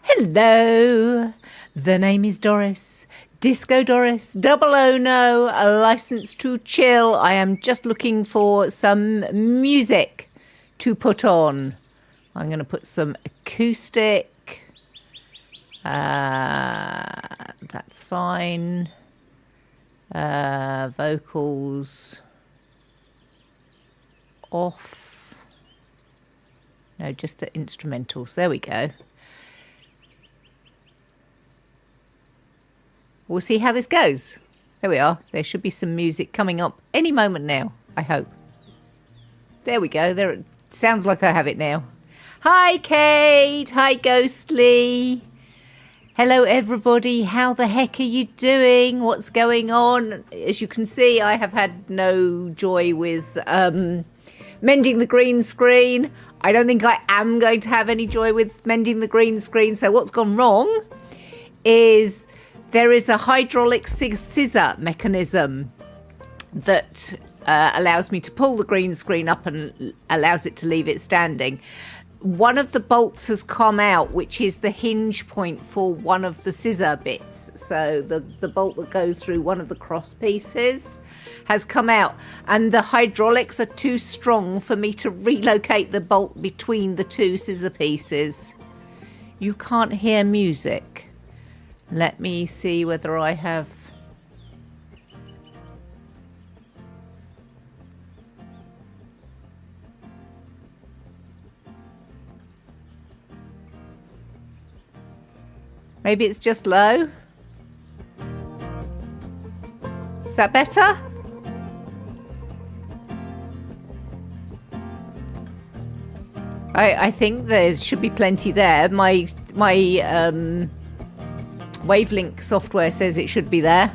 Hello, the name is Doris, Disco Doris, 000, a license to chill. I am just looking for some music to put on. I'm going to put some acoustic. That's fine. Vocals off. No, just the instrumentals. There we go. We'll see how this goes. There we are. There should be some music coming up any moment now, I hope. There we go. There it sounds like I have it now. Hi, Kate. Hi, Ghostly. Hello, everybody. How the heck are you doing? What's going on? As you can see, I have had no joy with mending the green screen. I don't think I am going to have any joy with mending the green screen. So what's gone wrong is there is a hydraulic scissor mechanism that allows me to pull the green screen up and allows it to leave it standing. One of the bolts has come out, which is the hinge point for one of the scissor bits. So the bolt that goes through one of the cross pieces has come out, and the hydraulics are too strong for me to relocate the bolt between the two scissor pieces. You can't hear music. Let me see whether I have... Maybe it's just low. Is that better? I think there should be plenty there. My Wavelink software says it should be there.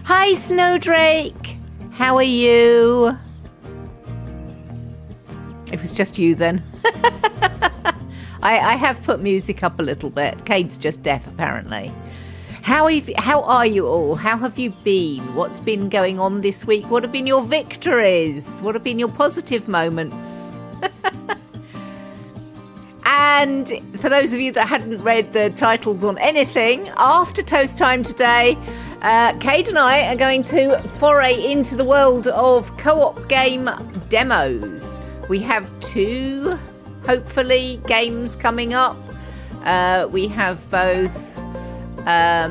Hi, Snowdrake. How are you? It was just you then. I have put music up a little bit. Cayde's just deaf, apparently. How are you all? How have you been? What's been going on this week? What have been your victories? What have been your positive moments? And for those of you that hadn't read the titles on anything, after toast time today, Cayde and I are going to foray into the world of co-op game demos. We have 2, hopefully, games coming up. We have both now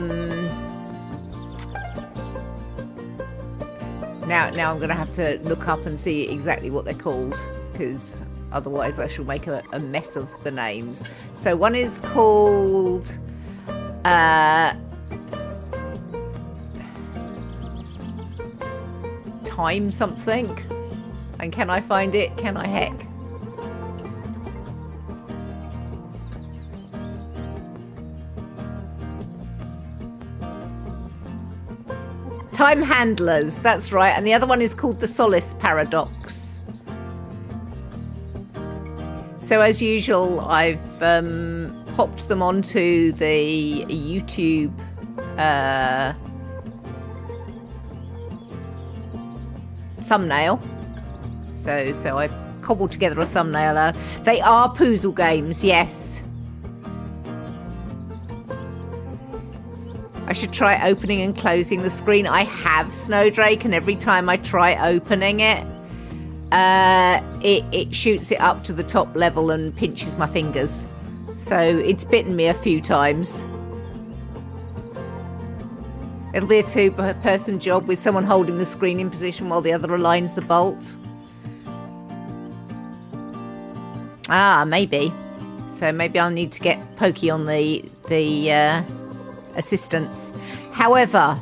I'm going to have to look up and see exactly what they're called, because otherwise I shall make a mess of the names. So one is called Time something. And can I find it? Can I heck? Time Handlers, that's right. And the other one is called The Solace Paradox. So as usual, I've popped them onto the YouTube thumbnail. So I cobbled together a thumbnail. They are puzzle games, yes. I should try opening and closing the screen. I have, Snowdrake, and every time I try opening it, it shoots it up to the top level and pinches my fingers. So it's bitten me a few times. It'll be a 2-person job with someone holding the screen in position while the other aligns the bolt. Ah, maybe. So maybe I'll need to get Pokey on the assistance. However,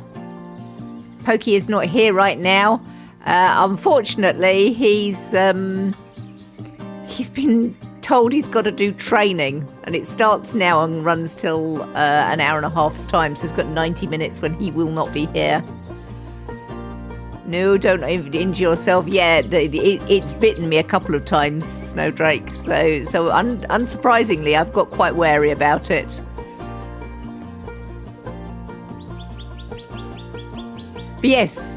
Pokey is not here right now. Unfortunately, he's been told he's got to do training, and it starts now and runs till an hour and a half's time. So he's got 90 minutes when he will not be here. No, don't injure yourself. Yeah, it's bitten me a couple of times, Snowdrake. So unsurprisingly, I've got quite wary about it. But yes,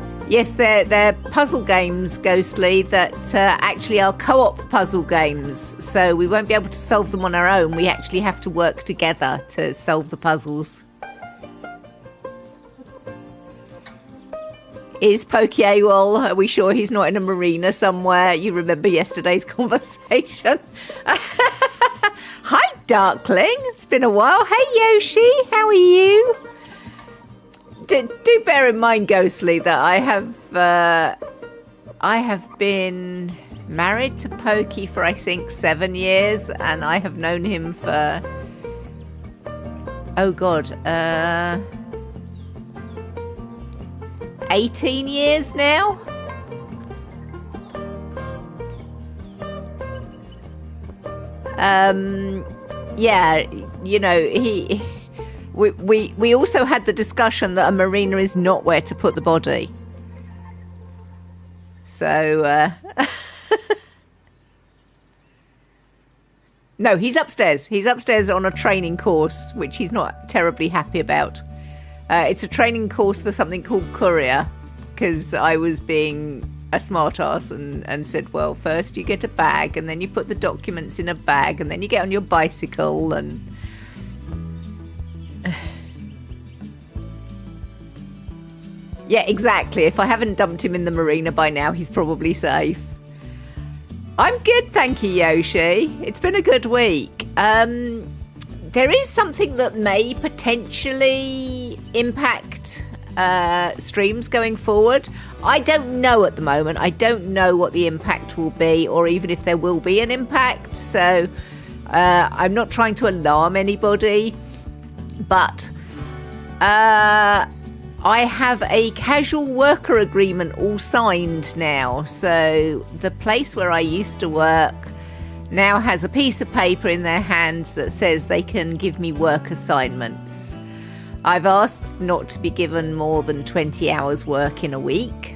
they're puzzle games, Ghostly, that actually are co-op puzzle games. So we won't be able to solve them on our own. We actually have to work together to solve the puzzles. Is Pokey AWOL? Are we sure he's not in a marina somewhere? You remember yesterday's conversation. Hi, Darkling. It's been a while. Hey, Yoshi. How are you? Do bear in mind, Ghostly, that I have been married to Pokey for, I think, 7 years, and I have known him for, oh God, 18 years now. Yeah, you know, we also had the discussion that a marina is not where to put the body. So no, he's upstairs. He's upstairs on a training course, which he's not terribly happy about. It's a training course for something called Courier, because I was being a smartass and said, well, first you get a bag, and then you put the documents in a bag, and then you get on your bicycle, and yeah, exactly. If I haven't dumped him in the marina by now, he's probably safe. I'm good, thank you, Yoshi. It's been a good week. There is something that may potentially impact streams going forward. I don't know at the moment. I don't know what the impact will be, or even if there will be an impact. So I'm not trying to alarm anybody, but I have a casual worker agreement all signed now. So the place where I used to work now has a piece of paper in their hand that says they can give me work assignments. I've asked not to be given more than 20 hours work in a week.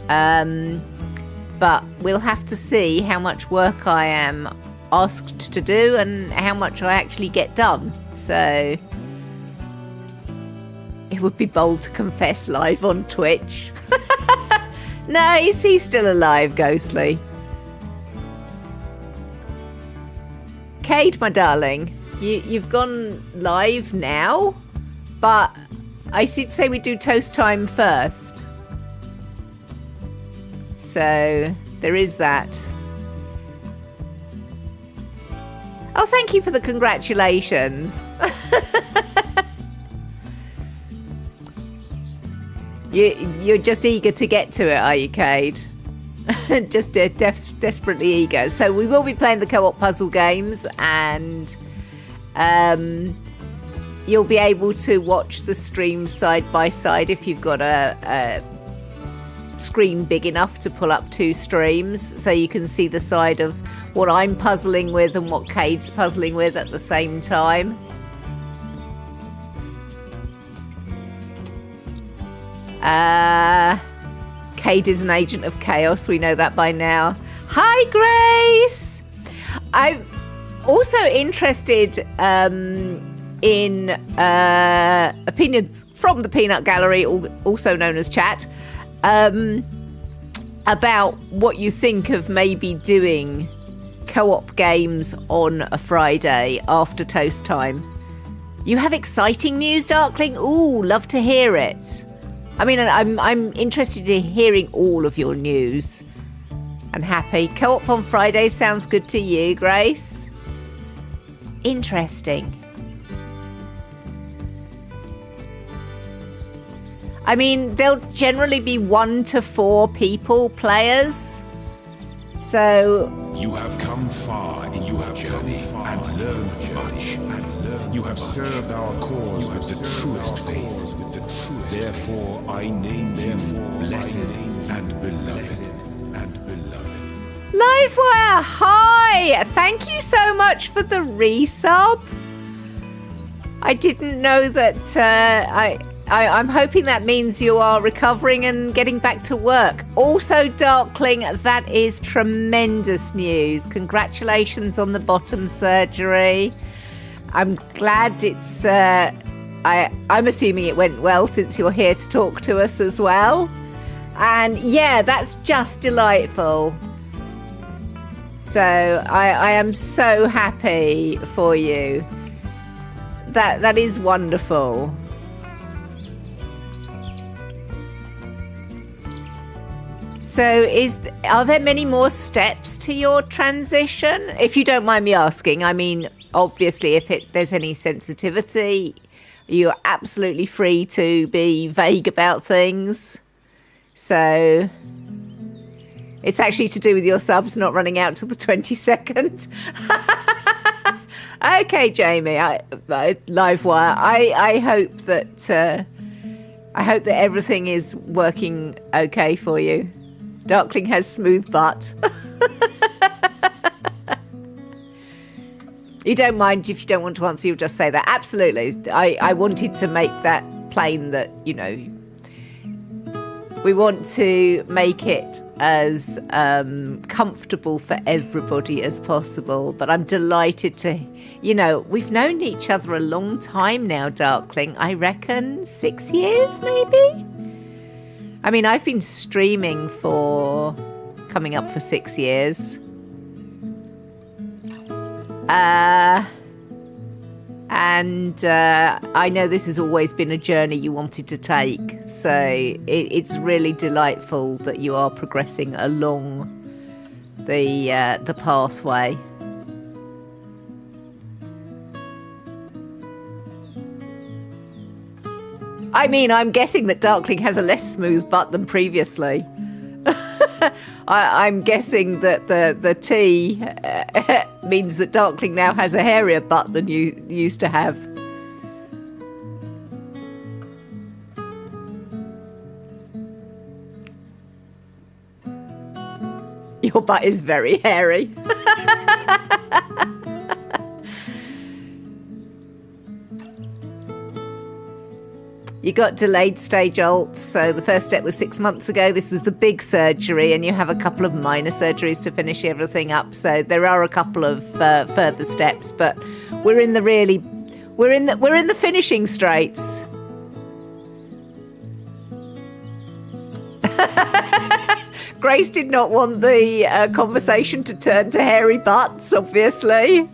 But we'll have to see how much work I am asked to do and how much I actually get done. So it would be bold to confess live on Twitch. No, he's still alive, Ghostly. Cayde, my darling, you've gone live now, but I did say we do toast time first. So there is that. Oh, thank you for the congratulations. You're just eager to get to it, are you, Cayde? Just desperately eager. So we will be playing the co-op puzzle games, and you'll be able to watch the streams side by side if you've got a screen big enough to pull up two streams, so you can see the side of what I'm puzzling with and what Cayde's puzzling with at the same time. Cayde is an agent of chaos, we know that by now. Hi, Grace! I'm also interested in opinions from the Peanut Gallery, also known as chat, about what you think of maybe doing co-op games on a Friday after toast time. You have exciting news, Darkling? Ooh, love to hear it. I mean, I'm interested in hearing all of your news. And happy. Co-op on Friday sounds good to you, Grace? Interesting. I mean, there'll generally be 1 to 4 people, players. So you have come far in your journey and learned much. You have served our cause with the truest faith. Therefore I name you blessed and beloved. Livewire, hi! Thank you so much for the resub. I didn't know that. I'm hoping that means you are recovering and getting back to work. Also, Darkling, that is tremendous news. Congratulations on the bottom surgery. I'm glad it's... I'm assuming it went well since you're here to talk to us as well. And yeah, that's just delightful. So I am so happy for you. That is wonderful. So are there many more steps to your transition? If you don't mind me asking, I mean, obviously, if there's any sensitivity, you're absolutely free to be vague about things. So it's actually to do with your subs not running out till the 22nd. Okay, Jamie, Livewire. I hope that everything is working okay for you. Darkling has smooth butt. You don't mind if you don't want to answer, you'll just say that. Absolutely. I wanted to make that plain that, you know, we want to make it as comfortable for everybody as possible. But I'm delighted to, you know, we've known each other a long time now, Darkling. I reckon 6 years, maybe? I mean, I've been streaming for coming up for 6 years. And I know this has always been a journey you wanted to take. So it's really delightful that you are progressing along the pathway. I mean, I'm guessing that Darkling has a less smooth butt than previously. I'm guessing that the T means that Darkling now has a hairier butt than you used to have. Your butt is very hairy. You got delayed stage alt, so the first step was 6 months ago. This was the big surgery, and you have a couple of minor surgeries to finish everything up. So there are a couple of further steps, but we're in the finishing straights. Grace did not want the conversation to turn to hairy butts, obviously.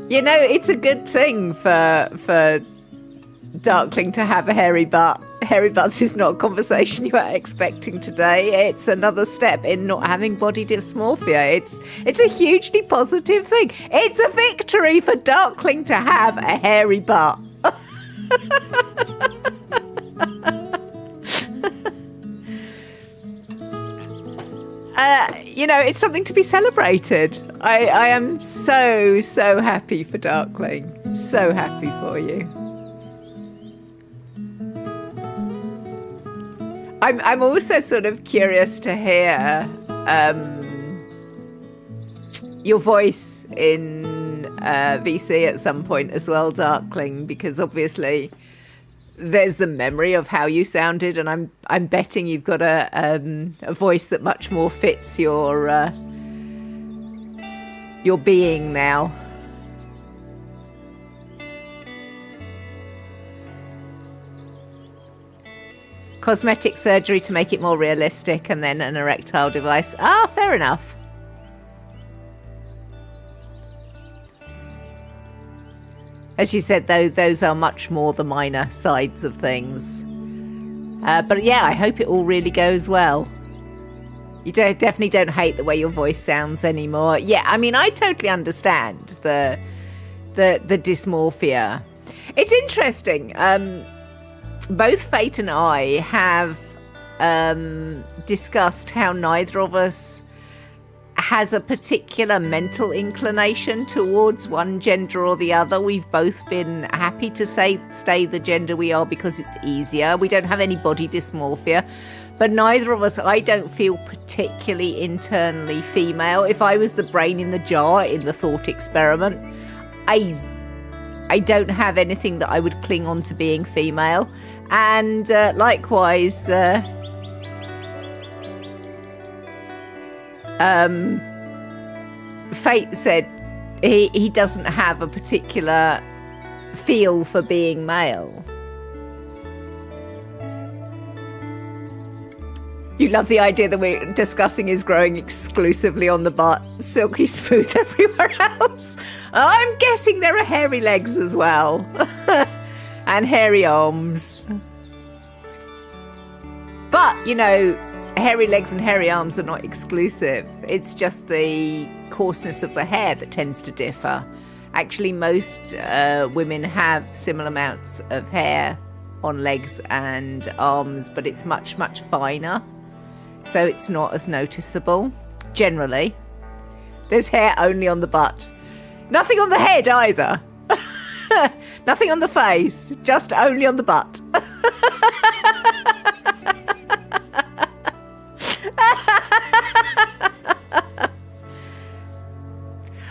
You know, it's a good thing for Darkling to have a hairy butt. Hairy butts is not a conversation you are expecting today. It's another step in not having body dysmorphia. It's a hugely positive thing. It's a victory for Darkling to have a hairy butt. You know, it's something to be celebrated. I am so happy for Darkling. So happy for you. I'm also sort of curious to hear your voice in VC at some point as well, Darkling, because obviously there's the memory of how you sounded, and I'm betting you've got a voice that much more fits your being now. Cosmetic surgery to make it more realistic, and then an erectile device. Ah, fair enough. As you said, though, those are much more the minor sides of things. But yeah, I hope it all really goes well. You definitely don't hate the way your voice sounds anymore. Yeah, I mean, I totally understand the dysmorphia. It's interesting. Both Fate and I have discussed how neither of us has a particular mental inclination towards one gender or the other. We've both been happy to stay the gender we are because it's easier. We don't have any body dysmorphia, but neither of us, I don't feel particularly internally female. If I was the brain in the jar in the thought experiment, I don't have anything that I would cling on to being female. And likewise, Fate said he doesn't have a particular feel for being male. You love the idea that we're discussing is growing exclusively on the butt, silky smooth everywhere else. I'm guessing there are hairy legs as well. And hairy arms. But, you know, hairy legs and hairy arms are not exclusive. It's just the coarseness of the hair that tends to differ. Actually, most women have similar amounts of hair on legs and arms, but it's much, much finer. So it's not as noticeable, generally. There's hair only on the butt. Nothing on the head either. Nothing on the face, just only on the butt.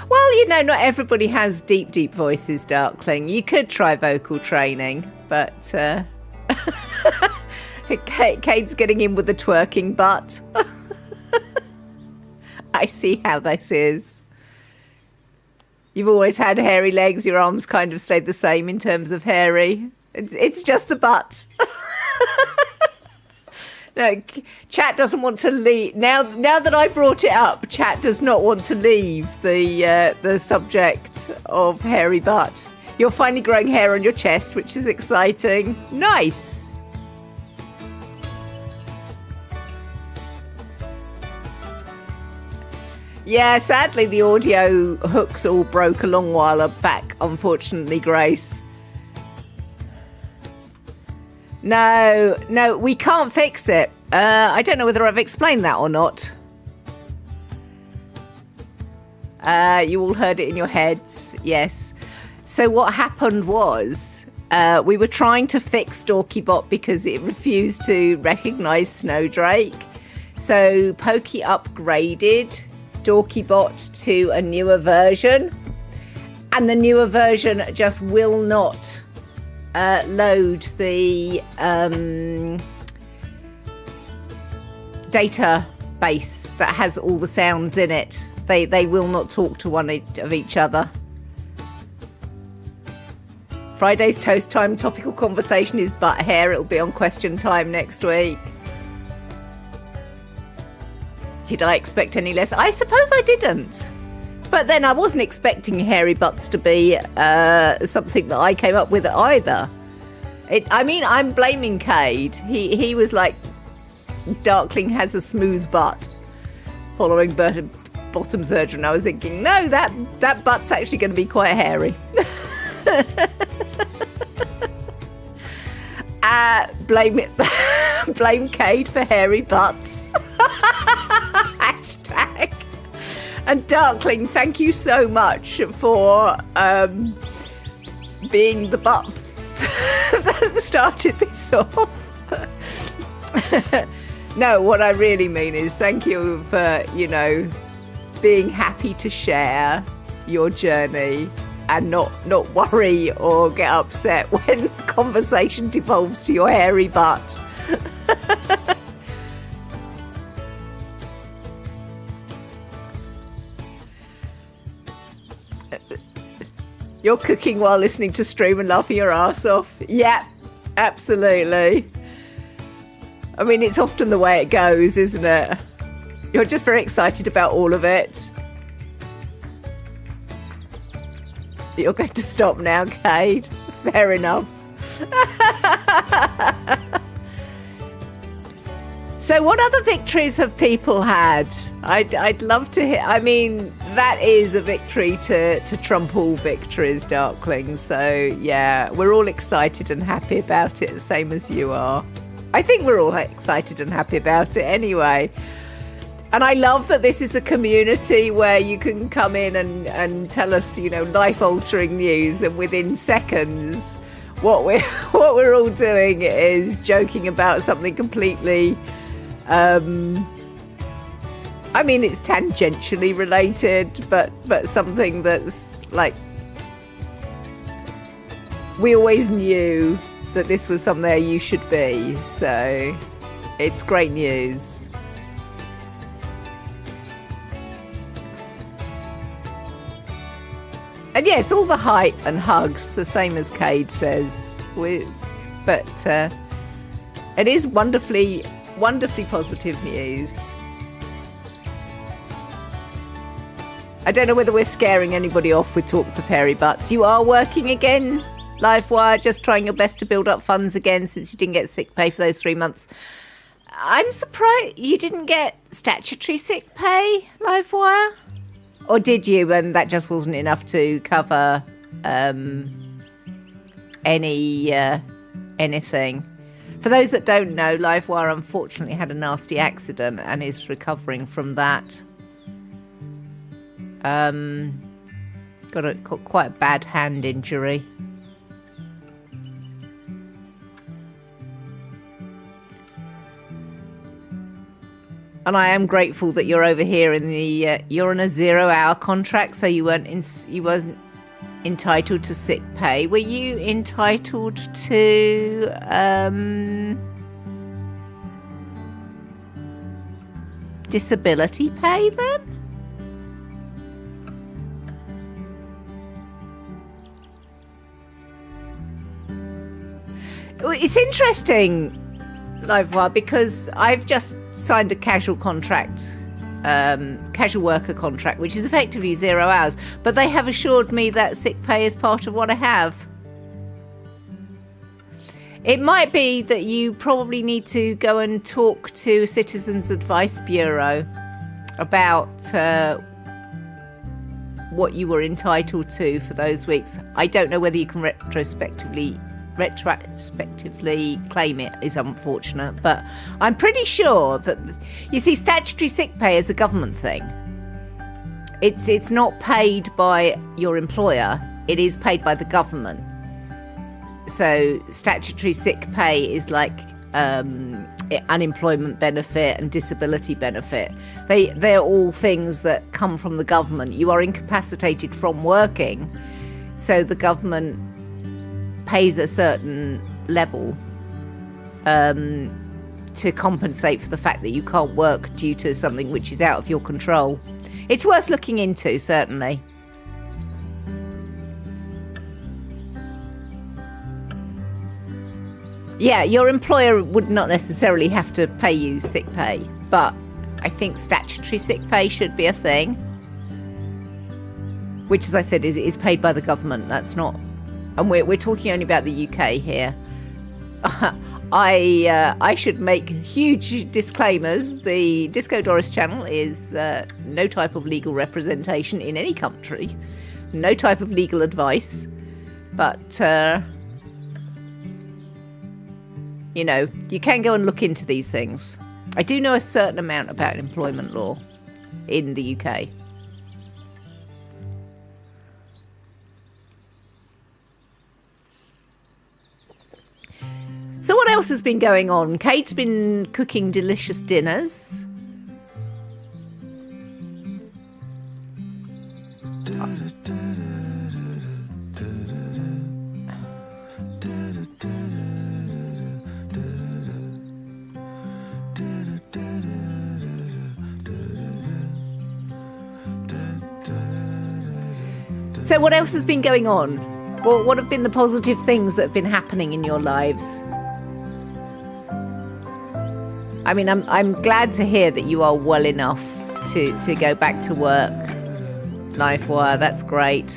Well, you know, not everybody has deep, deep voices, Darkling. You could try vocal training, but Cade's getting in with the twerking butt. I see how this is. You've always had hairy legs. Your arms kind of stayed the same in terms of hairy. It's just the butt. No, chat doesn't want to leave. Now that I brought it up, chat does not want to leave the subject of hairy butt. You're finally growing hair on your chest, which is exciting. Nice. Yeah, sadly the audio hooks all broke a long while back, unfortunately, Grace. No, we can't fix it. I don't know whether I've explained that or not. You all heard it in your heads, yes. So what happened was we were trying to fix Dorkybot because it refused to recognise Snowdrake. So Pokey upgraded Dorkybot to a newer version, and the newer version just will not load the database that has all the sounds in it. They will not talk to one of each other. Friday's Toast Time topical conversation is butt hair. It'll be on Question Time next week. Did I expect any less? I suppose I didn't. But then I wasn't expecting hairy butts to be something that I came up with either. I'm blaming Cayde. He was like, Darkling has a smooth butt following bottom surgery. And I was thinking, no, that butt's actually going to be quite hairy. Blame Cayde for hairy butts. Hashtag. And Darkling, thank you so much for being the butt that started this off. No, what I really mean is thank you for, being happy to share your journey and not worry or get upset when the conversation devolves to your hairy butt. You're cooking while listening to stream and laughing your ass off. Yeah, absolutely. I mean, it's often the way it goes, isn't it? You're just very excited about all of it. You're going to stop now, Cayde. Fair enough. So what other victories have people had? I'd love to hear. I mean, that is a victory to trump all victories, Darkling. So, yeah, we're all excited and happy about it, the same as you are. I think we're all excited and happy about it anyway. And I love that this is a community where you can come in and tell us, life-altering news, and within seconds, what we're all doing is joking about something completely. It's tangentially related, but something that's like we always knew that this was somewhere you should be. So it's great news. And yes, all the hype and hugs, the same as Cayde says. But it is wonderfully positive news. I don't know whether we're scaring anybody off with talks of hairy butts. You are working again, Livewire, just trying your best to build up funds again since you didn't get sick pay for those 3 months. I'm surprised you didn't get statutory sick pay, Livewire. Or did you, and that just wasn't enough to cover anything? For those that don't know, Livewire unfortunately had a nasty accident and is recovering from that. Got quite a bad hand injury. And I am grateful that you're over here in the. You're on a 0-hour contract, so you weren't entitled to sick pay. Were you entitled to disability pay then? It's interesting, Livewire, because I've just signed a casual contract, casual worker contract, which is effectively 0 hours, but they have assured me that sick pay is part of what I have. It might be that you probably need to go and talk to Citizens Advice Bureau about what you were entitled to for those weeks. I don't know whether you can retrospectively claim it, is unfortunate, but I'm pretty sure that, you see, statutory sick pay is a government thing. It's not paid by your employer. It is paid by the government. So statutory sick pay is like unemployment benefit and disability benefit. They're all things that come from the government. You are incapacitated from working, so the government pays a certain level to compensate for the fact that you can't work due to something which is out of your control. It's worth looking into, certainly. Yeah, your employer would not necessarily have to pay you sick pay, but I think statutory sick pay should be a thing, which, as I said, is paid by the government. That's not, and we're talking only about the UK here. I should make huge disclaimers. The Disco Doris channel is no type of legal representation in any country, no type of legal advice, but you know, you can go and look into these things. I do know a certain amount about employment law in the UK. So what else has been going on? Kate's been cooking delicious dinners. So what else has been going on? Well, what have been the positive things that have been happening in your lives? I mean, I'm glad to hear that you are well enough to go back to work. LifeWire, that's great.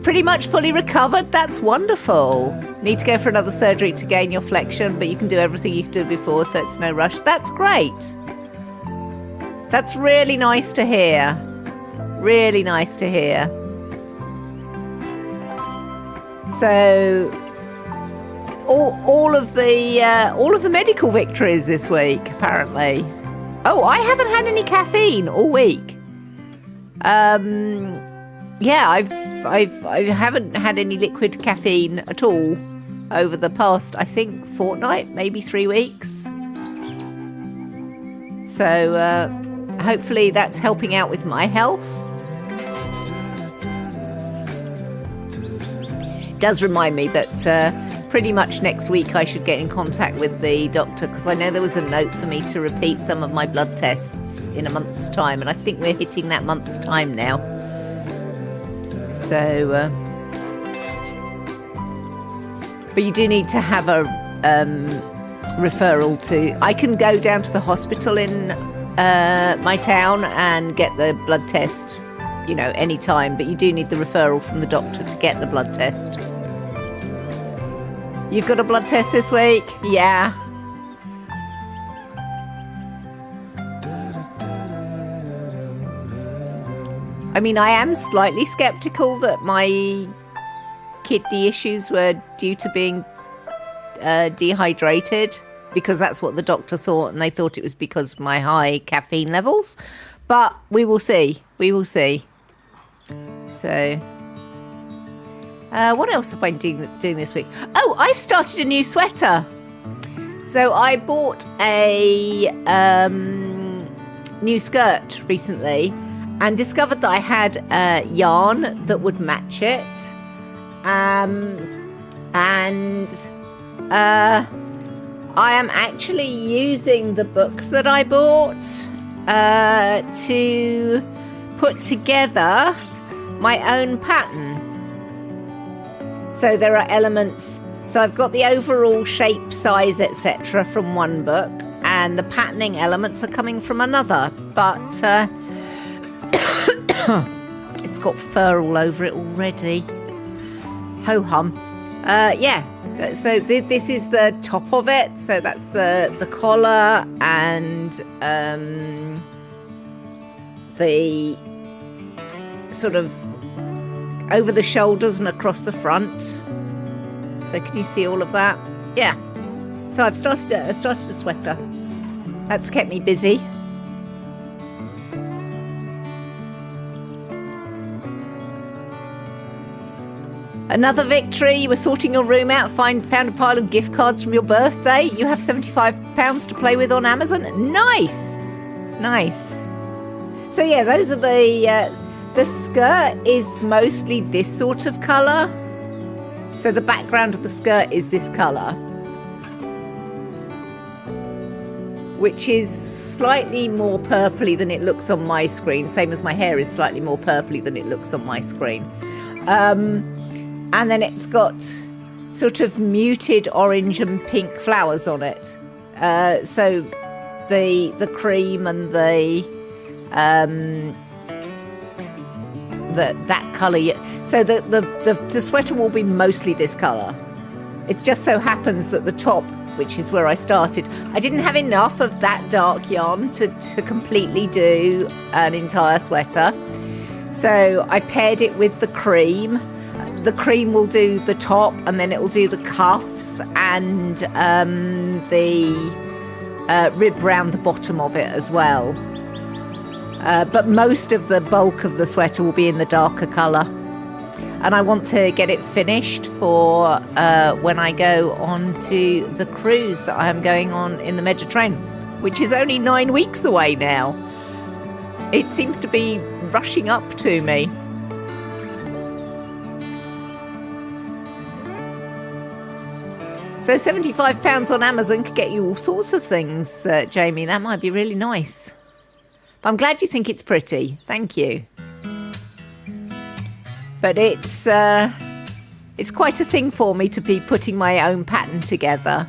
Pretty much fully recovered. That's wonderful. Need to go for another surgery to gain your flexion, but you can do everything you could do before, so it's no rush. That's great. That's really nice to hear. Really nice to hear. So, all of the medical victories this week, apparently. Oh, I haven't had any caffeine all week. Yeah, I haven't had any liquid caffeine at all over the past, I think, fortnight, maybe 3 weeks. So hopefully that's helping out with my health. It does remind me that pretty much next week I should get in contact with the doctor, because I know there was a note for me to repeat some of my blood tests in a month's time, and I think we're hitting that month's time now. So, but you do need to have a referral to... I can go down to the hospital in my town and get the blood test, you know, any time, but you do need the referral from the doctor to get the blood test. You've got a blood test this week? Yeah. I mean, I am slightly sceptical that my kidney issues were due to being dehydrated, because that's what the doctor thought, and they thought it was because of my high caffeine levels. But we will see. We will see. So, what else have I been doing this week? Oh, I've started a new sweater. So I bought a new skirt recently, and discovered that I had yarn that would match it. And I am actually using the books that I bought to put together my own pattern. So there are elements. So I've got the overall shape, size, etc. from one book, and the patterning elements are coming from another. But it's got fur all over it already. Ho hum. Yeah. So this is the top of it. So that's the collar and the sort of over the shoulders and across the front. So can you see all of that? Yeah. So I've started a sweater. That's kept me busy. Another victory. You were sorting your room out, found a pile of gift cards from your birthday. You have £75 to play with on Amazon. Nice. Nice. So yeah, those are the skirt is mostly this sort of colour. So the background of the skirt is this colour, which is slightly more purpley than it looks on my screen. Same as my hair is slightly more purpley than it looks on my screen. And then it's got sort of muted orange and pink flowers on it. So the cream and that colour. So the sweater will be mostly this colour. It just so happens that the top, which is where I started, I didn't have enough of that dark yarn to completely do an entire sweater. So I paired it with the cream. The cream will do the top, and then it will do the cuffs and the rib round the bottom of it as well. But most of the bulk of the sweater will be in the darker colour. And I want to get it finished for when I go on to the cruise that I am going on in the Mediterranean, which is only 9 weeks away now. It seems to be rushing up to me. So £75 on Amazon could get you all sorts of things, Jamie. That might be really nice. But I'm glad you think it's pretty. Thank you. But it's quite a thing for me to be putting my own pattern together.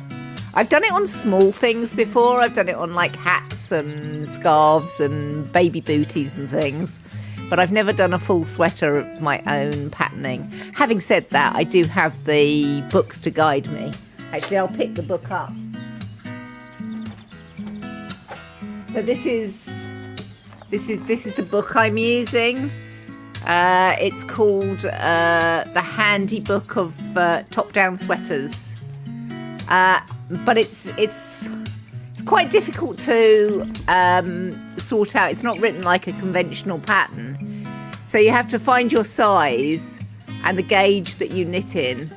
I've done it on small things before. I've done it on like hats and scarves and baby booties and things. But I've never done a full sweater of my own patterning. Having said that, I do have the books to guide me. Actually, I'll pick the book up. So this is the book I'm using. It's called The Handy Book of Top-Down Sweaters. But it's quite difficult to sort out. It's not written like a conventional pattern. So you have to find your size and the gauge that you knit in.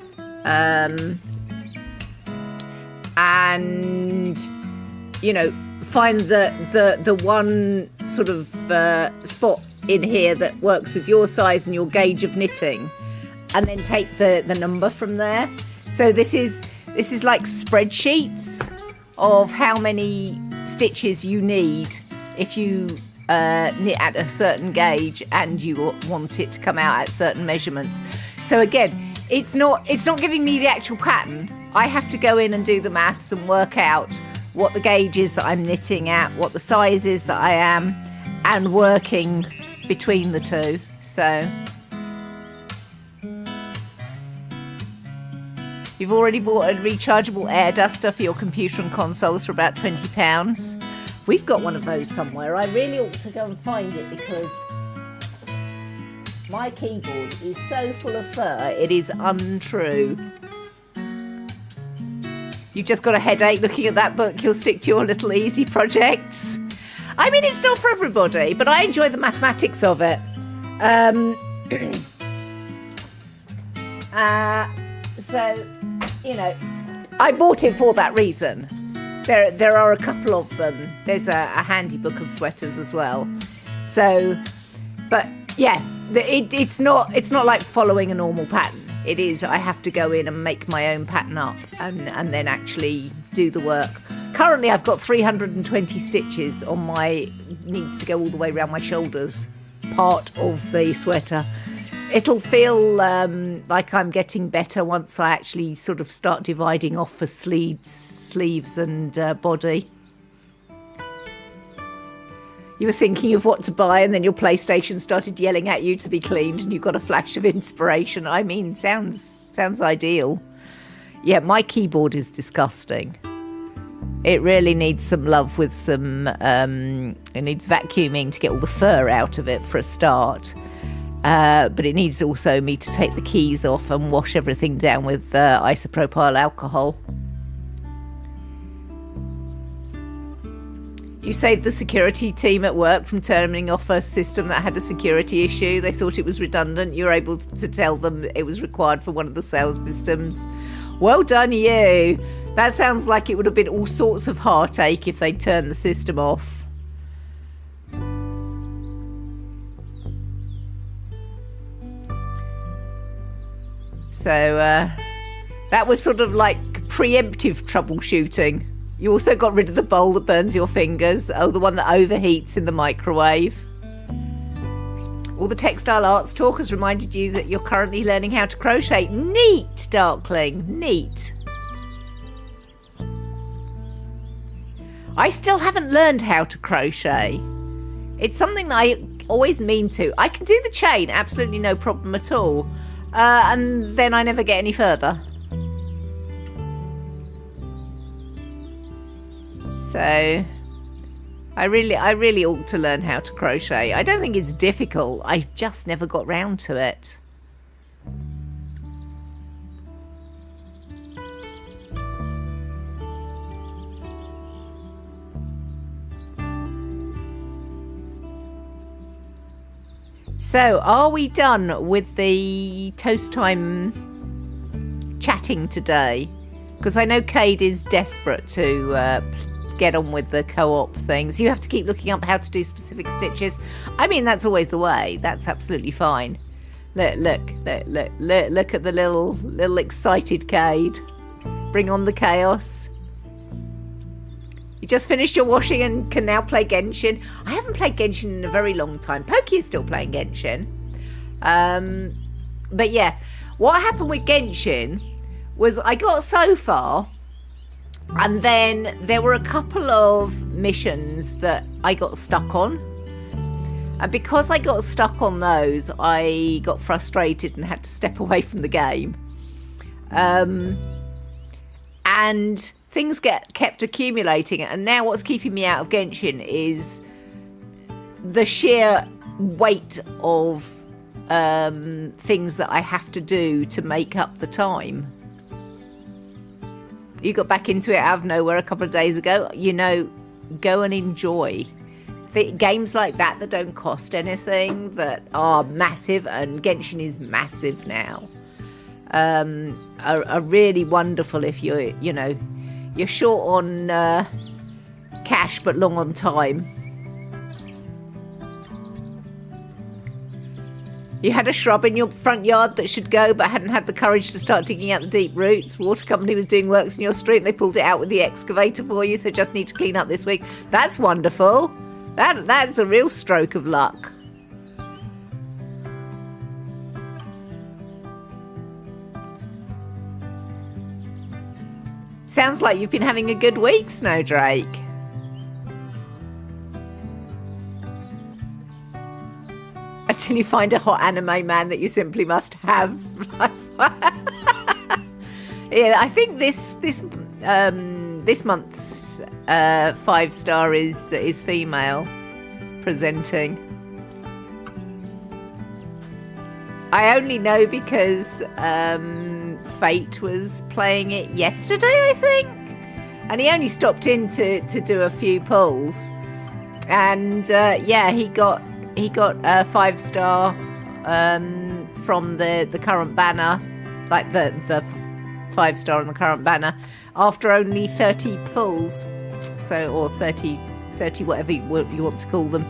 And, you know, find the one sort of spot in here that works with your size and your gauge of knitting, and then take the number from there. So this is like spreadsheets of how many stitches you need if you knit at a certain gauge and you want it to come out at certain measurements. So again, it's not giving me the actual pattern. I have to go in and do the maths and work out what the gauge is that I'm knitting at, what the size is that I am, and working between the two. So you've already bought a rechargeable air duster for your computer and consoles for about £20. We've got one of those somewhere. I really ought to go and find it because my keyboard is so full of fur, it is untrue. You've just got a headache looking at that book. You'll stick to your little easy projects. I mean, it's not for everybody, but I enjoy the mathematics of it. So, you know, I bought it for that reason. There are a couple of them. There's a handy book of sweaters as well. So, but yeah, it's not like following a normal pattern. It is, I have to go in and make my own pattern up and then actually do the work. Currently, I've got 320 stitches on my, needs to go all the way around my shoulders, part of the sweater. It'll feel like I'm getting better once I actually sort of start dividing off for sleeves and body. You were thinking of what to buy and then your PlayStation started yelling at you to be cleaned and you got a flash of inspiration. I mean, sounds ideal. Yeah, my keyboard is disgusting. It really needs some love with some... it needs vacuuming to get all the fur out of it for a start. But it needs also me to take the keys off and wash everything down with isopropyl alcohol. You saved the security team at work from turning off a system that had a security issue. They thought it was redundant. You were able to tell them it was required for one of the sales systems. Well done, you. That sounds like it would have been all sorts of heartache if they'd turned the system off. So that was sort of like preemptive troubleshooting. You also got rid of the bowl that burns your fingers. Oh, the one that overheats in the microwave. All the textile arts talk has reminded you that you're currently learning how to crochet. Neat, Darkling, neat. I still haven't learned how to crochet. It's something that I always mean to. I can do the chain, absolutely no problem at all. And then I never get any further. So I really ought to learn how to crochet. I don't think it's difficult. I just never got round to it. So, are we done with the toast time chatting today? Because I know Cayde is desperate to get on with the co-op things. You have to keep looking up how to do specific stitches. I mean, that's always the way. That's absolutely fine. Look at the little excited Cayde. Bring on the chaos. You just finished your washing and can now play Genshin. I haven't played Genshin in a very long time. Pokey is still playing Genshin. But yeah, what happened with Genshin was I got so far, and then there were a couple of missions that I got stuck on. And because I got stuck on those, I got frustrated and had to step away from the game. And things kept accumulating, and now what's keeping me out of Genshin is the sheer weight of things that I have to do to make up the time. You got back into it out of nowhere a couple of days ago. You know, go and enjoy. Games like that don't cost anything, that are massive, and Genshin is massive now, are really wonderful if you're short on cash but long on time. You had a shrub in your front yard that should go but hadn't had the courage to start digging out the deep roots. Water company was doing works in your street and they pulled it out with the excavator for you, so just need to clean up this week. That's wonderful. That's a real stroke of luck. Sounds like you've been having a good week, Snowdrake. Until you find a hot anime man that you simply must have. Yeah, I think this month's 5-star is female presenting. I only know because Fate was playing it yesterday, I think, and he only stopped in to do a few pulls, and yeah, he got a 5-star from the current banner, like the 5-star on the current banner, after only 30 pulls, so, or 30 whatever you want to call them,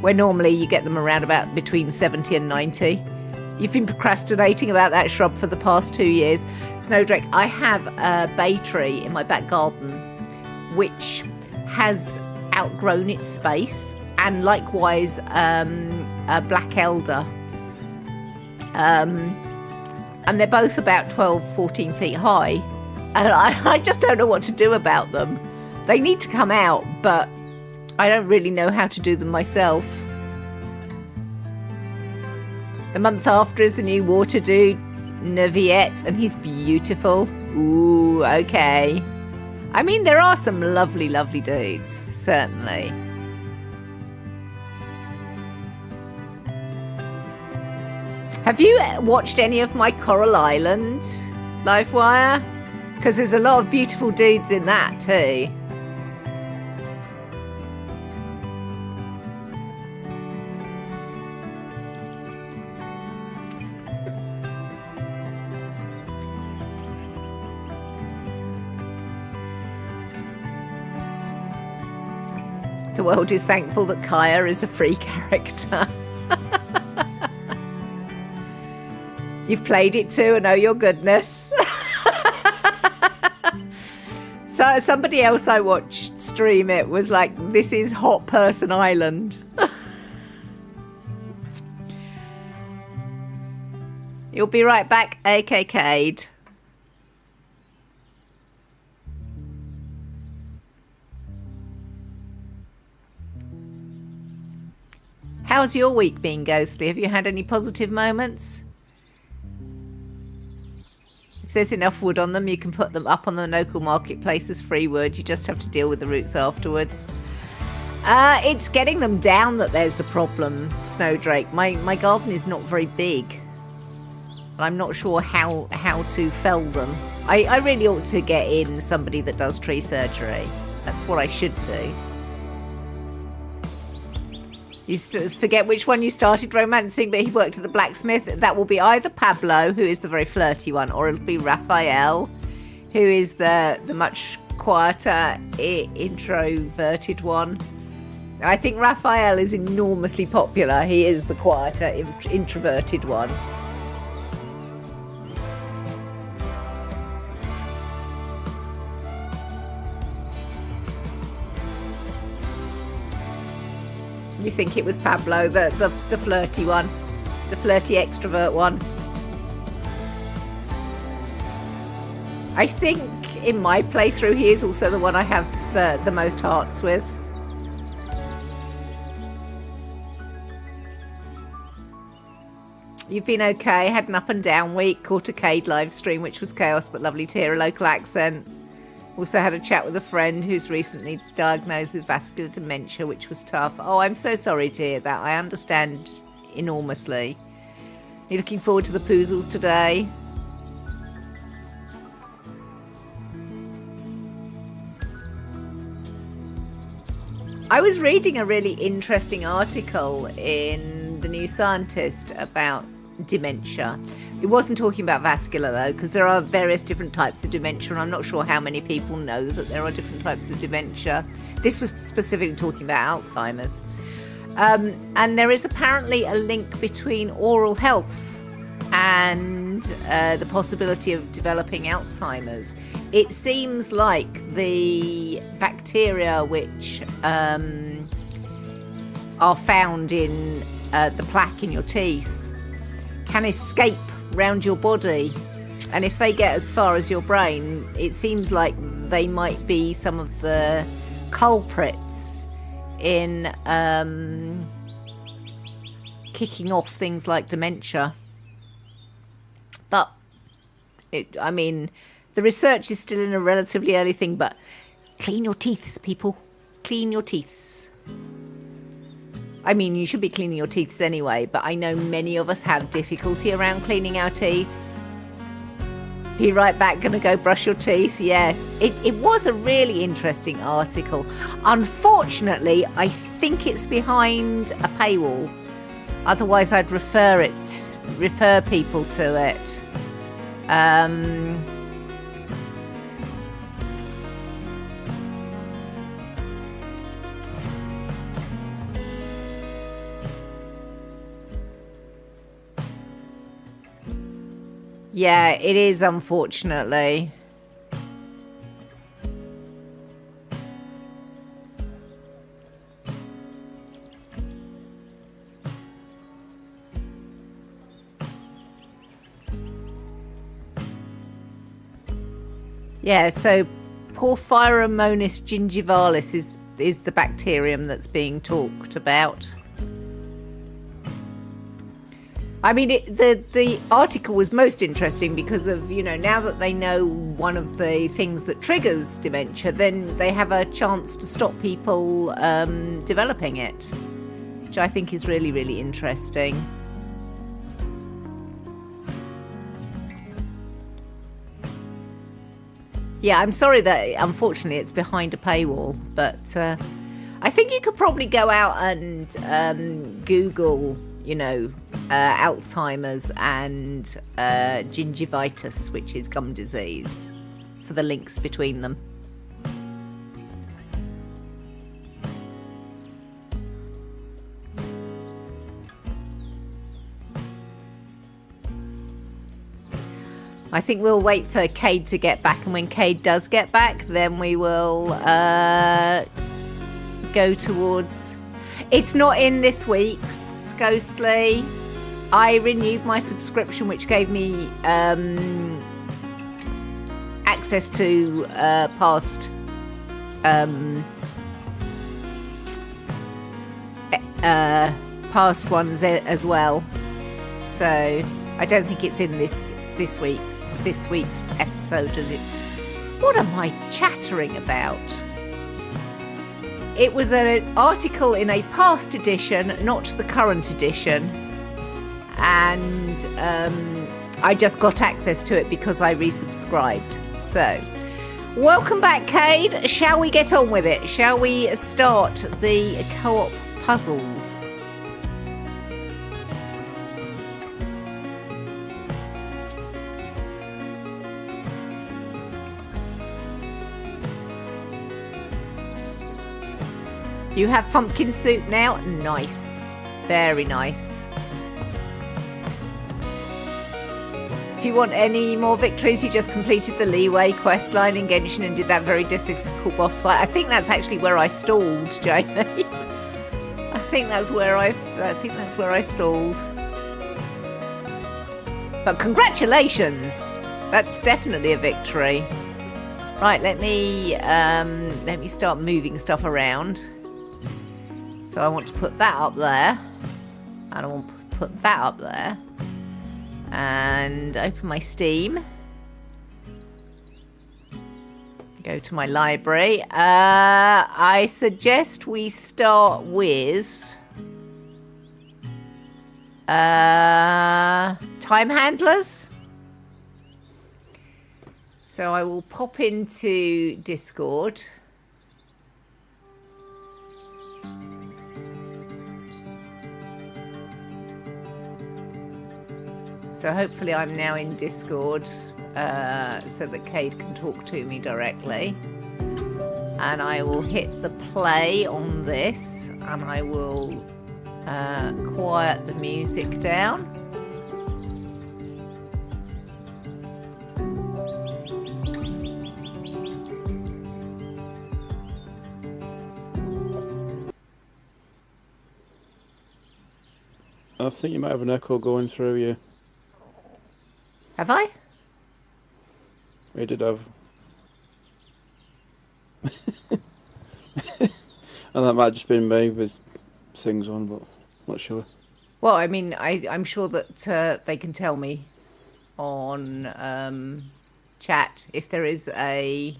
where normally you get them around about between 70 and 90. You've been procrastinating about that shrub for the past 2 years. Snowdrake, I have a bay tree in my back garden which has outgrown its space, and likewise a black elder. And they're both about 12-14 feet high. And I just don't know what to do about them. They need to come out, but I don't really know how to do them myself. The month after is the new water dude, Neviette, and he's beautiful. Ooh, okay. I mean, there are some lovely, lovely dudes, certainly. Have you watched any of my Coral Island Livewire? Because there's a lot of beautiful dudes in that too. world is thankful that Kaya is a free character. You've played it too, and oh your goodness. So somebody else I watched stream it was like, this is Hot Person Island. You'll be right back, AK Cade. How's your week been, Ghostly? Have you had any positive moments? If there's enough wood on them, you can put them up on the local marketplace as free wood. You just have to deal with the roots afterwards. It's getting them down that there's the problem, Snowdrake. My garden is not very big. I'm not sure how to fell them. I really ought to get in somebody that does tree surgery. That's what I should do. You forget which one you started romancing, but he worked at the blacksmith. That will be either Pablo, who is the very flirty one, or it'll be Raphael, who is the much quieter, introverted one. I think Raphael is enormously popular. He is the quieter, introverted one. You think it was Pablo, the flirty one, the flirty extrovert one. I think in my playthrough he is also the one I have the most hearts with. You've been okay, had an up and down week, caught a Cade live stream which was chaos but lovely to hear a local accent. Also had a chat with a friend who's recently diagnosed with vascular dementia, which was tough. Oh, I'm so sorry to hear that. I understand enormously. You're looking forward to the Poozles today? I was reading a really interesting article in The New Scientist about dementia. It wasn't talking about vascular though, because there are various different types of dementia, and I'm not sure how many people know that there are different types of dementia. This was specifically talking about Alzheimer's. And there is apparently a link between oral health and the possibility of developing Alzheimer's. It seems like the bacteria which are found in the plaque in your teeth can escape round your body, and if they get as far as your brain, it seems like they might be some of the culprits in kicking off things like dementia. But I mean, the research is still in a relatively early thing, but clean your teeths, people. Clean your teeths. I mean, you should be cleaning your teeth anyway, but I know many of us have difficulty around cleaning our teeth. Be right back, gonna go brush your teeth. Yes, it was a really interesting article. Unfortunately, I think it's behind a paywall. Otherwise, I'd refer people to it. Yeah, it is, unfortunately. Yeah, so Porphyromonas gingivalis is the bacterium that's being talked about. I mean, the article was most interesting because of, you know, now that they know one of the things that triggers dementia, then they have a chance to stop people developing it, which I think is really, really interesting. Yeah, I'm sorry that, unfortunately, it's behind a paywall, but I think you could probably go out and Google, you know, Alzheimer's and gingivitis, which is gum disease, for the links between them. I think we'll wait for Cayde to get back, and when Cayde does get back, then we will go towards... It's not in this week's Ghostly. I renewed my subscription, which gave me access to past past ones as well. So I don't think it's in this week's episode, is it? What am I chattering about? It was an article in a past edition, not the current edition, and I just got access to it because I resubscribed. So, welcome back, Cayde. Shall we get on with it? Shall we start the co-op puzzles? You have pumpkin soup now? Nice. Very nice. If you want any more victories, you just completed the Leeway quest line in Genshin and did that very difficult boss fight. I think that's actually where I stalled, Jamie. I think that's where I stalled. But congratulations! That's definitely a victory. Right, let me start moving stuff around. So I want to put that up there, and I want to put that up there, and open my Steam. Go to my library. I suggest we start with time handlers. So I will pop into Discord. So hopefully I'm now in Discord so that Cayde can talk to me directly. And I will hit the play on this, and I will quiet the music down. I think you might have an echo going through you. Have I? We did have. And that might have just been me with things on, but I'm not sure. Well, I mean, I'm sure that they can tell me on chat if there is a...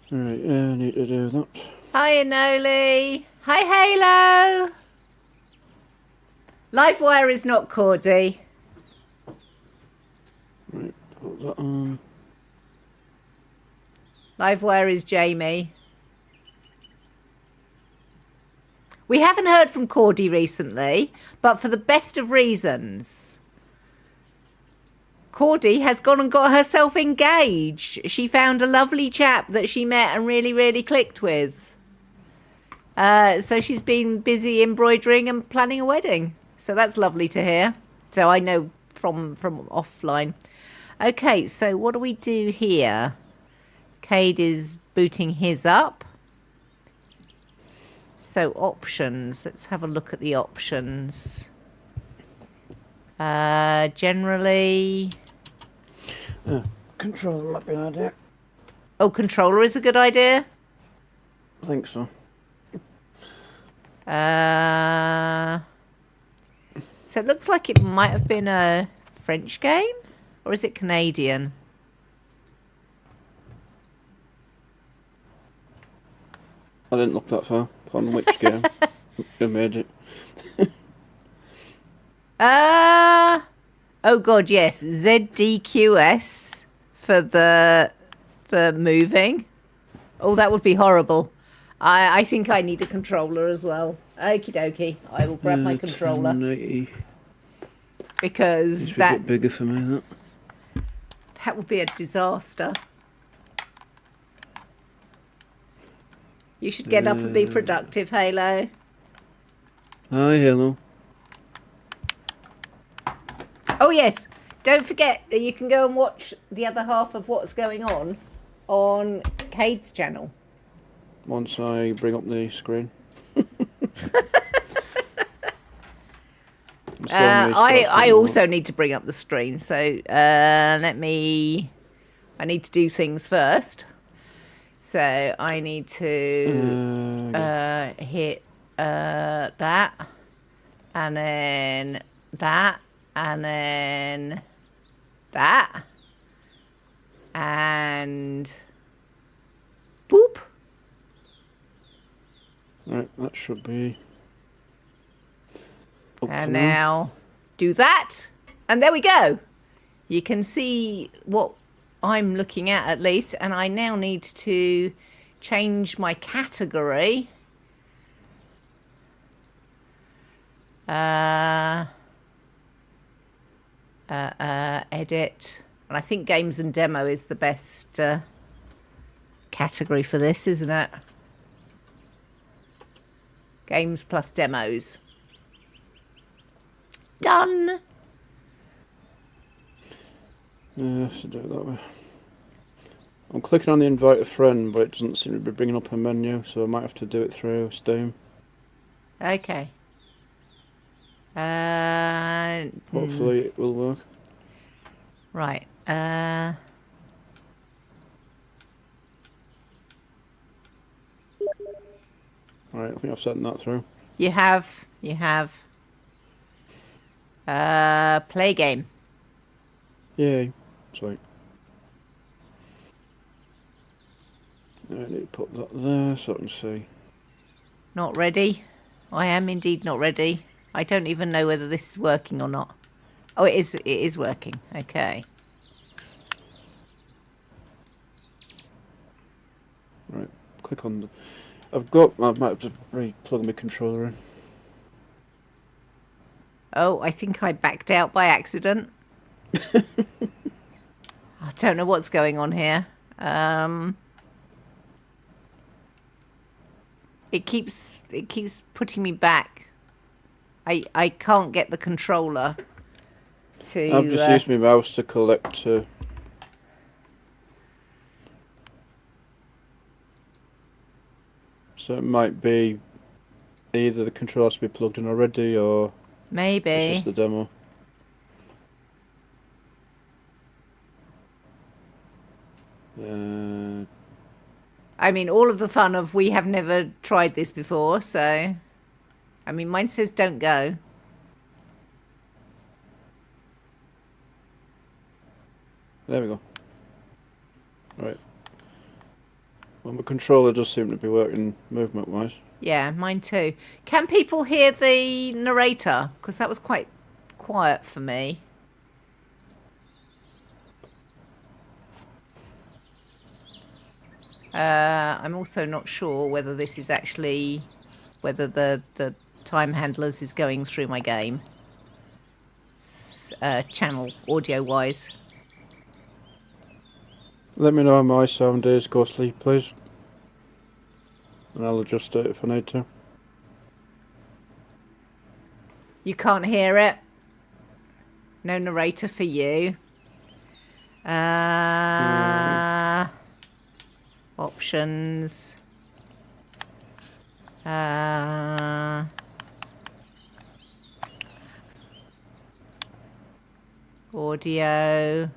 Alright, I need to do that. Hi, Anoli. Hi, Halo. Livewire is not Cordy. Right, put that on. Livewire is Jamie. We haven't heard from Cordy recently, but for the best of reasons. Cordy has gone and got herself engaged. She found a lovely chap that she met and really, really clicked with. So she's been busy embroidering and planning a wedding. So that's lovely to hear. So I know from offline. Okay, so what do we do here? Cayde is booting his up. So options. Let's have a look at the options. Generally... Controller might be an idea. Oh, controller is a good idea? I think so. So it looks like it might have been a French game, or is it Canadian? I didn't look that far on which game. Who made it? Oh god, yes, ZDQS for the moving. Oh, that would be horrible. I think I need a controller as well. Okie dokie, I will grab my controller. 1080. Because It's a bit bigger for me, that would be a disaster. You should get up and be productive, Halo. Hi, hello. Oh yes, don't forget that you can go and watch the other half of what's going on Cade's channel. Once I bring up the screen. I also need to bring up the screen, so I need to do things first. So I need to hit that, and then that, and then that, and boop. Right, that should be. And now do that, and there we go. You can see what I'm looking at least, and I now need to change my category. Edit, and I think games and demo is the best category for this, isn't it? Games plus demos. Done. Yeah, I should do it that way. I'm clicking on the invite a friend, but it doesn't seem to be bringing up a menu, so I might have to do it through Steam. Okay. Hopefully it will work. Right. Right, I think I've sent that through. You have. Play game. Yay. Sweet. I need to put that there so I can see. Not ready. I am indeed not ready. I don't even know whether this is working or not. Oh, it is. It is working. Okay. Right, click on the... I might have to re-plug my controller in. Oh, I think I backed out by accident. I don't know what's going on here. It keeps putting me back. I can't get the controller to... I've just used my mouse to collect so it might be either the controller has to be plugged in already or maybe it's just the demo. I mean, all of the fun of we have never tried this before, so... I mean, mine says don't go. There we go. Right. Well, my controller does seem to be working movement-wise. Yeah, mine too. Can people hear the narrator? Because that was quite quiet for me. I'm also not sure whether this is actually... whether the time handlers is going through my game. Channel, audio-wise. Let me know how my sound is, Ghostly, please. And I'll adjust it if I need to. You can't hear it. No narrator for you. Options. Audio.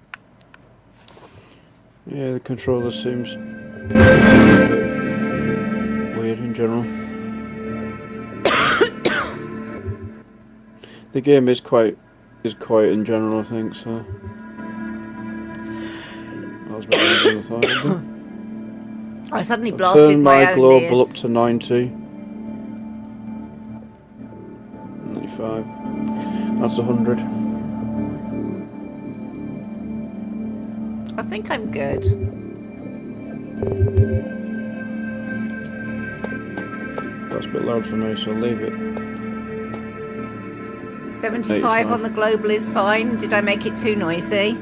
Yeah, the controller seems weird in general. The game is quiet in general, I think, so. That was better than I thought it would be. I suddenly I've blasted turned my my own global ears. up to 90. 95. That's 100. I think I'm good. That's a bit loud for me, so I'll leave it. 75 85. on the global is fine. Did I make it too noisy?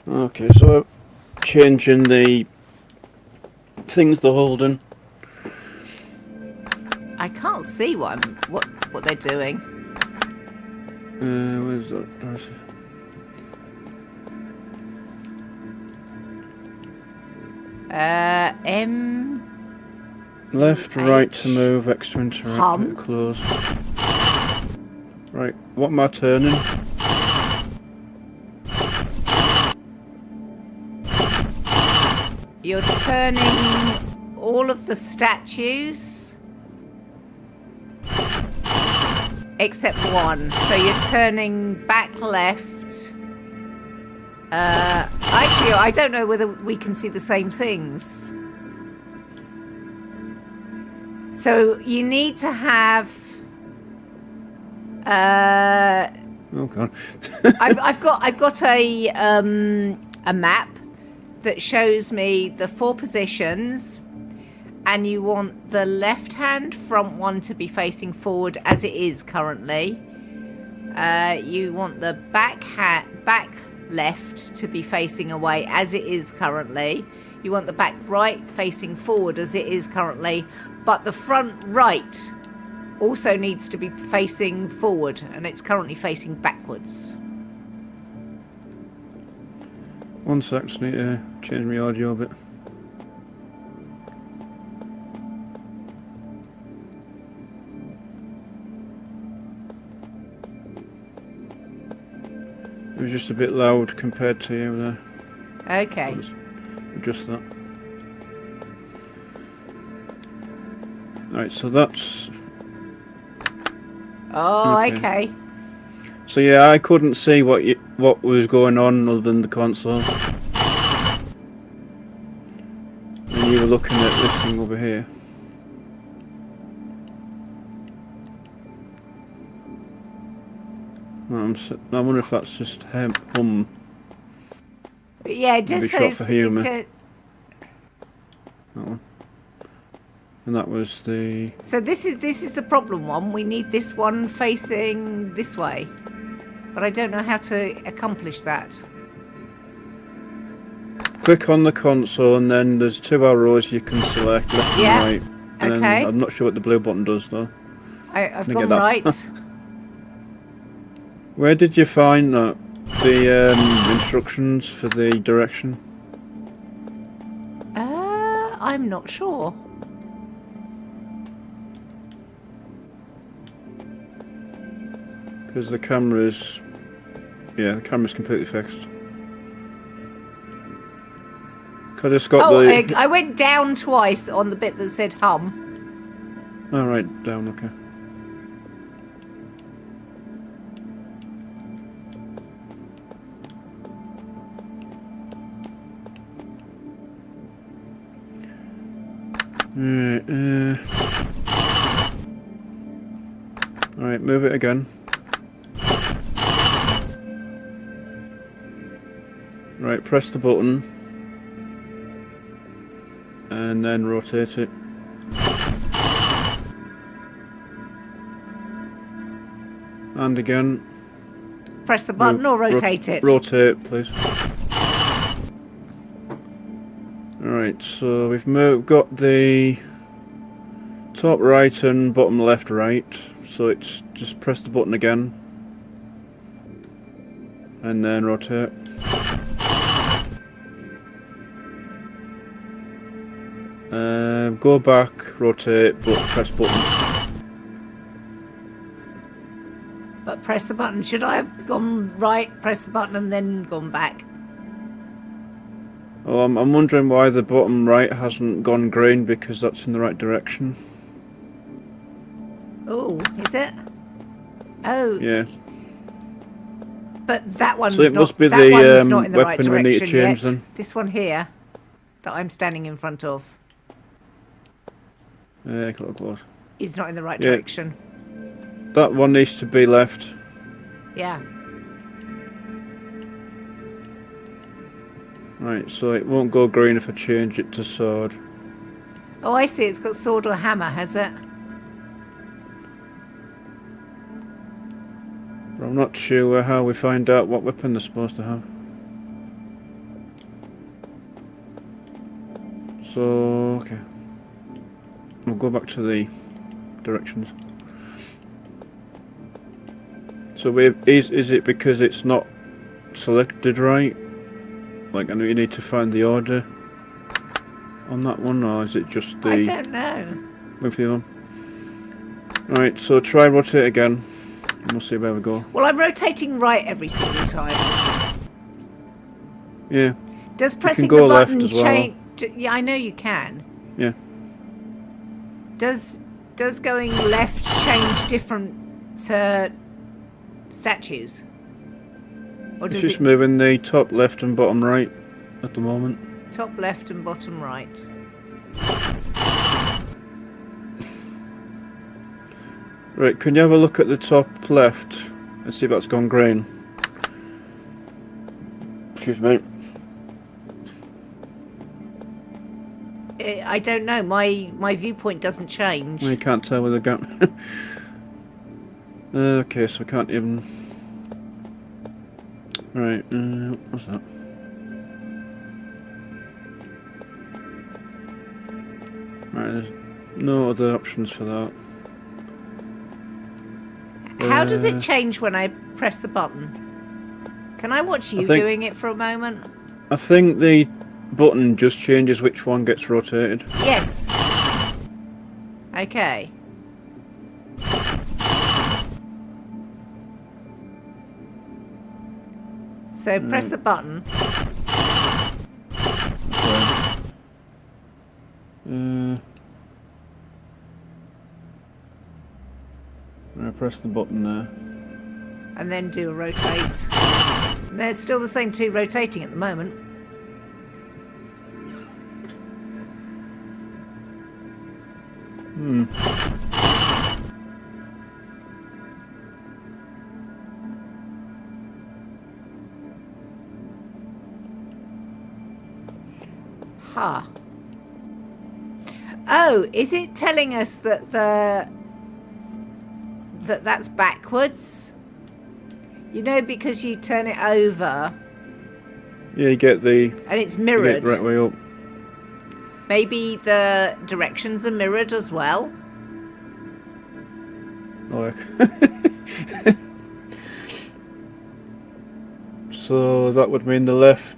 Okay, so changing the things they're holding. I can't see what they're doing. Where's that? M. Left, right to H. move, X to interact, Hum. close. Right, what am I turning? You're turning all of the statues except one. So you're turning back left. Actually, I don't know whether we can see the same things. So you need to have. Oh god. I've got a map that shows me the 4 positions, and you want the left-hand front one to be facing forward as it is currently. You want the back left to be facing away as it is currently. You want the back right facing forward as it is currently, but the front right also needs to be facing forward, and it's currently facing backwards. One sec, just need to change my audio a bit. It was just a bit loud compared to you there. Okay. I'll just adjust that. Right, so that's... Oh, okay. So yeah, I couldn't see what was going on other than the console. And you were looking at this thing over here. I wonder if that's just hum. Yeah, it just Maybe shot says for humour. That one. And that was the... So this is the problem one. We need this one facing this way, but I don't know how to accomplish that. Click on the console and then there's 2 arrows you can select, left Yeah. and right. And Okay. then, I'm not sure what the blue button does though. I've Let me gone get that. right. Where did you find that? The instructions for the direction? I'm not sure. Because the camera's... Yeah, the camera's completely fixed. I just got the... I went down twice on the bit that said hum. Oh, right, down, okay. Alright, move it again. Right, press the button. And then rotate it. And again. Press the button or rotate it. Rotate, please. Alright, so we've got the top right and bottom left right. So it's just press the button again. And then rotate. Go back, rotate, but press button. But press the button. Should I have gone right, press the button, and then gone back? Oh, I'm wondering why the bottom right hasn't gone green, because that's in the right direction. Oh, is it? Oh. Yeah. But that one's So it must be that the one's not in the right weapon we need to direction change yet. then. This one here, that I'm standing in front of, Yeah, close. is not in the right Yeah. direction. That one needs to be left. Yeah. Right, so it won't go green if I change it to sword. Oh, I see. It's got sword or hammer, has it? But I'm not sure how we find out what weapon they're supposed to have. So, okay. We'll go back to the directions. So is it because it's not selected right? Like, I know you need to find the order on that one, or is it just the... I don't know. Move the one. Right, so try rotate again. And we'll see where we go. Well, I'm rotating right every single time. Yeah. Does pressing go the button left as well. change? Yeah, I know you can. Yeah. Does going left change different statues? Or It's does just it moving the top left and bottom right at the moment. top left and bottom right? Right, can you have a look at the top left and see if that's gone green? Excuse me. I don't know. My viewpoint doesn't change. You can't tell with the gap. Okay, so I can't even... Right, what's that? Right, there's no other options for that. How does it change when I press the button? Can I watch you doing it for a moment? I think the button just changes which one gets rotated. Yes. Okay. So press the button. I press the button there. And then do a rotate. They're still the same two rotating at the moment. Huh. Oh, is it telling us that that's backwards? You know, because you turn it over. Yeah, you get the... And it's You mirrored. get the right way up. Maybe the directions are mirrored as well. Oh, so that would mean the left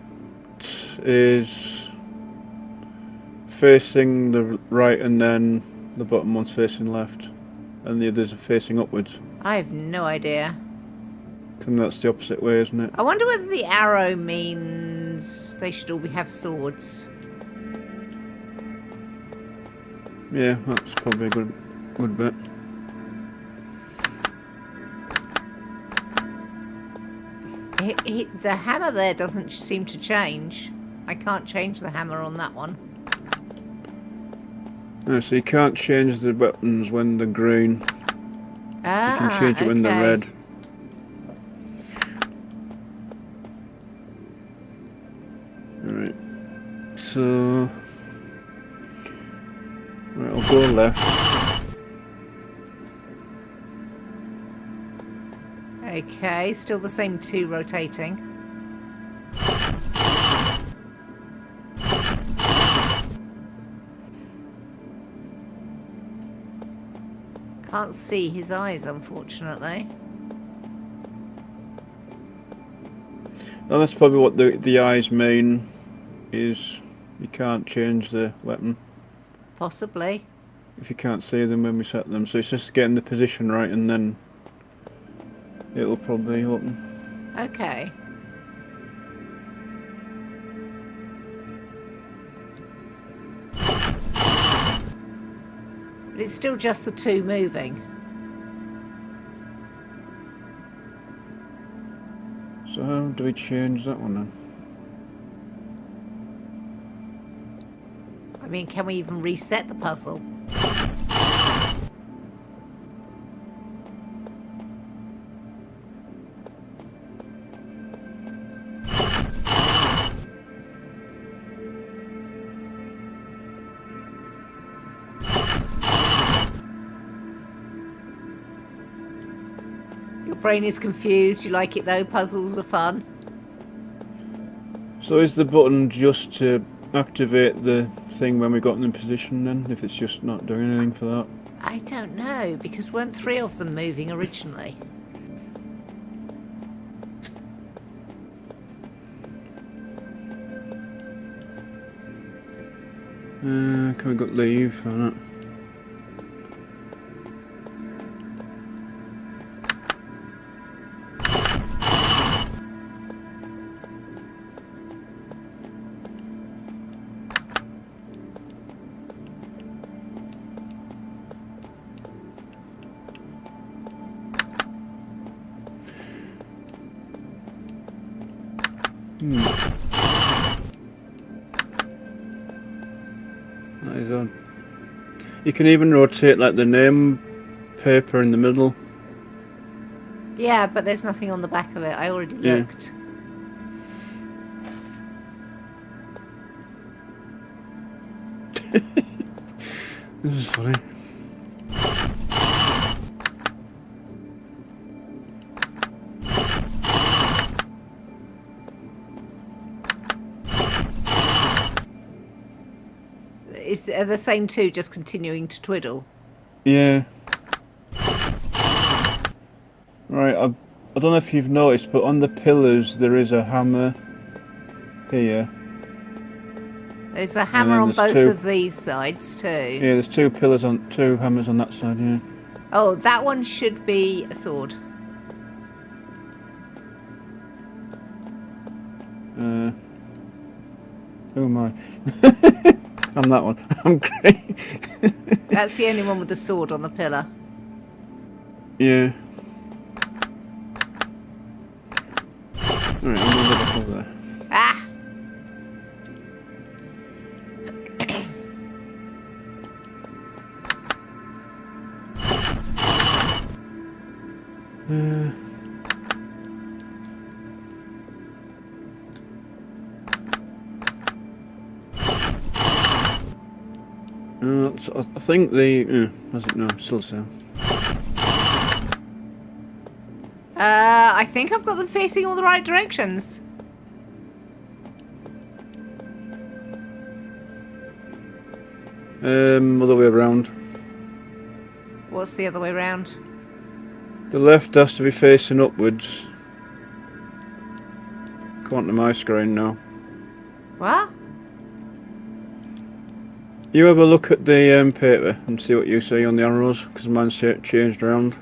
is facing the right and then the bottom one's facing left and the others are facing upwards. I have no idea. And that's the opposite way, isn't it? I wonder whether the arrow means they should all have swords. Yeah, that's probably a good bet. The hammer there doesn't seem to change. I can't change the hammer on that one. No, so you can't change the buttons when they're green. Ah, You can change it when they're red. Alright. So... Right, I'll go left. Okay, still the same two rotating. Can't see his eyes, unfortunately. Well, that's probably what the eyes mean, is you can't change the weapon Possibly. if you can't see them when we set them. So it's just getting the position right and then it'll probably open. Okay. But it's still just the two moving. So how do we change that one then? I mean, can we even reset the puzzle? Brain is confused. You like it though? Puzzles are fun. So is the button just to activate the thing when we got in position then? If it's just not doing anything for that? I don't know, because weren't 3 of them moving originally? Can we go leave or not? That is on. You can even rotate like the name paper in the middle. Yeah, but there's nothing on the back of it. I already Yeah. looked. This is funny. Are the same 2 just continuing to twiddle? Yeah. Right, I don't know if you've noticed, but on the pillars there is a hammer here. There's a hammer then on there's both 2. of these sides too. Yeah, there's 2 pillars on 2 hammers on that side, yeah. Oh, that one should be a sword. Who am I? I'm that one. I'm great. That's the only one with the sword on the pillar. Yeah. Alright, I'm gonna go back over there. Ah! I think the... no, still the same. I think I've got them facing all the right directions. Other way around. What's the other way round? The left has to be facing upwards. Come on to my screen now. What? You have a look at the paper and see what you see on the arrows, because mine's changed around.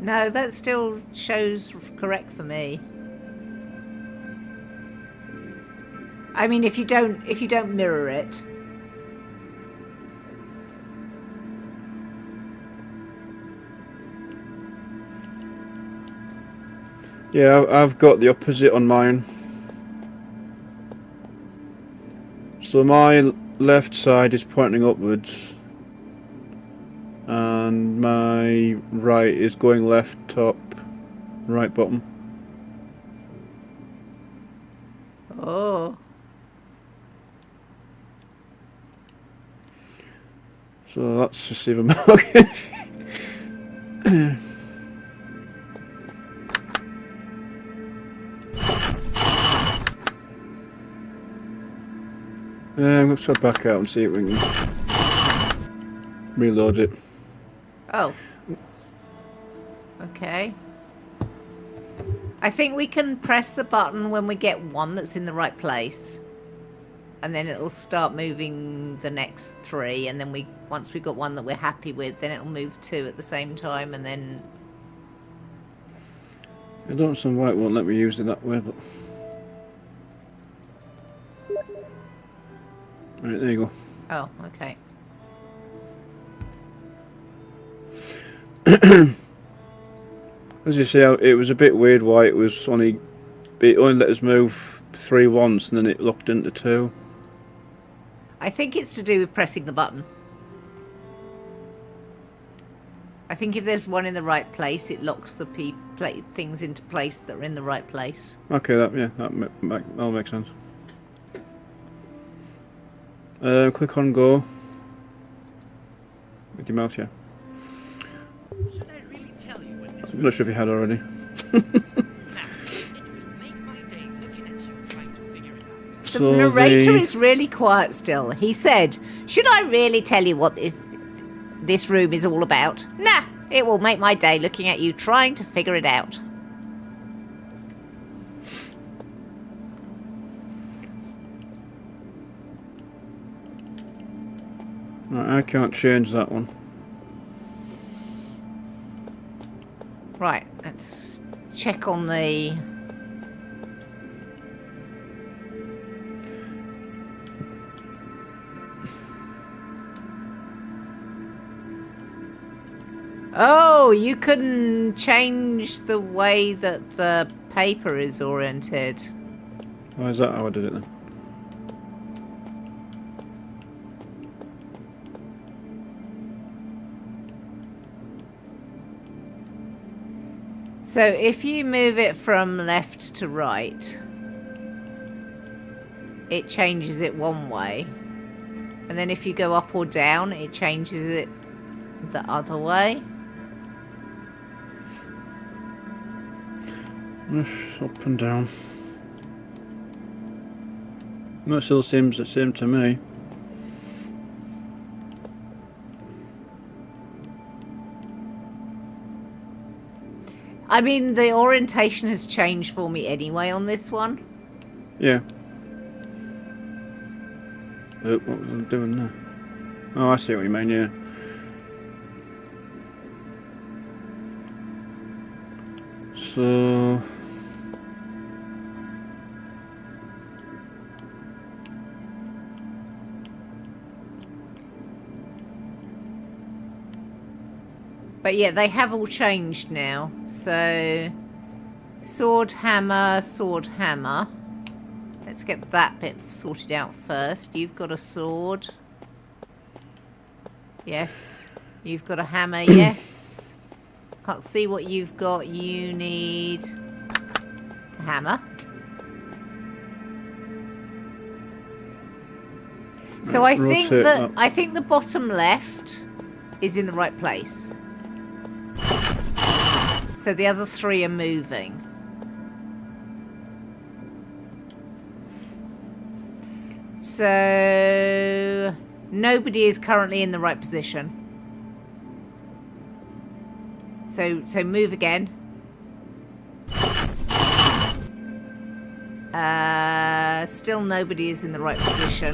No, that still shows correct for me. I mean, if you don't mirror it. Yeah, I've got the opposite on mine. So my left side is pointing upwards, and my right is going left top, right bottom. Oh. So that's just even more. Let's go back out and see if we can reload it. Oh. Okay. I think we can press the button when we get one that's in the right place. And then it'll start moving the next 3, and then once we've got one that we're happy with, then it'll move 2 at the same time, and then... I don't understand why it won't let me use it that way, but... Right, there you go. Oh, okay. As you see, it was a bit weird why it only let us move 3 once and then it locked into 2. I think it's to do with pressing the button. I think if there's one in the right place, it locks the things into place that are in the right place. Okay, that'll make sense. Click on go. With your mouse, yeah. Should I really tell you what this I'm not sure if you had already. now? It will make my day looking at you trying to figure it out. The narrator is really quiet still. He said, should I really tell you what this room is all about? Nah, it will make my day looking at you trying to figure it out. Right, I can't change that one. Right, let's check on the... Oh, you couldn't change the way that the paper is oriented. Oh, is that how I did it then? So if you move it from left to right, it changes it one way. And then if you go up or down, it changes it the other way. Up and down. That still seems the same to me. I mean, the orientation has changed for me anyway on this one. Yeah. Oh, what was I doing there? Oh, I see what you mean, yeah. So... But yeah, they have all changed now. So, sword, hammer, sword, hammer. Let's get that bit sorted out first. You've got a sword. Yes. You've got a hammer, yes. Can't see what you've got. You need a hammer. So I think that I think the bottom left is in the right place. So the other three are moving. So nobody is currently in the right position. So move again. Still nobody is in the right position.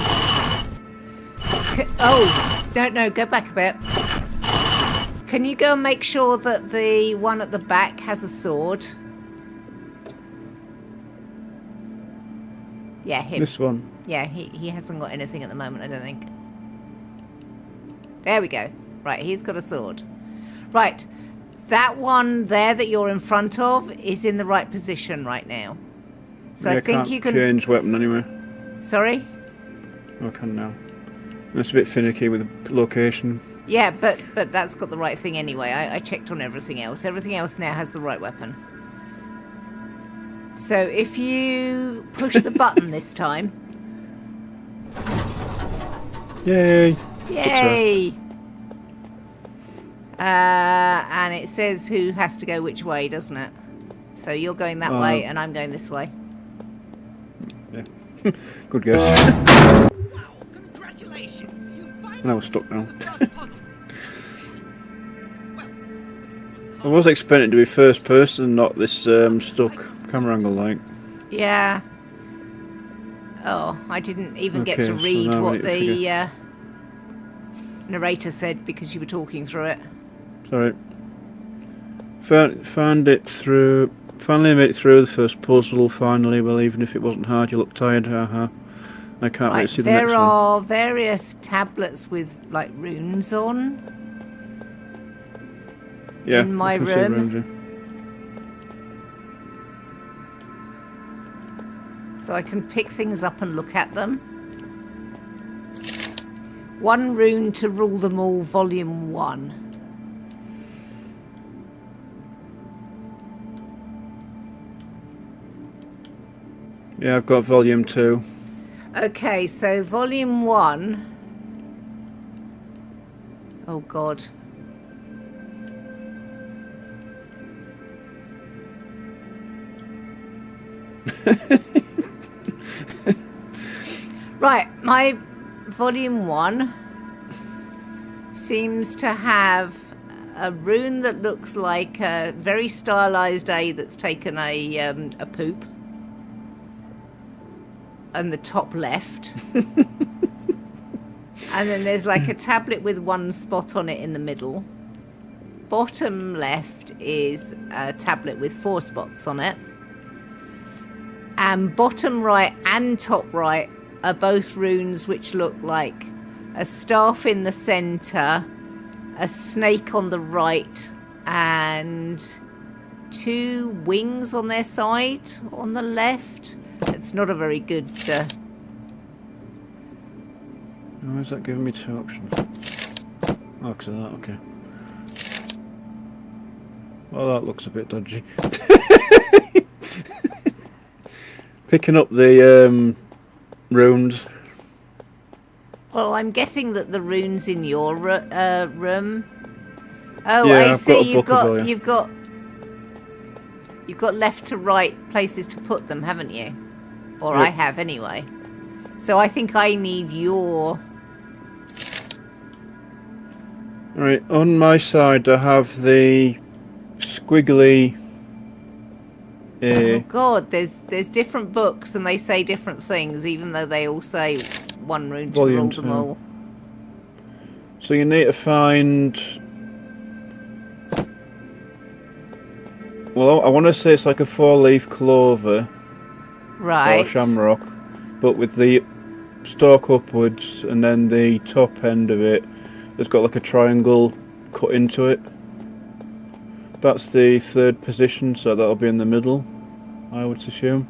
Oh, no, go back a bit. Can you go and make sure that the one at the back has a sword? Yeah, him. This one. Yeah, he hasn't got anything at the moment, I don't think. There we go. Right, he's got a sword. Right, that one there that you're in front of is in the right position right now. So Yeah, I think you can... change weapon anyway. Sorry? I can now. That's a bit finicky with the location. Yeah, but that's got the right thing anyway. I checked on everything else. Everything else now has the right weapon. So if you push the button this time... Yay! Yay! And it says who has to go which way, doesn't it? So you're going that way and I'm going this way. Yeah. Good guess. Wow, congratulations! You finally And I was stuck now. solved the puzzle. I was expecting it to be first person, not this stuck camera angle like. Yeah. Oh, I didn't even get to so read now we what need to the figure- narrator said because you were talking through it. Sorry. Found it through. Finally made it through the first puzzle. Finally, well, even if it wasn't hard, you look tired. Haha. I can't wait Right, to see the next there one. are various tablets with like runes on. Yeah, in my I can see room. rooms, yeah. So I can pick things up and look at them. One rune to rule them all, volume 1. Yeah, I've got volume 2. Okay, so volume 1. Oh God. Right, my volume 1 seems to have a rune that looks like a very stylized A that's taken a poop on the top left. And then there's like a tablet with one spot on it in the middle. Bottom left is a tablet with 4 spots on it. And bottom right and top right are both runes which look like a staff in the centre, a snake on the right, and 2 wings on their side on the left. It's not a very good... Why is that giving me 2 options? Oh, because of that, okay. Well, that looks a bit dodgy. Picking up the runes. Well, I'm guessing that the runes in your room... Oh, Yeah, I I've see. got a book as well, yeah. You've got left to right places to put them, haven't you? Or Yep. I have anyway. So I think I need your... Right, on my side I have the squiggly... Oh God, there's different books and they say different things, even though they all say one rune to Volume rule them 2. all. So you need to find... Well, I want to say it's like a 4-leaf clover Right. or shamrock, but with the stalk upwards, and then the top end of it has got like a triangle cut into it. That's the 3rd position, so that'll be in the middle, I would assume.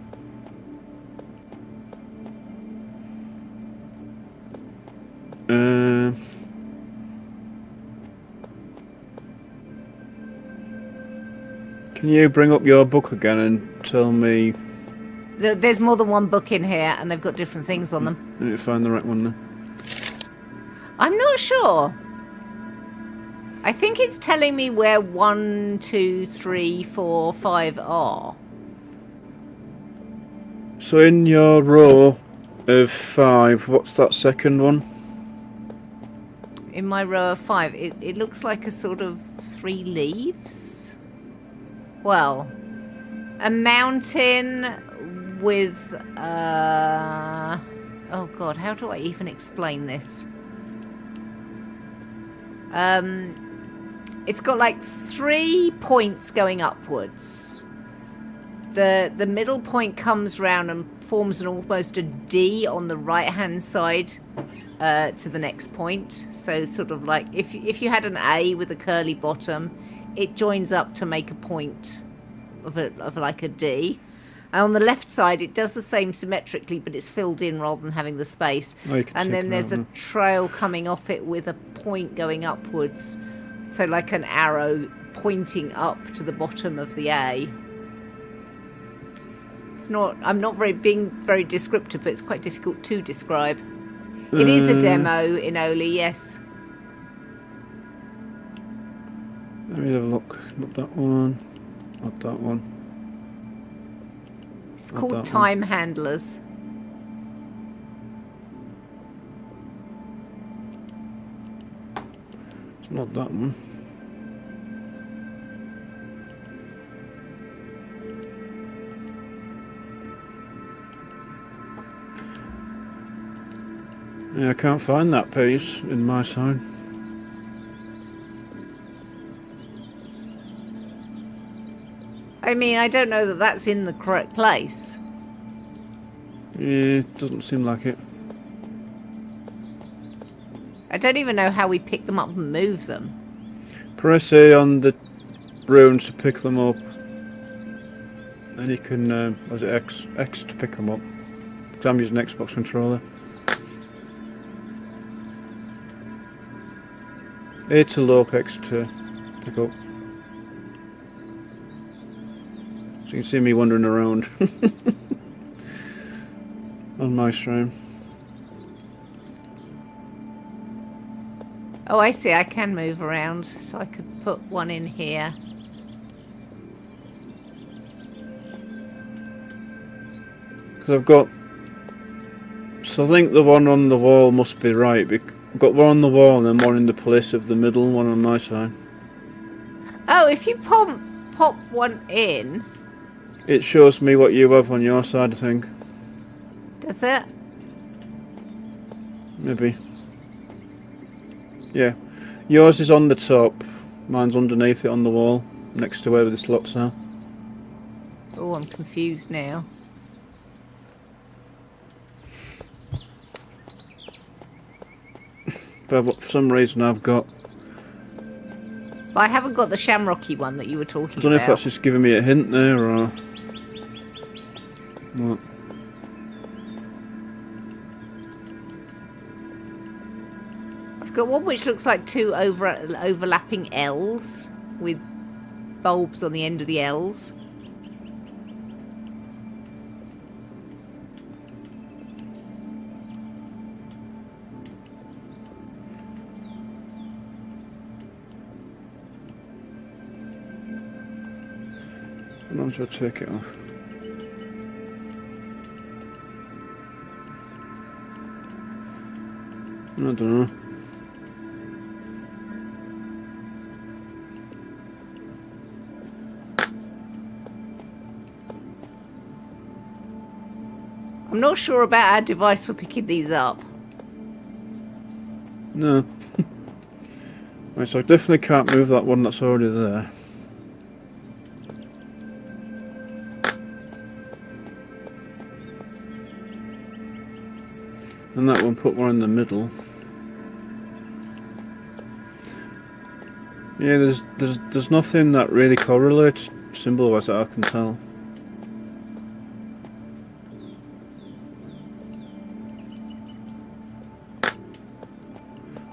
Can you bring up your book again and tell me... There's more than one book in here and they've got different things on them. I need to find the right one now. I'm not sure. I think it's telling me where 1, 2, 3, 4, 5 are. So in your row of 5, what's that second one? In my row of 5, it looks like a sort of 3 leaves. Well, a mountain with... oh God, how do I even explain this? It's got like 3 points going upwards. The middle point comes round and forms almost a D on the right hand side to the next point. So sort of like if you had an A with a curly bottom, it joins up to make a point of like a D. And on the left side, it does the same symmetrically, but it's filled in rather than having the space. Oh, you can And check then it there's out a now. trail coming off it with a point going upwards. So like an arrow pointing up to the bottom of the A. It's not... I'm not being very descriptive, but it's quite difficult to describe. It is a demo in Oli, yes. Let me have a look. Not that one. Not that one. It's Not called that one. Time Handlers. It's not that one. Yeah, I can't find that piece in my side. I mean, I don't know that that's in the correct place. Yeah, it doesn't seem like it. I don't even know how we pick them up and move them. Press A on the runes to pick them up. Then you can, was it X? X to pick them up. Because I'm using Xbox controller. A to lock, X to pick up. So you can see me wandering around on my stream. Oh, I see. I can move around, so I could put one in here. Because I've got... So I think the one on the wall must be right. I've got one on the wall and then one in the place of the middle one on my side. Oh, if you pop one in... It shows me what you have on your side, I think. Does it? Maybe. Yeah. Yours is on the top. Mine's underneath it on the wall, next to where the slots are. Oh, I'm confused now. But for some reason I've got... But I haven't got the shamrocky one that you were talking I don't know about. if that's just giving me a hint there, or... what. I've got one which looks like two overlapping L's with bulbs on the end of the L's. I might as well take it off. I don't know. I'm not sure about our device for picking these up. No. Right, so I definitely can't move that one that's already there. And that one, put one in the middle. Yeah, there's nothing that really correlates symbol-wise that I can tell.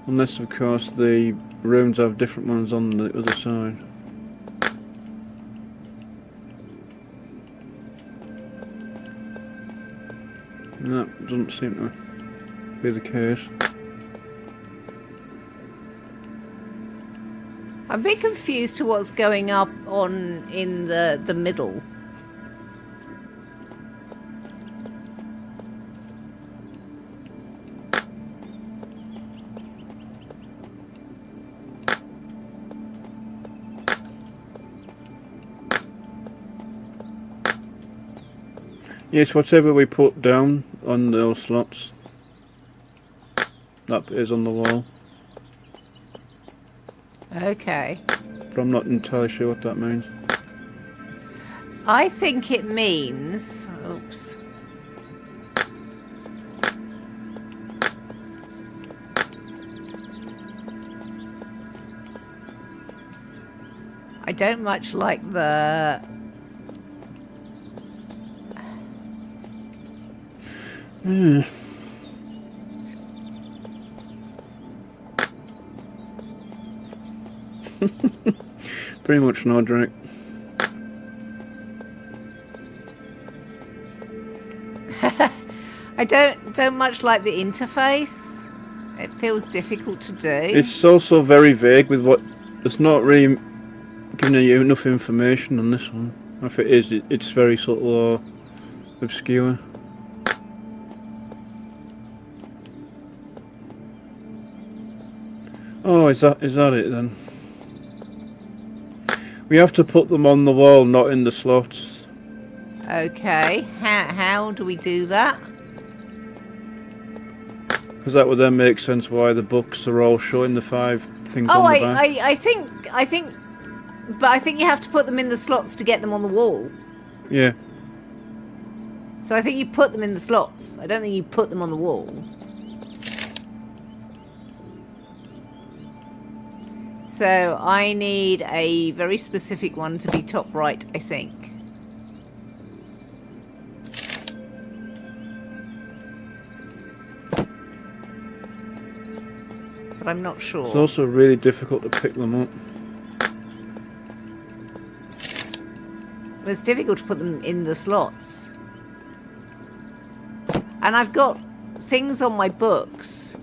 Unless, of course, the rooms have different ones on the other side. And that doesn't seem to be the case. I'm a bit confused to what's going up on in the middle. Yes, whatever we put down on those slots, that is on the wall. Okay. But I'm not entirely sure what that means. I think it means... Oops. I don't much like the... Yeah. Pretty much no drink. I don't much like the interface. It feels difficult to do. It's also very vague with what... It's not really giving you enough information on this one. If it is, it's very subtle or obscure. Oh, is that it then? We have to put them on the wall, not in the slots. Okay. How do we do that? Because that would then make sense why the books are all showing the 5 things Oh, on the back. I think, but I think you have to put them in the slots to get them on the wall. Yeah. So I think you put them in the slots. I don't think you put them on the wall. So I need a very specific one to be top right, I think. But I'm not sure. It's also really difficult to pick them up. It's difficult to put them in the slots. And I've got things on my books.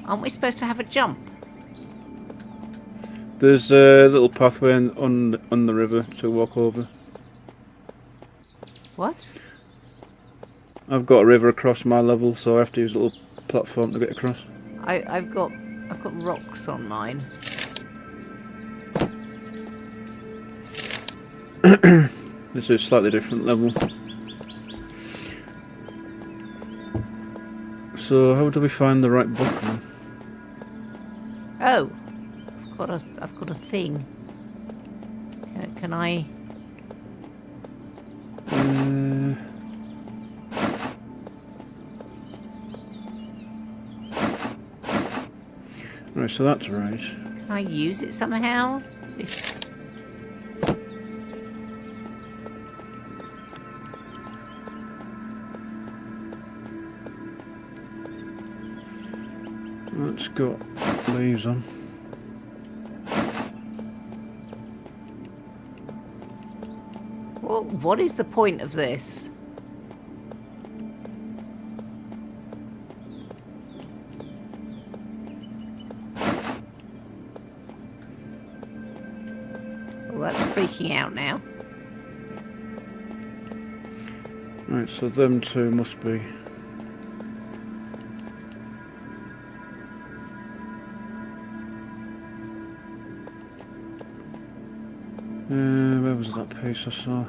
Aren't we supposed to have a jump? There's a little pathway on the river to walk over. What? I've got a river across my level, so I have to use a little platform to get across. I've got rocks on mine. This is a slightly different level. So how do we find the right book then? Oh, I've got a thing. Can I? Right, so that's right. Can I use it somehow? This... That's got leaves on. What is the point of this? Well, that's freaking out now. Right, so them two must be. Where was that piece I saw?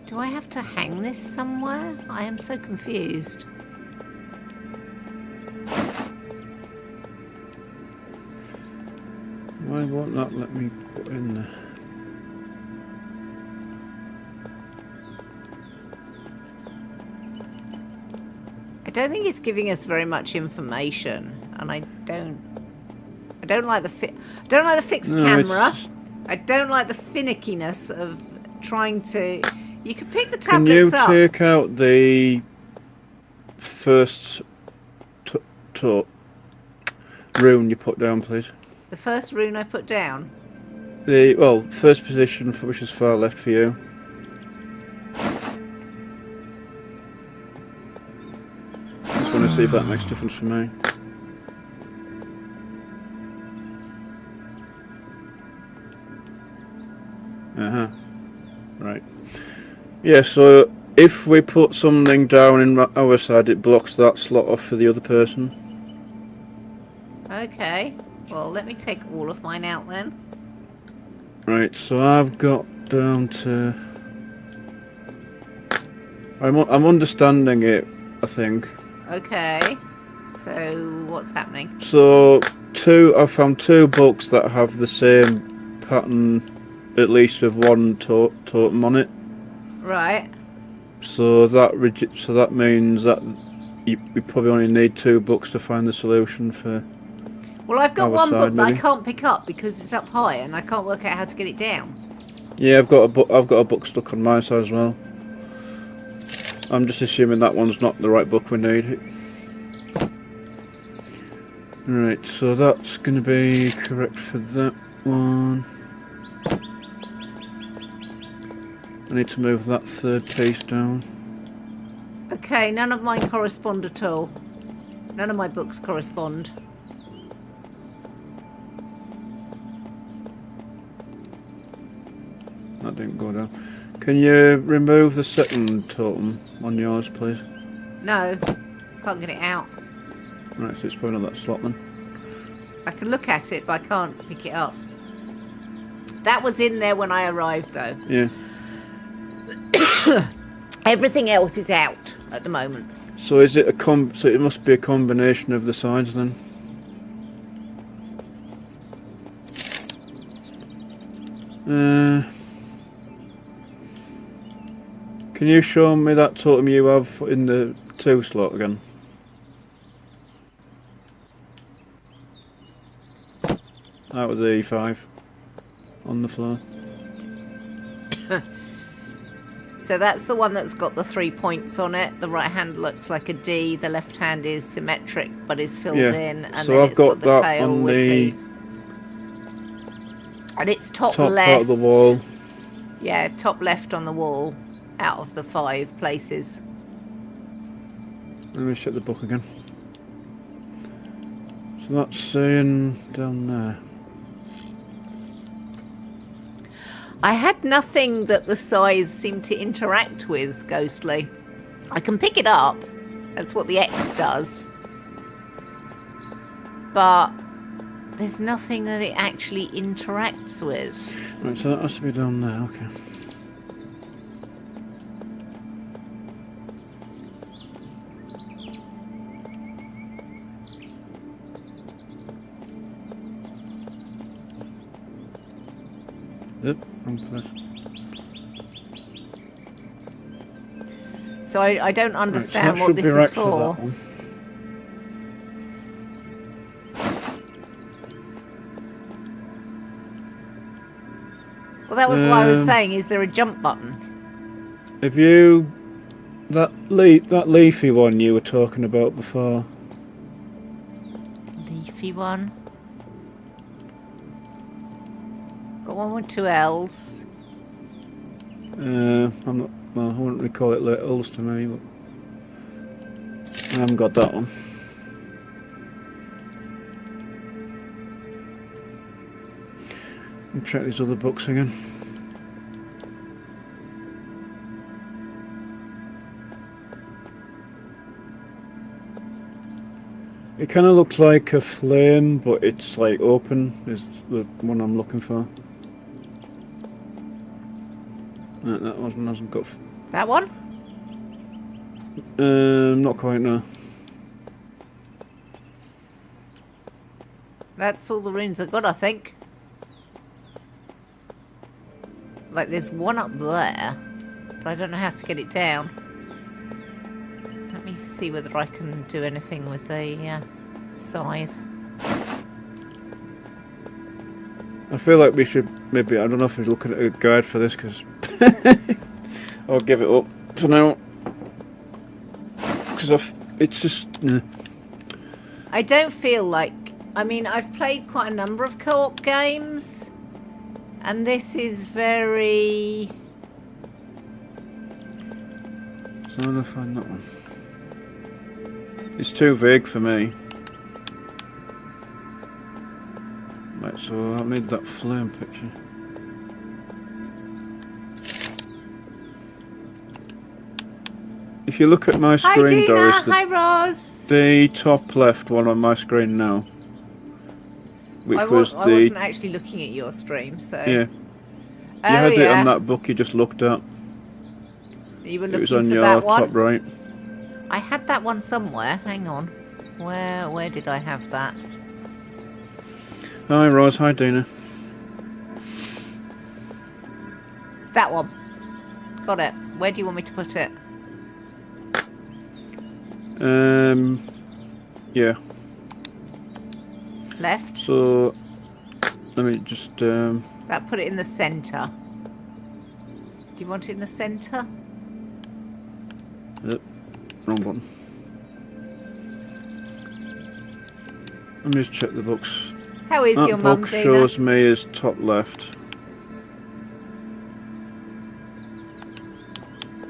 Do I have to hang this somewhere? I am so confused. Why won't that let me put in there? I don't think it's giving us very much information, and I don't like the fixed camera. It's... I don't like the finickiness of trying to. You can pick the Can you tablets up. take out the first rune you put down, please? The first rune I put down. The first position, which is far left for you. Just want to see if that makes a difference for me. Right. Yeah, so if we put something down in our side, it blocks that slot off for the other person. Okay. Well, let me take all of mine out then. Right, so I've got down to... I'm understanding it, I think. Okay. So what's happening? So I found two books that have the same pattern, at least with one totem on it. Right. So that means that we probably only need two books to find the solution for. Well, I've got our one side, book that I maybe. can't pick up because it's up high and I can't work out how to get it down. Yeah, I've got a book stuck on my side as well. I'm just assuming that one's not the right book we need. Right, so that's going to be correct for that one. I need to move that third piece down. Okay, none of mine correspond at all. None of my books correspond. That didn't go down. Can you remove the second totem on yours, please? No, can't get it out. Right, so it's probably not that slot then. I can look at it, but I can't pick it up. That was in there when I arrived, though. Yeah. Everything else is out at the moment. So is it so it must be a combination of the sides then? Can you show me that totem you have in the 2 slot again? That was E5 on the floor. So that's the one that's got the 3 points on it. The right hand looks like a D. The left hand is symmetric but is filled in, and so then I've it's got the that tail on with the And it's top Top left. part of the wall. Yeah, top left on the wall out of the 5 places. Let me check the book again. So that's saying down there. I had nothing that the scythe seemed to interact with, Ghostly. I can pick it up. That's what the X does. But there's nothing that it actually interacts with. Right, so that has to be down there, okay. Yep, wrong place. So I don't Right, understand so that what should this be is right for. that one. Well, that was what I was saying. Is there a jump button? If you that leafy one you were talking about before. Leafy one. Got one with 2 L's. I'm not. Well, I wouldn't recall it littles to me, but I haven't got that one. I'll check these other books again. It kind of looks like a flame, but it's like open. Is the one I'm looking for. No, that one hasn't got. That one? Not quite, no. That's all the runes I got, I think. Like, there's one up there, but I don't know how to get it down. Let me see whether I can do anything with the size. I feel like we should maybe, I don't know if we're looking at a guide for this, because I'll give it up for now. Because it's just... I don't feel like... I mean, I've played quite a number of co-op games, and this is very... So I'm going to find that one. It's too vague for me. Right, so I made that flame picture. If you look at my Hi, screen, Dina. Doris, Hi, Roz. the top left one on my screen now, which I was I the... wasn't actually looking at your stream, so... Yeah, Oh, you had yeah. it on that book you just looked at. You were It was looking on for your that one? top right. I had that one somewhere. Hang on. Where did I have that? Hi Rose, hi Dina. That one. Got it. Where do you want me to put it? Yeah. Left? So, let me just, That put it in the centre. Do you want it in the centre? Yep, wrong button. Let me just check the books. How is That your mum, book Dina? shows me as top left.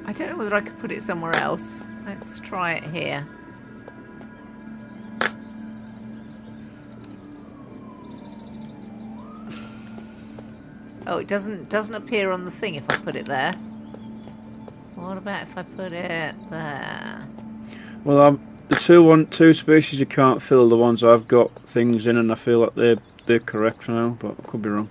I don't know whether I could put it somewhere else. Let's try it here. Oh, it doesn't appear on the thing if I put it there. What about if I put it there? Well, the two spaces you can't fill, the ones I've got things in, and I feel like they're correct for now, but I could be wrong.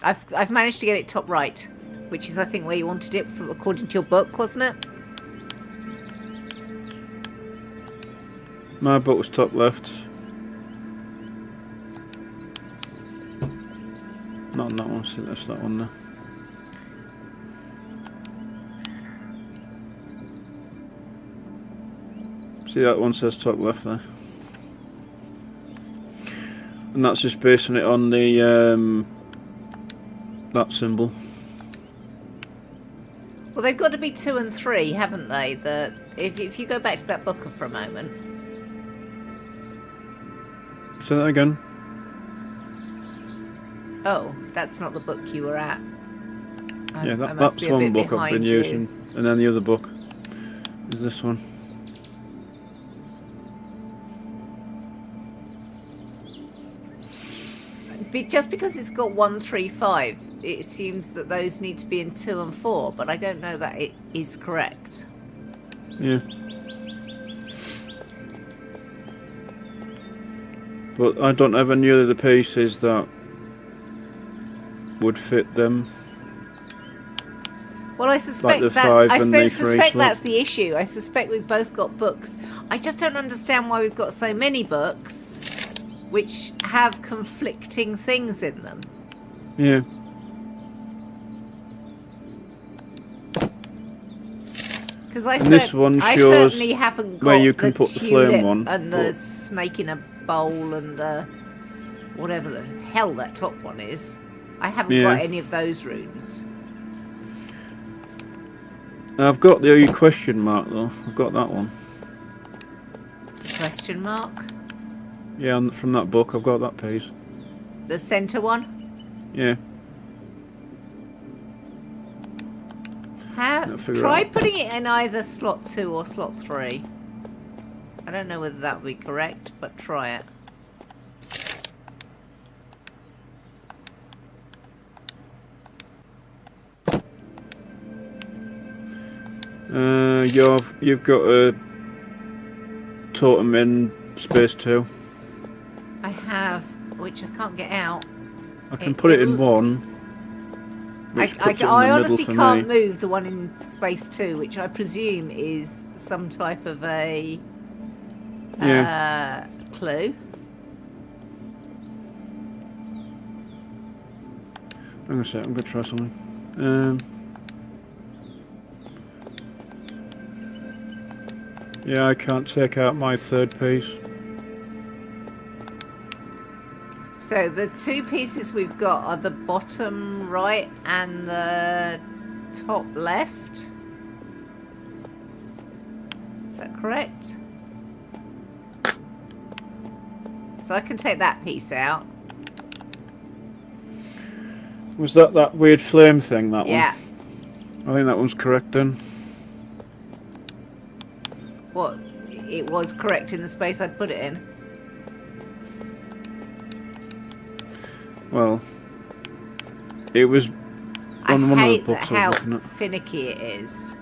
I've managed to get it top right, which is I think where you wanted it from, according to your book, wasn't it? My book was top left. Not on that one, so that's that one there. See, that one says top left there. And that's just basing it on the that symbol. Well, they've got to be 2 and 3, haven't they? If you go back to that book for a moment. Say that again. Oh, that's not the book you were at. Yeah, I must that's be a one bit book I've behind been you. using. And then the other book is this one. Just because it's got 1, 3, 5, it assumes that those need to be in 2 and 4, but I don't know that it is correct. Yeah. But I don't have any of the pieces that would fit them. Well, I suspect the that 5 I and the suspect 3 that's slot. the issue. I suspect we've both got books. I just don't understand why we've got so many books which have conflicting things in them. Yeah. Because I this one shows certainly haven't got where you can the put the flame tulip one, and the but- snake in a bowl and whatever the hell that top one is. I haven't got any of those runes. I've got the question mark though. I've got that one. Question mark? Yeah, and from that book I've got that piece. The centre one? Yeah. Try putting it in either slot 2 or slot 3. I don't know whether that would be correct, but try it. You've got a totem in space 2. I have, which I can't get out. I can put it in 1. Which puts it in the I middle honestly for can't me. move the one in space 2, which I presume is some type of a clue. Hang on a sec, I'm going to try something. Yeah, I can't take out my 3rd piece. So the 2 pieces we've got are the bottom right and the top left. Is that correct? So I can take that piece out. Was that weird flame thing, that Yeah. one? I think that one's correct then. What? It was correct in the space I'd put it in. Well, it was on one of the hate books I how was looking at. finicky it is.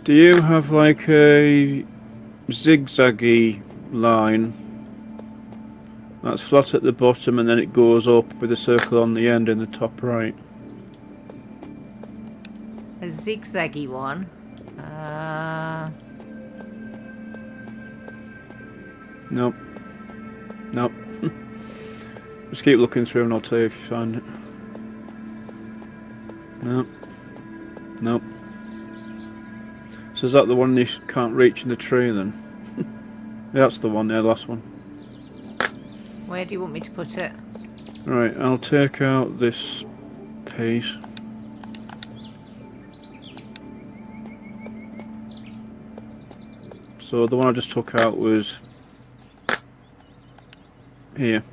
Do you have like a zigzaggy line that's flat at the bottom and then it goes up with a circle on the end in the top right? A zigzaggy one. Nope. Nope. Just keep looking through and I'll tell you if you find it. Nope. Nope. So is that the one you can't reach in the tree then? Yeah, that's the one, yeah, the last one. Where do you want me to put it? Right, I'll take out this piece. So the one I just took out was here.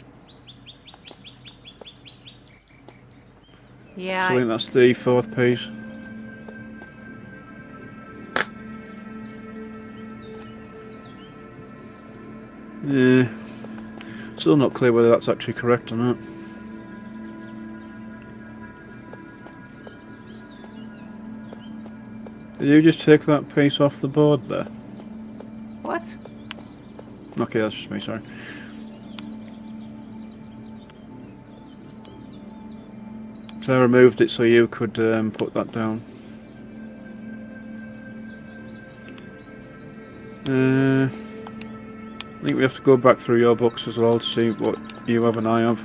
Yeah. So I think that's the 4th piece. Yeah. Still not clear whether that's actually correct or not. Did you just take that piece off the board there? What? Okay, that's just me, sorry. So I removed it so you could put that down. I think we have to go back through your books as well to see what you have and I have.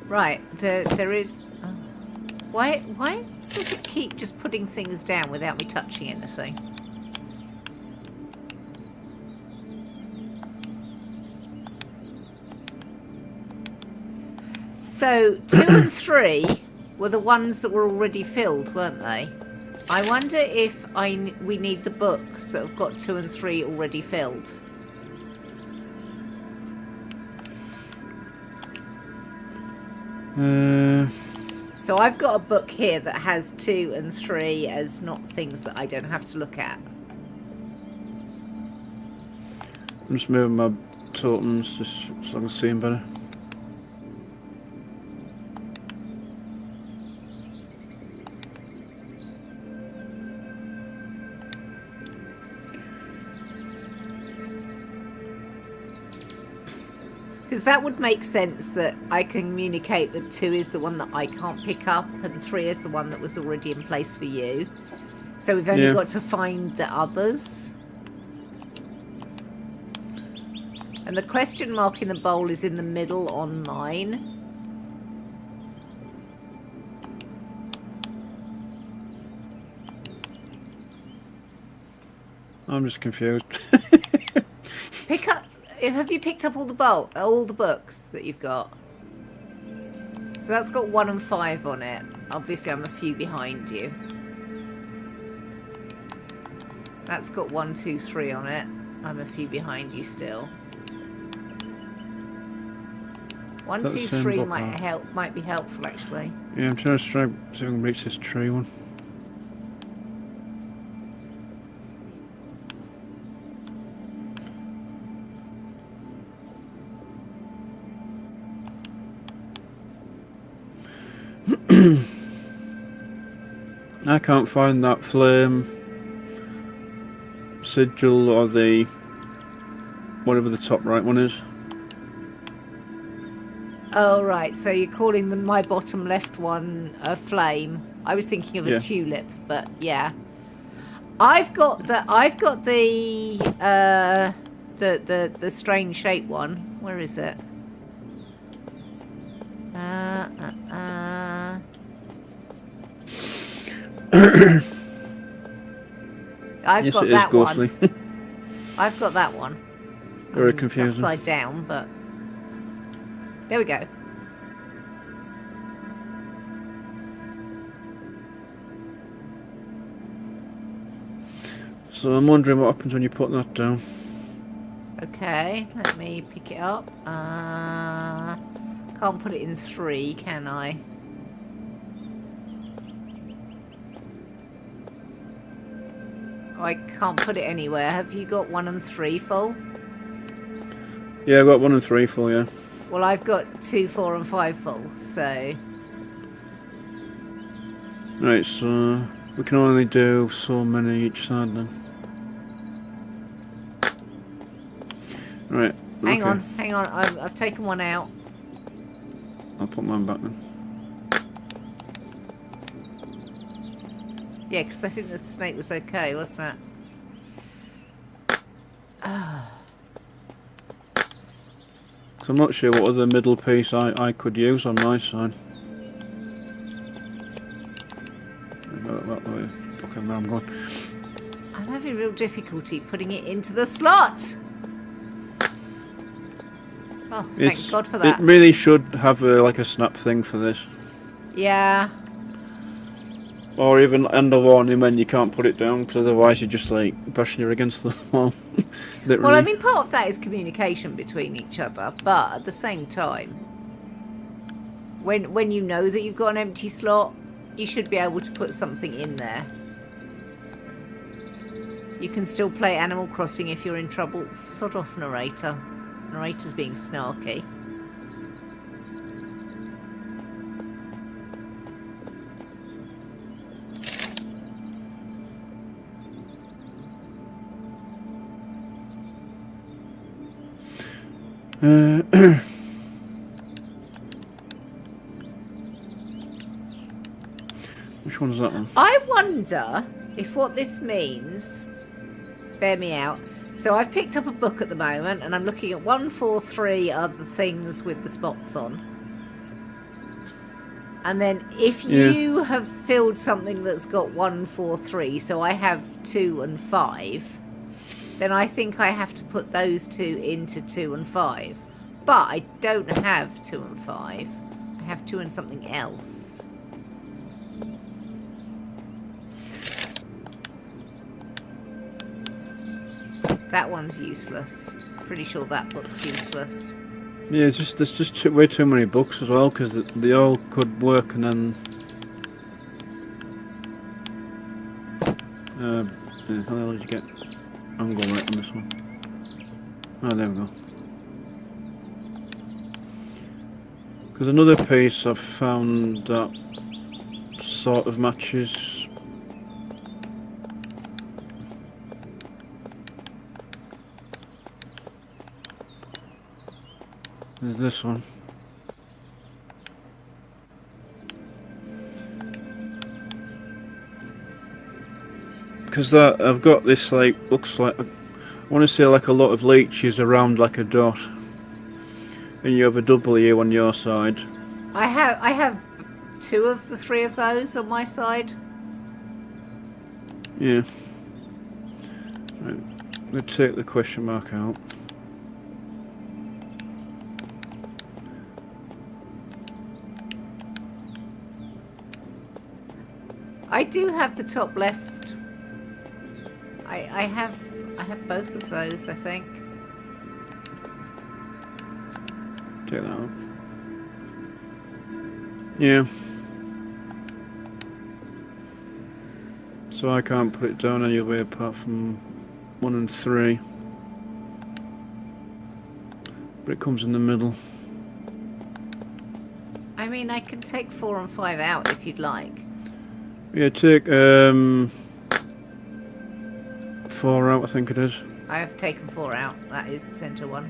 Right, there is... Why does it keep just putting things down without me touching anything? So, 2 and 3 were the ones that were already filled, weren't they? I wonder if we need the books that have got 2 and 3 already filled. So I've got a book here that has 2 and 3 as not things that I don't have to look at. I'm just moving my totems just so I can see them better. Because that would make sense that I can communicate that 2 is the one that I can't pick up and 3 is the one that was already in place for you. So we've only got to find the others. And the question mark in the bowl is in the middle on mine. I'm just confused. Pick up. Have you picked up all the books that you've got? So that's got 1 and 5 on it. Obviously, I'm a few behind you. That's got 1, 2, 3 on it. I'm a few behind you still. 1, 2, 3 might be helpful actually. Yeah, I'm trying to see if I can reach this tree one. I can't find that flame sigil or the whatever the top right one is. Oh right, so you're calling my bottom left one a flame. I was thinking of a tulip, but yeah. I've got the strange shape one. Where is it? I've got that one. I've got that one. Very confusing. It's upside down, but there we go. So I'm wondering what happens when you put that down. Okay, let me pick it up. Can't put it in 3, can I? I can't put it anywhere. Have you got 1 and 3 full? Yeah, I've got 1 and 3 full, yeah. Well, I've got 2, 4 and 5 full, so... Right, so we can only do so many each side then. Right. Hang on. I've taken one out. I'll put mine back then. Yeah, because I think the snake was okay, wasn't it? So I'm not sure what other middle piece I could use on my side. Where I'm going. I'm having real difficulty putting it into the slot. Oh, thank God for that. It really should have like a snap thing for this. Yeah. Or even end a warning when you can't put it down, because otherwise you're just like brushing you against the wall. Well, I mean, part of that is communication between each other, but at the same time, when you know that you've got an empty slot, you should be able to put something in there. You can still play Animal Crossing if you're in trouble. Sod off, narrator. Narrator's being snarky. Which one's that one? I wonder if what this means... Bear me out. So I've picked up a book at the moment, and I'm looking at 1, 4, 3 are the things with the spots on. And then if you have filled something that's got 1, 4, 3, so I have 2 and 5, then I think I have to put those 2 into 2 and 5. But I don't have 2 and 5. I have 2 and something else. that one's useless. Pretty sure that book's useless. Yeah, it's just there's just way too many books as well, because they all could work, and then yeah, how the hell did you get angle right on this one? Oh, there we go. Because another piece I've found that sort of matches. There's this one. Because that I've got this, like, looks like, I want to say like a lot of leeches around like a dot, and you have a W on your side. I have 2 of the 3 of those on my side. Yeah. Right. I'm going to take the question mark out. I do have the top left. I have both of those, I think. Take that out. Yeah. So I can't put it down any way apart from 1 and 3. But it comes in the middle. I mean, I can take 4 and 5 out if you'd like. Yeah, take 4 out, I think it is. I have taken 4 out. That is the centre one.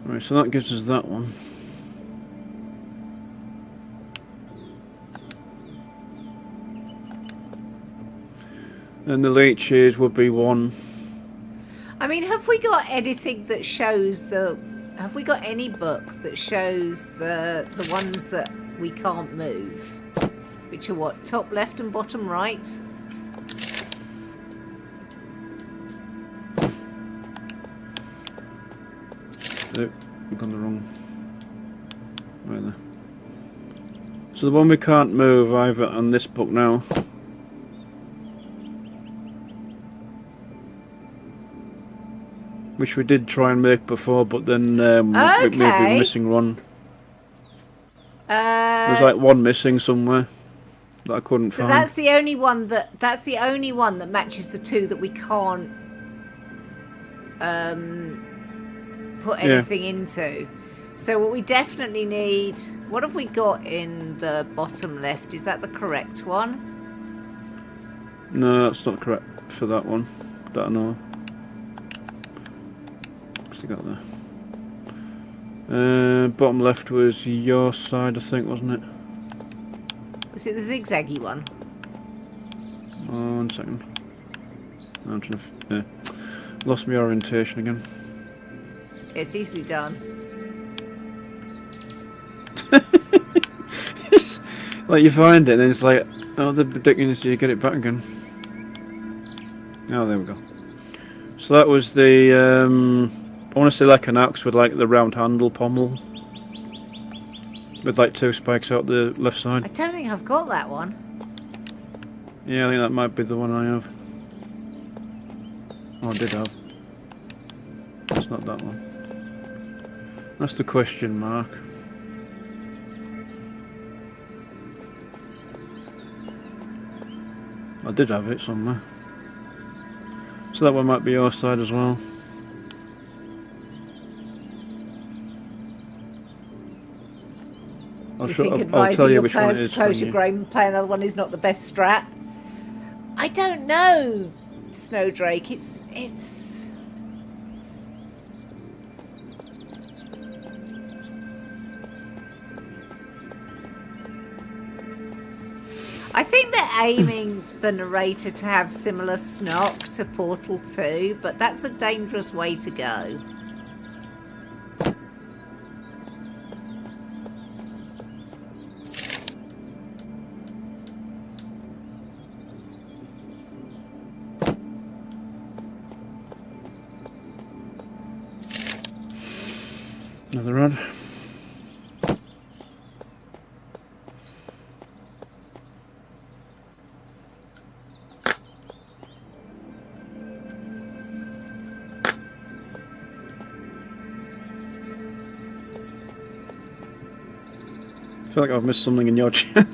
Right, so that gives us that one. And the leeches would be 1. I mean, have we got anything that shows the... Have we got any book that shows the ones that we can't move? Which are what? Top left and bottom right? Nope, I've gone the wrong way there. So the one we can't move either on this book now. Which we did try and make before, but then maybe we're missing one. There's like one missing somewhere that I couldn't find. That's the only one that matches the 2 that we can't put anything into. So what we definitely need... What have we got in the bottom left? Is that the correct one? No, that's not correct for that one. That I know. What's he got there? Bottom left was your side, I think, wasn't it? Was it the zigzaggy one? Oh, 1 second. I'm trying to... lost my orientation again. It's easily done. Like, you find it, and then it's like, oh, the ridiculous, you get it back again. Oh, there we go. So that was the, I want to say like an axe with like the round handle pommel. With like 2 spikes out the left side. I don't think I've got that one. Yeah, I think that might be the one I have. Oh, I did have. That's not that one. That's the question mark. I did have it somewhere. So that one might be your side as well. I'll tell you which one it is. Close your game and play another one is not the best strat. I don't know, Snowdrake. It's. I think they're aiming the narrator to have similar snock to Portal 2, but that's a dangerous way to go. Another rod. I feel like I've missed something in your chat.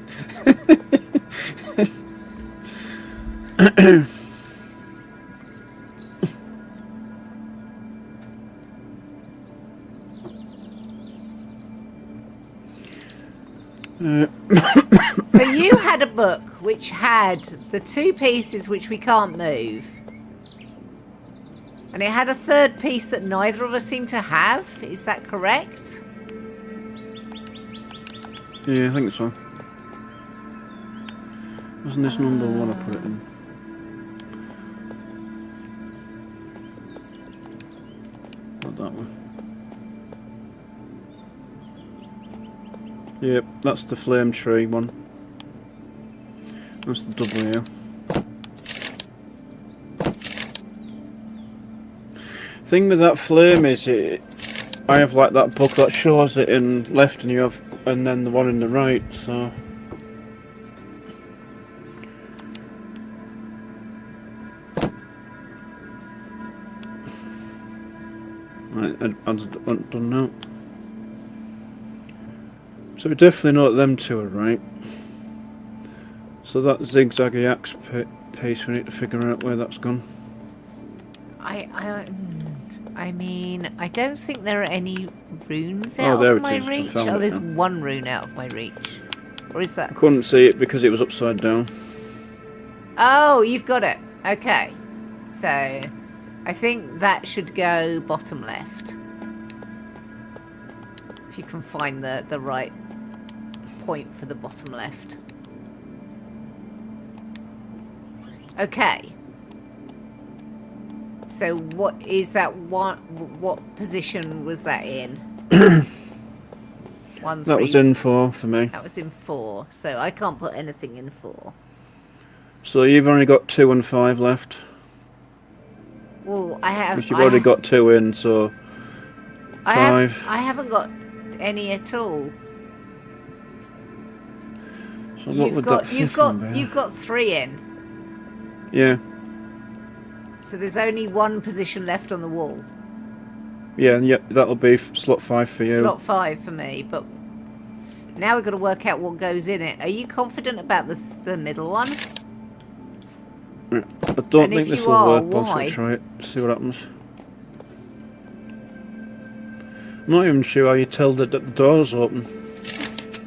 So you had a book which had the two pieces which we can't move. And it had a third piece that neither of us seem to have. Is that correct? Yeah, I think so. Wasn't this number one I put it in? Not that one. Yep, that's the flame tree one. That's the W. Thing with that flame is I have like that book that shows it in left and you have and then the one in the right, so right, I've done that. So we definitely know that them two are right. So that zigzaggy axe piece, we need to figure out where that's gone. I mean, I don't think there are any runes Oh, out there of it my is. I reach. found Oh, it there's now. one rune out of my reach. Or is that... I couldn't see it because it was upside down. Oh, you've got it. Okay. So, I think that should go bottom left. If you can find the right point for the bottom left. Okay. So what is that one? What position was that in? 1, 3. That was in 4 for me. That was in 4. So I can't put anything in 4. So you've only got 2 and 5 left. Well, I have. Which you've already got 2 in, so 5. I haven't got any at all. So what would that fifth one be? You've got 3 in. Yeah. So there's only one position left on the wall. Yeah, and yep, that'll be slot 5 for you. Slot 5 for me, but now we've got to work out what goes in it. Are you confident about the middle one? Right. I don't And think if this you will are, work, but why? I'll try it, see what happens. I'm not even sure how you tell that the door's open.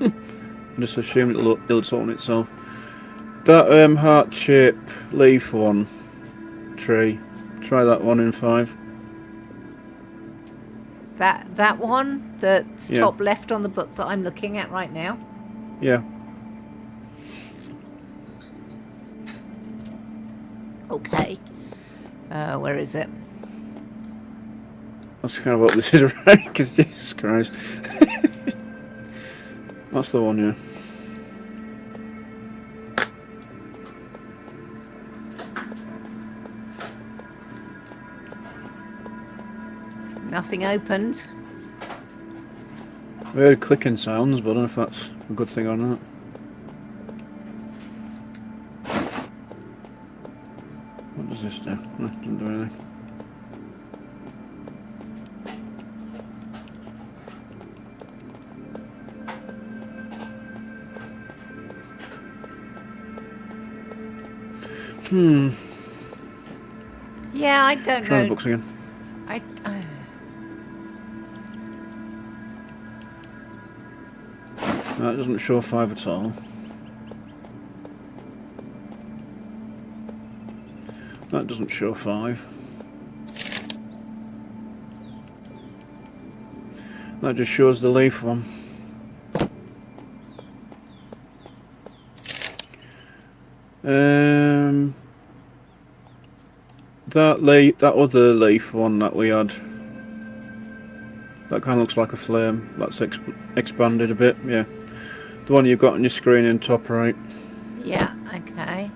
I just assume it'll open itself. That heart-shape leaf one tree, try that one in 5. That one that's Yeah. top left on the book that I'm looking at right now. Yeah. Okay. Where is it? That's kind of what this is, right? Because Jesus Christ. That's the one, yeah. Nothing opened. We heard clicking sounds, but I don't know if that's a good thing or not. What does this do? No, it doesn't do anything. Yeah, I don't Try the know. books again. No, it doesn't show 5 at all. That doesn't show 5. That just shows the leaf one. That other leaf one that we had, that kind of looks like a flame. That's expanded a bit, yeah. The one you've got on your screen in top right. Yeah, okay.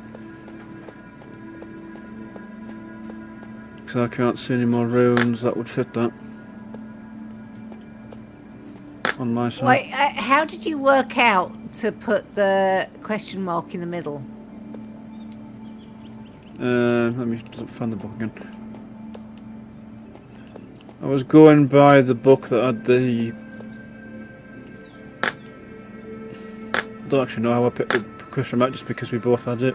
So I can't see any more runes that would fit that. on my side. Wait, how did you work out to put the question mark in the middle? Let me find the book again. I was going by the book that had the... I don't actually know how I picked the question mark, just because we both had it.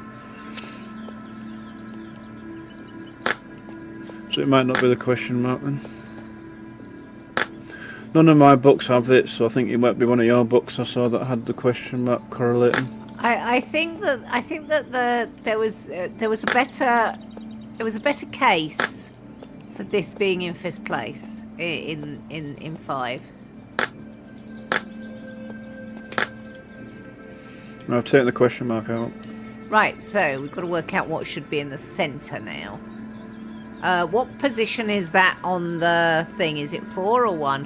So it might not be the question mark then. None of my books have it, so I think it might be one of your books I saw that had the question mark correlating. I think that there was a better case for this being in 5th place in 5. I've taken the question mark out. Right, so we've got to work out what should be in the centre now. What position is that on the thing? Is it 4 or 1?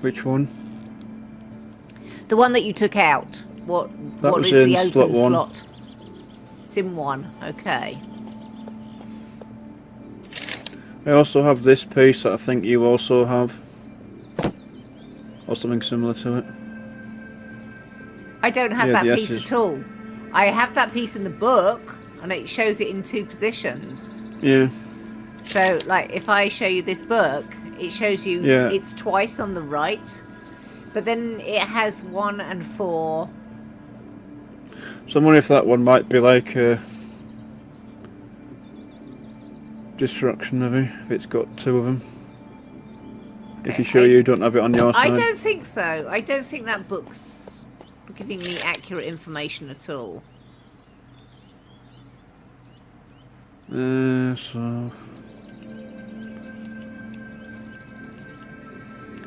Which one? The one that you took out. What was is in the open slot 1. slot? It's in 1. Okay. I also have this piece that I think you also have. Or something similar to it. I don't have Yeah, that the piece S's. at all. I have that piece in the book, and it shows it in 2 positions. Yeah. So, like, if I show you this book, it shows you Yeah. it's twice on the right, but then it has 1 and 4. So I'm wondering if that one might be like a distraction, maybe, if it's got 2 of them. If you're sure you don't have it on your I side. don't think so. I don't think that book's giving me accurate information at all. So...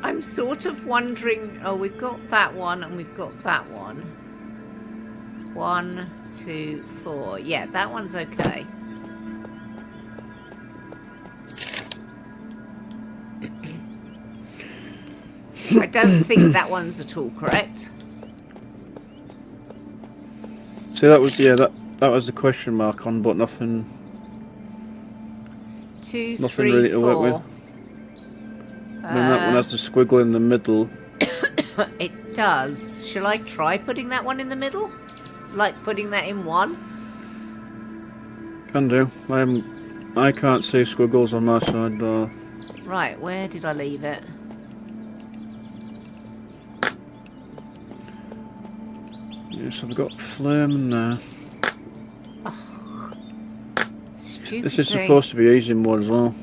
I'm sort of wondering... Oh, we've got that one and we've got that one. 1, 2, 4. Yeah, that one's okay. I don't think that one's at all correct. See, that was, yeah, that was the question mark on, but nothing... 2, Nothing 3, really to 4. work with. And then that one has the squiggle in the middle. It does. Shall I try putting that one in the middle? Like putting that in 1? Can do. I can't see squiggles on my side, though. Right, where did I leave it? Yes, I've got flame in there. Stupid This is thing. supposed to be easy mode as well.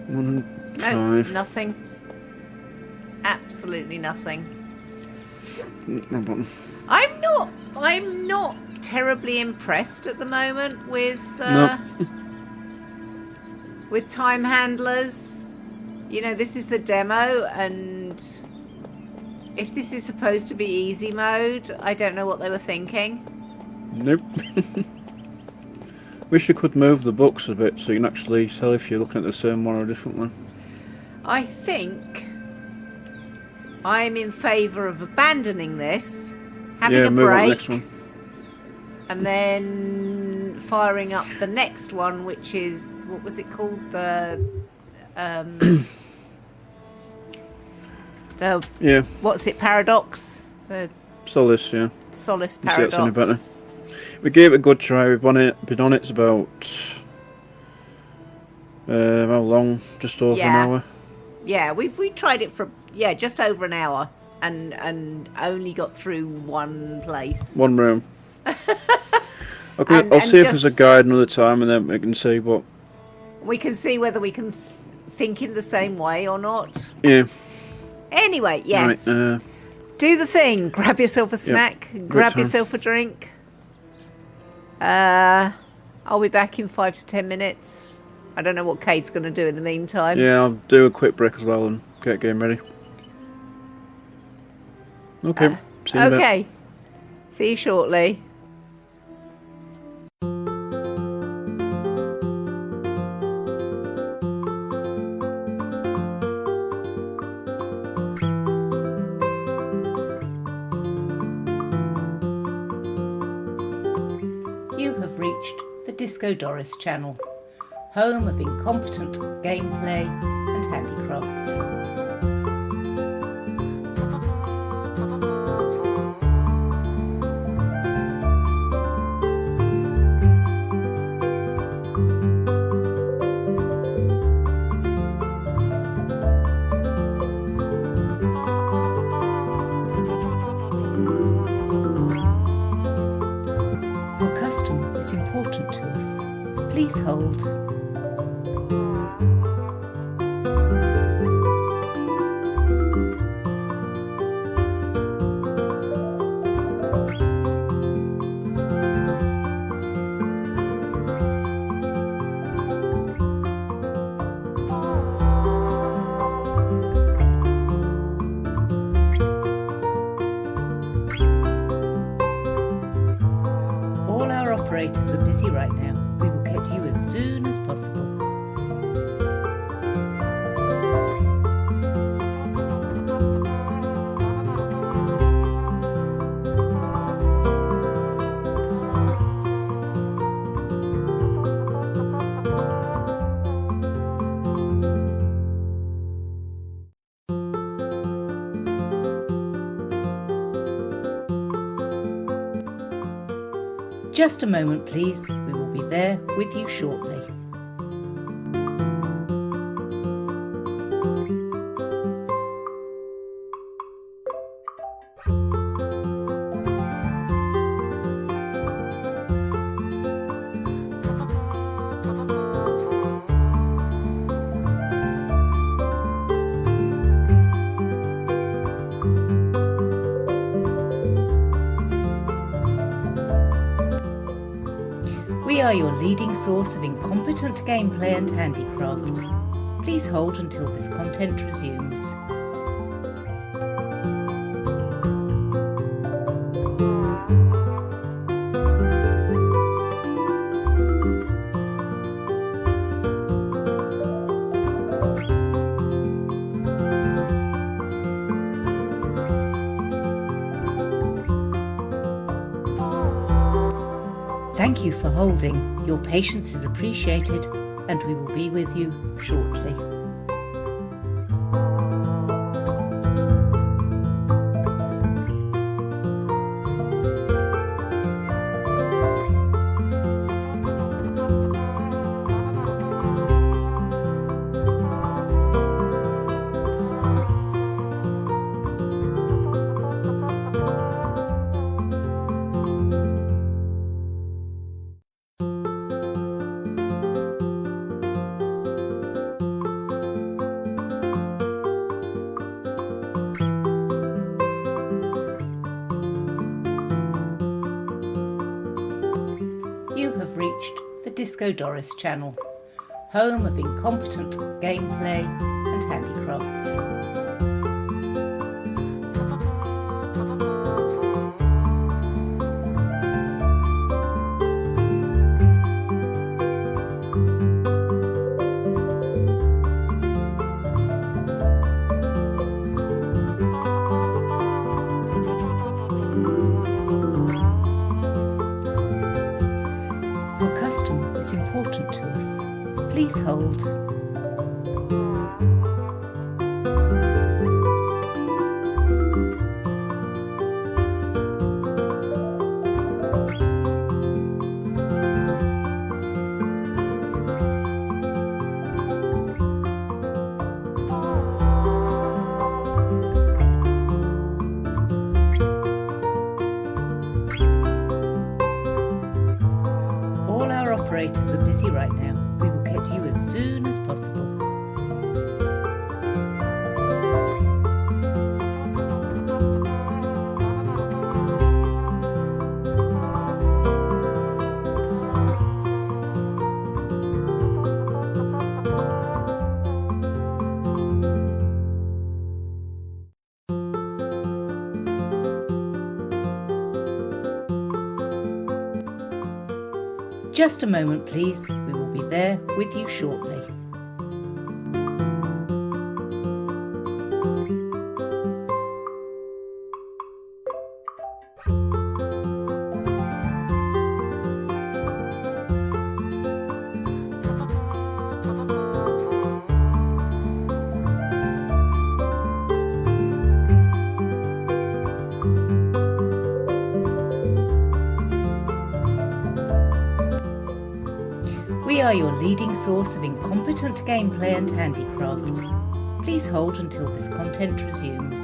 1 and No, 5. nothing. Absolutely nothing. Wrong button. I'm not terribly impressed at the moment with No. with time handlers. You know, this is the demo, and if this is supposed to be easy mode, I don't know what they were thinking. Nope. Wish you could move the books a bit so you can actually tell if you're looking at the same one or a different one. I think I'm in favour of abandoning this, having Yeah, a move on to the break, next one. and then firing up the next one, which is, what was it called? The Yeah, what's it? Paradox. The Solace, yeah. Solace You see that's any Paradox. better. We gave it a good try. We've been on it about how long? Just over an hour. Yeah, we tried it for just over an hour, and only got through one place. One room. Okay, And- I'll and see if there's a just- guide another time, and then we can see what. We can see whether we can think in the same way or not. Yeah. Anyway, yes. Right. Do the thing. Grab yourself a snack. Grab time. yourself a drink. I'll be back in 5 to 10 minutes. I don't know what Cade's going to do in the meantime. Yeah, I'll do a quick break as well and get game ready. Okay. See you in a bit. Okay. See you shortly. You have reached the Disco Doris channel. home of incompetent gameplay and handicrafts. Your custom is important to us. Please hold. All our operators are busy right now. We will get to you as soon as possible. Just a moment, please. We will be there with you shortly. We are your leading source of incompetent gameplay and handicrafts. Please hold until this content resumes. Thank you for holding. Your patience is appreciated, and we will be with you shortly. You have reached the Disco Doris channel, home of incompetent gameplay and handicrafts. Your custom is important to us. Please hold. All our operators are busy right now. We will get to you as soon as possible. Just a moment, please. We will be there with you shortly. are your leading source of incompetent gameplay and handicrafts. Please hold until this content resumes.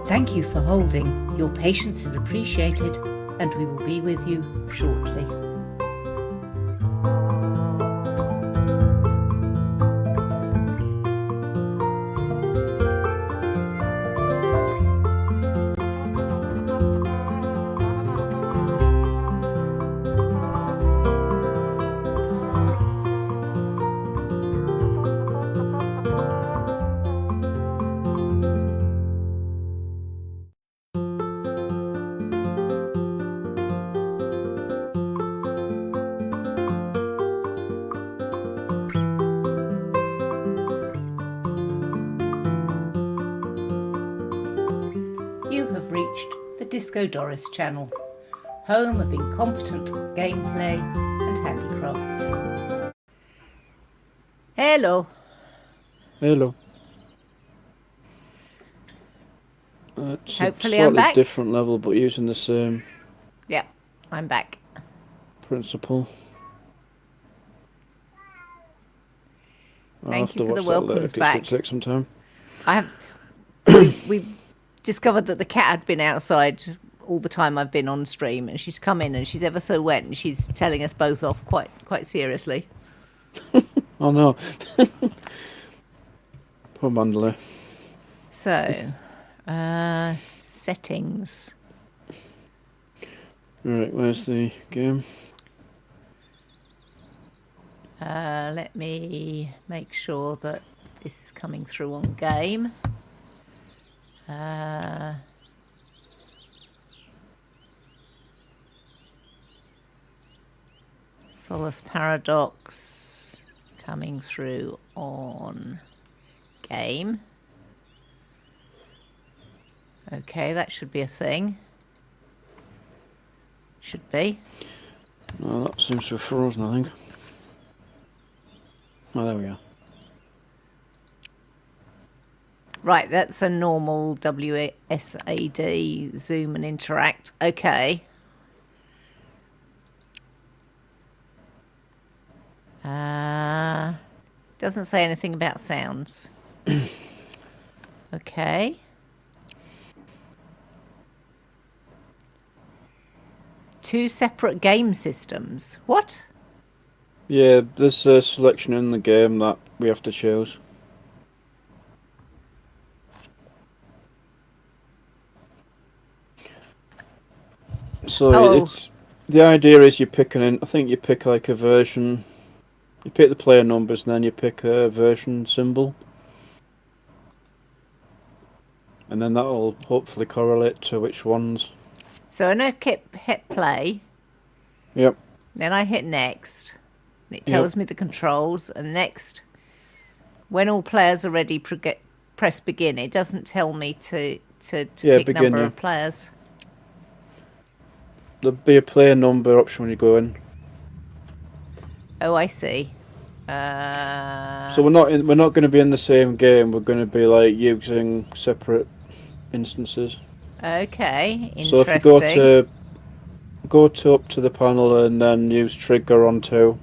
Thank you for holding. Your patience is appreciated, and we will be with you shortly. You have reached the Disco Doris channel, home of incompetent gameplay and handicrafts. Hello. Hello. It's Hopefully a I'm slightly back. different level, but using the same Yeah, I'm back. principle. I'll Thank have you to for the watch that later, welcomes 'cause back. it's going to take some time. I have. We discovered that the cat had been outside all the time I've been on stream, and she's come in and she's ever so wet, and she's telling us both off quite seriously. Oh no. Poor Mandalay. So, settings. Right, where's the game? Let me make sure that this is coming through on game. Solace Paradox coming through on game. Okay, that should be a thing. Should be. Oh, that seems to have frozen, I think. Oh, there we are. Right, that's a normal WSAD zoom and interact. Okay. Doesn't say anything about sounds. Okay. Two separate game systems. What? Yeah, there's a selection in the game that we have to choose. So it's the idea is you pick I think you pick like a version. You pick the player numbers and then you pick a version symbol. And then that'll hopefully correlate to which ones. So when I hit play, Yep. then I hit next, and it tells me the controls, and next, when all players are ready, press begin. It doesn't tell me to pick begin, number yeah. of players. There'll be a player number option when you go in. Oh, I see. So we're not going to be in the same game. We're going to be like using separate instances. Okay, interesting. So if you go up to the panel and then use trigger on 2.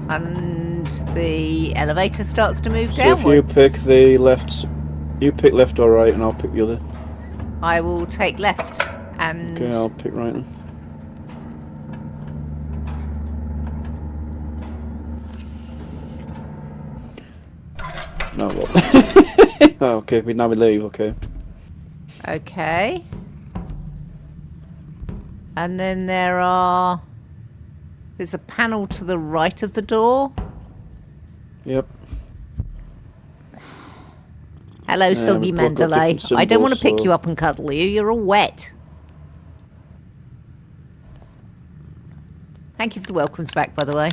And the elevator starts to move So downwards. if you pick left or right, and I'll pick the other. I will take left, and Okay, I'll pick right then. No, what? Oh, okay, now we leave, okay. okay. And then there's a panel to the right of the door. Yep. Hello, soggy we've both got Mandalay. different I don't want to symbols, pick so- you up and cuddle you. You're all wet. Thank you for the welcomes back, by the way.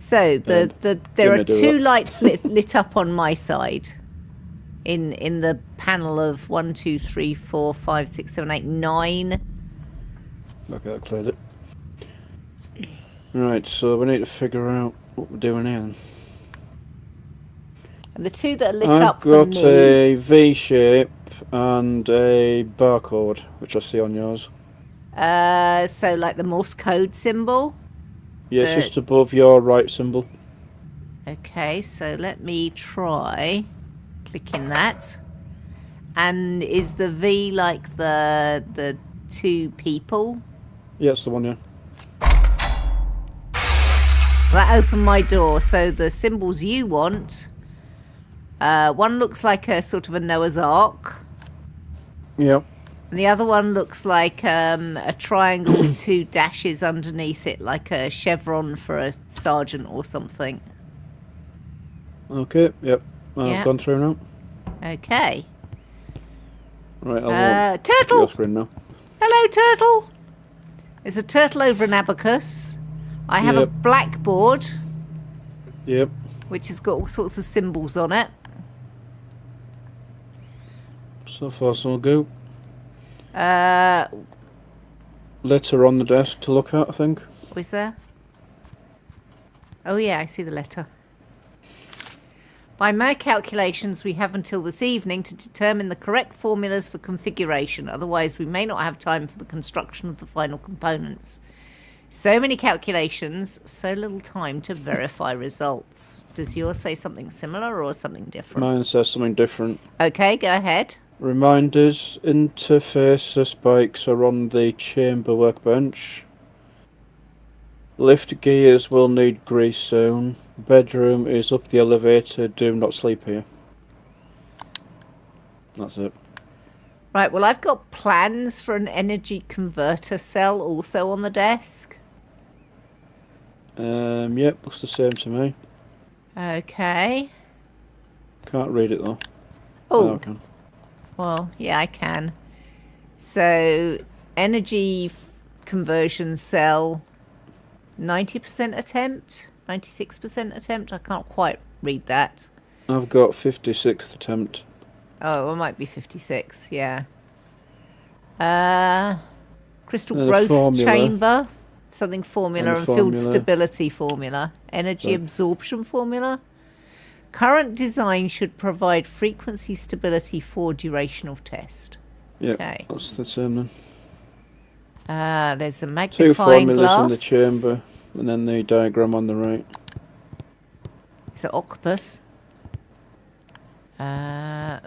So there Let are me do 2 that. lights lit up on my side. In the panel of 1, 2, 3, 4, 5, 6, 7, 8, 9. Okay, that cleared it. Right, so we need to figure out what we're doing here then. And the 2 that are lit I've up for got me. a V shape and a barcode, which I see on yours. So like the Morse code symbol. Yeah, it's The- just above your right symbol. Okay, so let me try clicking that. And is the V like the 2 people? Yeah, it's the one, yeah. That opened my door. So the symbols you want. One looks like a sort of a Noah's Ark. Yep. And the other one looks like a triangle with 2 dashes underneath it, like a chevron for a sergeant or something. Okay, yep. I've Yeah. gone through now. Okay. Right, I'll Turtle! your screen now. Hello, turtle! There's a turtle over an abacus. I have a Yep. blackboard, Yep. which has got all sorts of symbols on it. So far, so good. Uh, Letter on the desk to look at, I think. what is there? Oh yeah, I see the letter. By my calculations, we have until this evening to determine the correct formulas for configuration. Otherwise, we may not have time for the construction of the final components. So many calculations, so little time to verify results. Does yours say something similar or something different? Mine says something different. Okay, go ahead. Reminders, interfacer spikes are on the chamber workbench. Lift gears will need grease soon. Bedroom is up the elevator, do not sleep here. That's it. Right, well, I've got plans for an energy converter cell also on the desk. Yep, looks the same to me. Okay. Can't read it though. Oh, I can. well, yeah, I can. So, energy conversion cell, 90% attempt, 96% attempt. I can't quite read that. I've got 56th attempt. Oh, it might be 56, yeah. Crystal And a growth formula. chamber, something formula, And a and field formula. stability formula, energy So- absorption formula. Current design should provide frequency stability for duration of test. Yep, Okay. that's the same then. There's a 2 magnifying formulas glass. in the chamber, and then the diagram on the right. It's an octopus.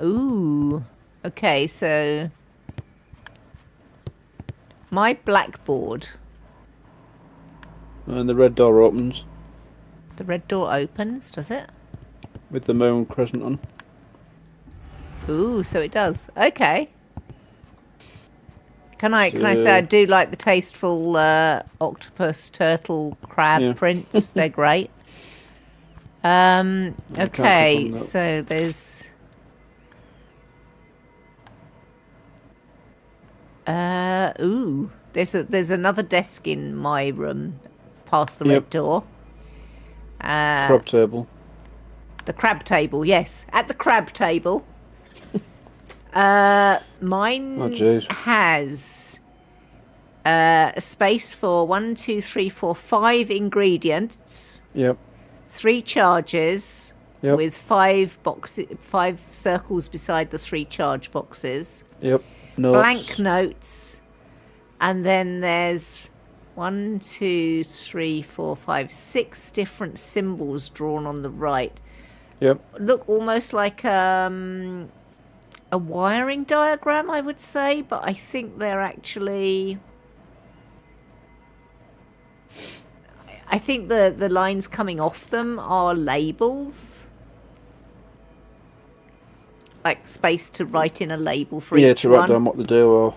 Ooh. Okay, so my blackboard. And the red door opens The red door opens, does it? with the moon crescent on. Ooh, so it does. Okay. Can I say I do like the tasteful octopus, turtle, crab Yeah. prints? They're great. can't click Okay, on that. so there's ooh. There's another desk in my room past the red Yep. door. Crab table. The crab table, yes. At the crab table. Mine Oh, jeez. has a space for 1, 2, 3, 4, 5 ingredients, Yep. 3 charges Yep. with 5 circles beside the 3 charge boxes, Yep. No. blank notes, and then there's 1, 2, 3, 4, 5, 6 different symbols drawn on the right. Yep. Look almost like a wiring diagram, I would say, but I think they're actually... I think the lines coming off them are labels. Like space to write in a label for Yeah, each to write one. down what they do or. what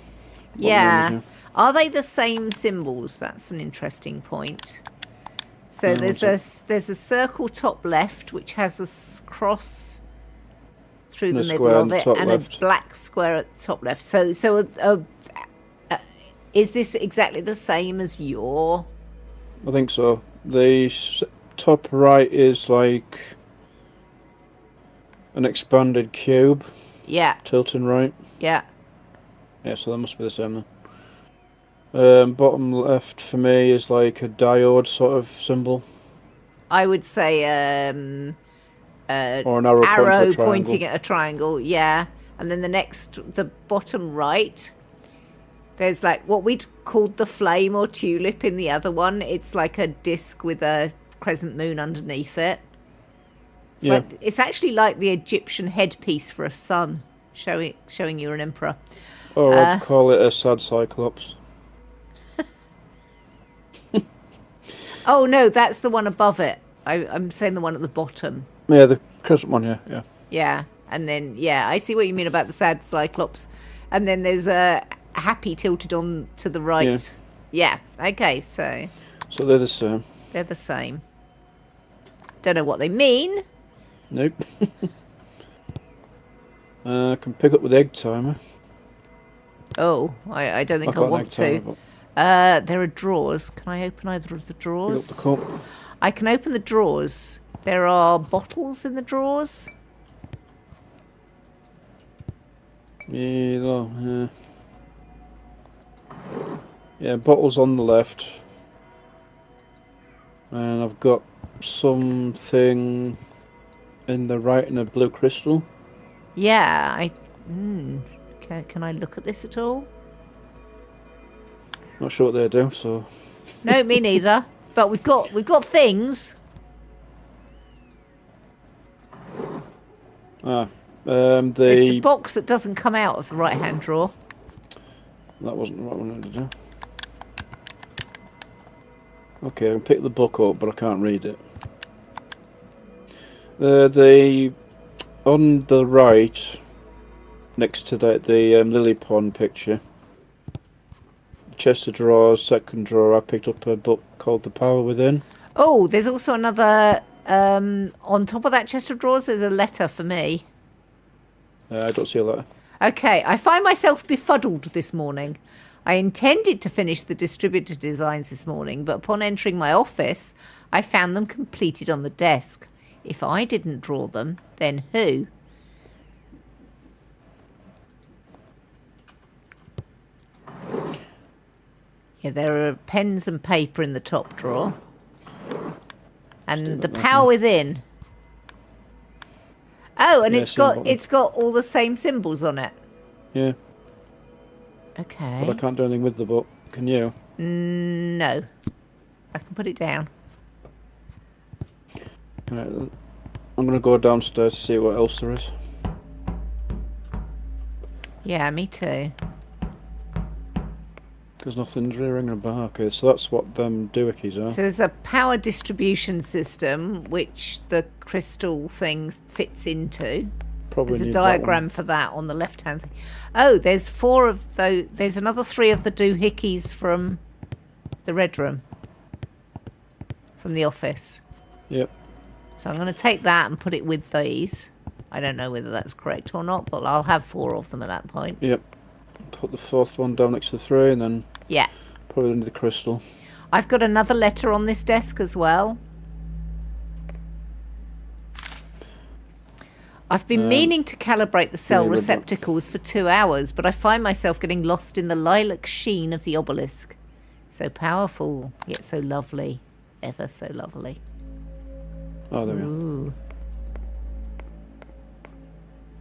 the Yeah. name is, Are they the same symbols? That's an interesting point. So there's a circle top left which has a cross through And the a middle square on of the it top and left. a black square at the top left. So is this exactly the same as your? I think so. The top right is like an expanded cube, Yeah, tilting right. yeah. Yeah, so that must be the same then. Bottom left for me is like a diode sort of symbol. I would say Or an arrow, arrow pointing to a pointing triangle. at a triangle, yeah. And then the bottom right, there's like what we'd called the flame or tulip in the other one. It's like a disc with a crescent moon underneath it. Yeah. It's actually like the Egyptian headpiece for a sun, showing you're an emperor. Or I'd call it a sad cyclops. Oh no, that's the one above it. I'm saying the one at the bottom. Yeah, the crescent one, yeah. Yeah, and then I see what you mean about the sad cyclops, and then there's a happy tilted on to the right. Yeah. Okay, so they're the same. they're the same. Don't know what they mean. Nope. I can pick up with the egg timer. Oh, I don't think I got an want egg timer, to. but There are drawers. Can I open either of the pick up drawers? the cup. I can open the drawers. There are bottles in the drawers. Yeah. Yeah, bottles on the left. And I've got something in the right in a blue crystal. Yeah, can I look at this at all? Not sure what they do, so No, me neither. But we've got things. There's a the box that doesn't come out of the right-hand drawer. that wasn't the right one to do. Okay, I can pick the book up, but I can't read it. The on the right, next to the lily pond picture, chest of drawers, second drawer, I picked up a book called The Power Within. Oh, there's also another. On top of that chest of drawers, there's a letter for me. I don't see a letter. Okay, I find myself befuddled this morning. I intended to finish the distributor designs this morning, but upon entering my office, I found them completed on the desk. If I didn't draw them, then who? Yeah, there are pens and paper in the top drawer. And the power within. Oh, and Yeah, it's same got button. all the same symbols on it. Yeah, Okay. but I can't do anything with the book. Can you? No. I can put it down. Right, I'm gonna go downstairs to see what else there is. Yeah, me too. Because nothing's ringing about. Okay, so that's what them doohickeys are. So there's a power distribution system which the crystal thing fits into. Probably There's a need that one. diagram for that on the left-hand thing. Oh, there's 4 of those. There's another 3 of the doohickeys from the red room, from the office. Yep. So I'm going to take that and put it with these. I don't know whether that's correct or not, but I'll have 4 of them at that point. Yep. Put the 4th one down next to the 3, and then Yeah. probably into the crystal. I've got another letter on this desk as well. I've been meaning to calibrate the cell yeah, receptacles for 2 hours, but I find myself getting lost in the lilac sheen of the obelisk. So powerful, yet so lovely. Ever so lovely. Oh, there we are. Ooh.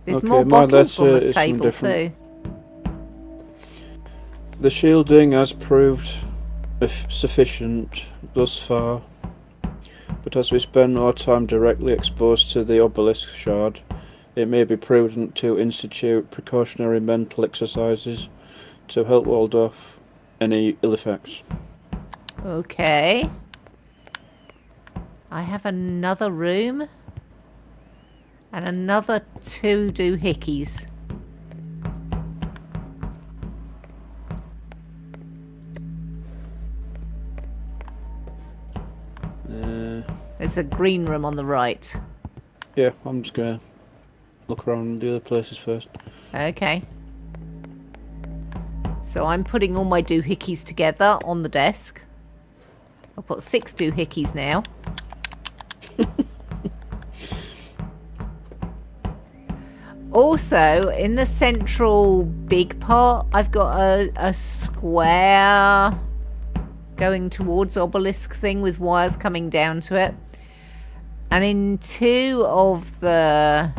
There's Okay, more my bottles on letter the is from table different- too. The shielding has proved sufficient thus far, but as we spend more time directly exposed to the obelisk shard, it may be prudent to institute precautionary mental exercises to help ward off any ill effects. Okay. I have another room. And another 2 doohickeys. There's a green room on the right. Yeah, I'm just gonna look around the other places first. Okay. So I'm putting all my doohickeys together on the desk. I've got 6 doohickeys now. Also, in the central big part, I've got a square going towards obelisk thing with wires coming down to it. And in 2 of the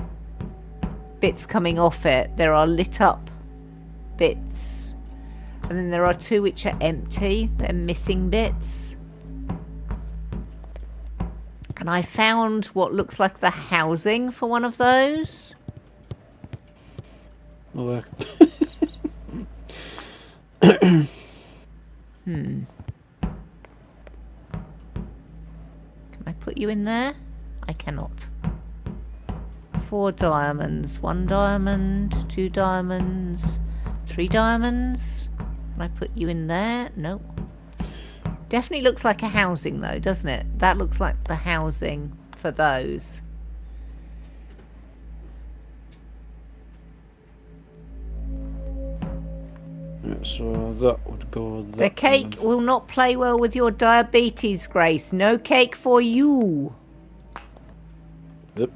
bits coming off it, there are lit up bits. And then there are 2 which are empty. They're missing bits. And I found what looks like the housing for one of those. Oh, Can I put you in there? I cannot. 4 diamonds. 1 diamond. 2 diamonds. 3 diamonds. Can I put you in there? Nope. Definitely looks like a housing though, doesn't it? That looks like the housing for those. yeah, so that would go. That The cake way. will not play well with your diabetes, Grace. No cake for you. Yep.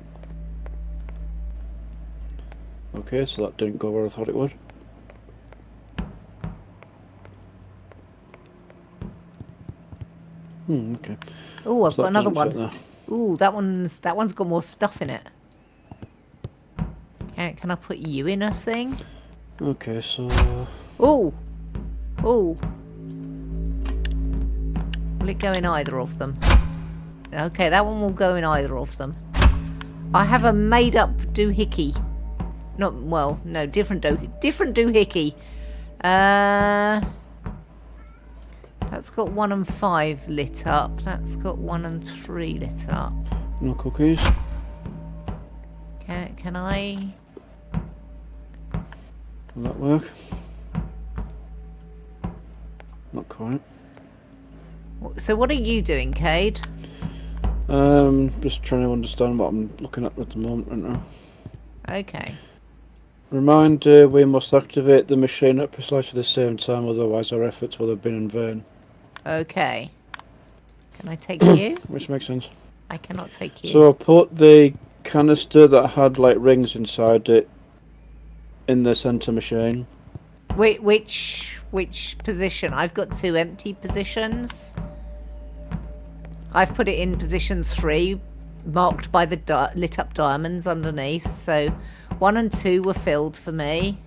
Okay, so that didn't go where I thought it would. Okay. Oh, I've So got that another doesn't fit one. there. Ooh, that one's got more stuff in it. Can I put you in a thing? Okay, so Ooh. Ooh. Will it go in either of them? Okay, that one will go in either of them. I have a made-up doohickey. Not, well, no, different doohickey. That's got 1 and 5 lit up. That's got 1 and 3 lit up. no cookies. Can I? Will that work? Not quite. So what are you doing, Cade? Just trying to understand what I'm looking at the moment right now. Okay. Reminder, we must activate the machine at precisely the same time, otherwise our efforts will have been in vain. Okay. Can I take you? Which makes sense. I cannot take you. So I put the canister that had like rings inside it in the center machine. Which position? I've got 2 empty positions. I've put it in position 3, marked by the lit up diamonds underneath. So 1 and 2 were filled for me.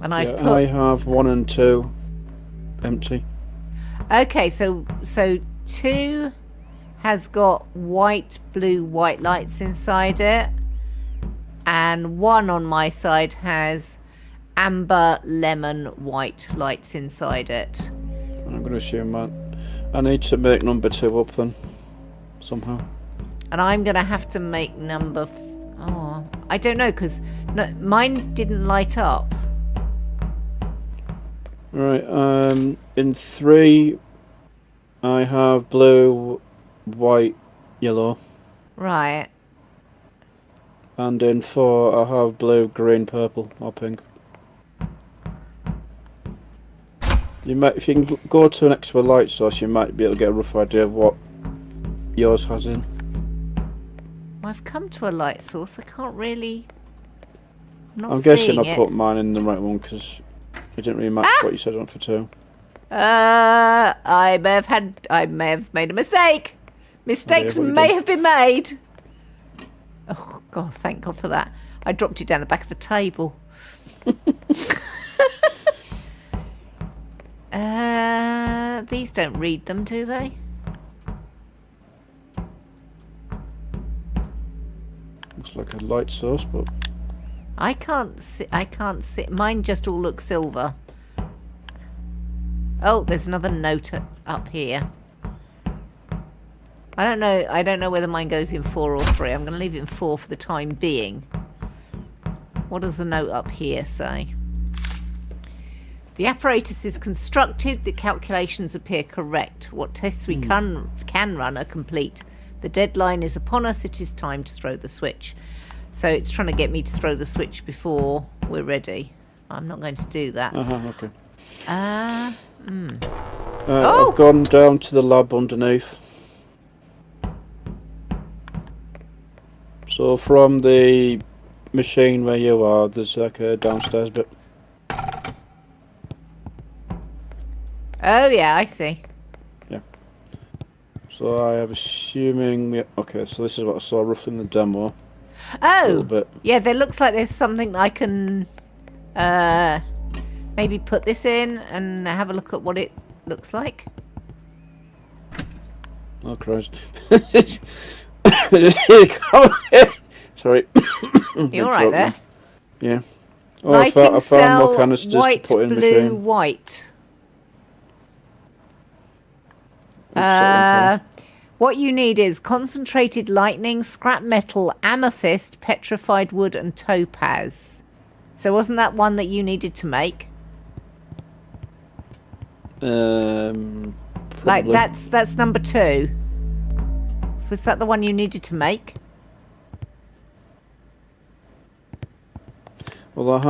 And I've put... I have 1 and 2 empty. Okay, so 2 has got white, blue, white lights inside it. And 1 on my side has amber, lemon, white lights inside it. I'm going to assume that. I need to make number 2 up then, somehow. And I'm going to have to make number... Oh, I don't know, because mine didn't light up. Right, in 3, I have blue, white, yellow. Right. And in 4, I have blue, green, purple, or pink. You might, if you can go to an extra light source, you might be able to get a rough idea of what yours has in. I've come to a light source. I can't really... I'm guessing I it. put mine in the right one because it didn't really match what you said on for 2. I may have made a mistake. Mistakes what you may done? have been made. Oh God, thank God for that. I dropped it down the back of the table. These don't read them, do they? Looks like a light source, but I can't see. Mine just all look silver. Oh, there's another note up here. I don't know whether mine goes in 4 or 3. I'm going to leave it in 4 for the time being. What does the note up here say? The apparatus is constructed. The calculations appear correct. What tests we can run are complete. The deadline is upon us. It is time to throw the switch. So it's trying to get me to throw the switch before we're ready. I'm not going to do that. okay. Oh! I've gone down to the lab underneath. So from the machine where you are, there's like a downstairs bit. Oh yeah, I see. So I am assuming... Yeah, okay, so this is what I saw roughly in the demo. Oh, A little bit. yeah, there looks like there's something I can maybe put this in and have a look at what it looks like. Oh, Christ. Sorry. You alright there? Yeah. Oh, Lighting I found cell, more canisters white, to put in the blue, machine. white. Oops, What you need is concentrated lightning, scrap metal, amethyst, petrified wood, and topaz. So wasn't that one that you needed to make? Like probably. that's number 2. Was that the one you needed to make? Well, I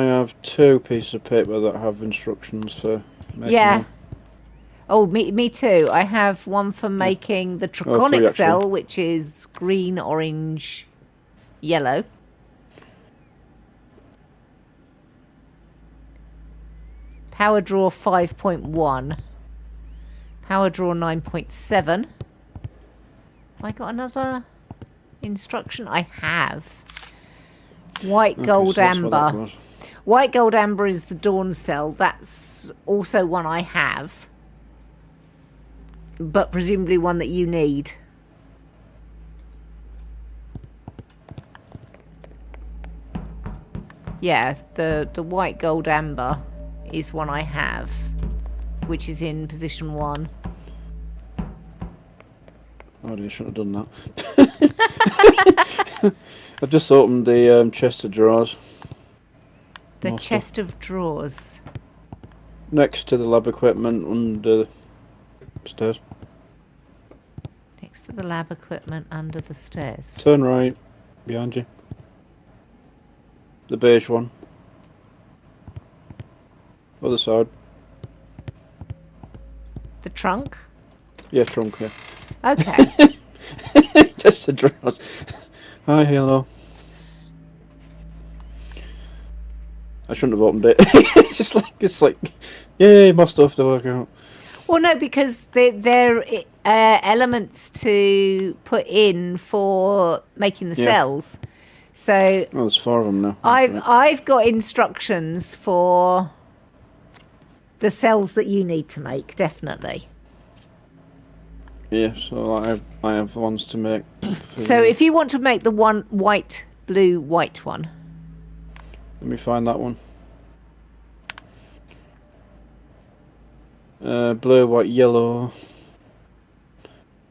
have 2 pieces of paper that have instructions for making Yeah. them. Oh, me too. I have one for making the Trachonic actually. cell, which is green, orange, yellow. Power draw 5.1. Power draw 9.7. Have I got another instruction? I have. White, Okay, gold, so that's what that amber. was. White, gold, amber is the dawn cell. That's also one I have. But presumably one that you need. Yeah, the white, gold, amber is one I have, which is in position 1. Oh, you shouldn't have done that. I've just opened the chest of drawers. The More stuff. chest of drawers. Next to the lab equipment under the stairs. Next to the lab equipment under the stairs. Turn right, behind you. The beige one. Other side. The trunk? Yeah, trunk, yeah. Okay. Just the drawers. Hi, hello. I shouldn't have opened it. it's like, yay, more stuff to work out. Well, no, because they're elements to put in for making the Yeah. cells. So Oh, there's 4 of them now. I've got instructions for the cells that you need to make, definitely. Yeah, so I have ones to make. So if you want to make the one white, blue, white one. Let me find that one. Blue, white, yellow.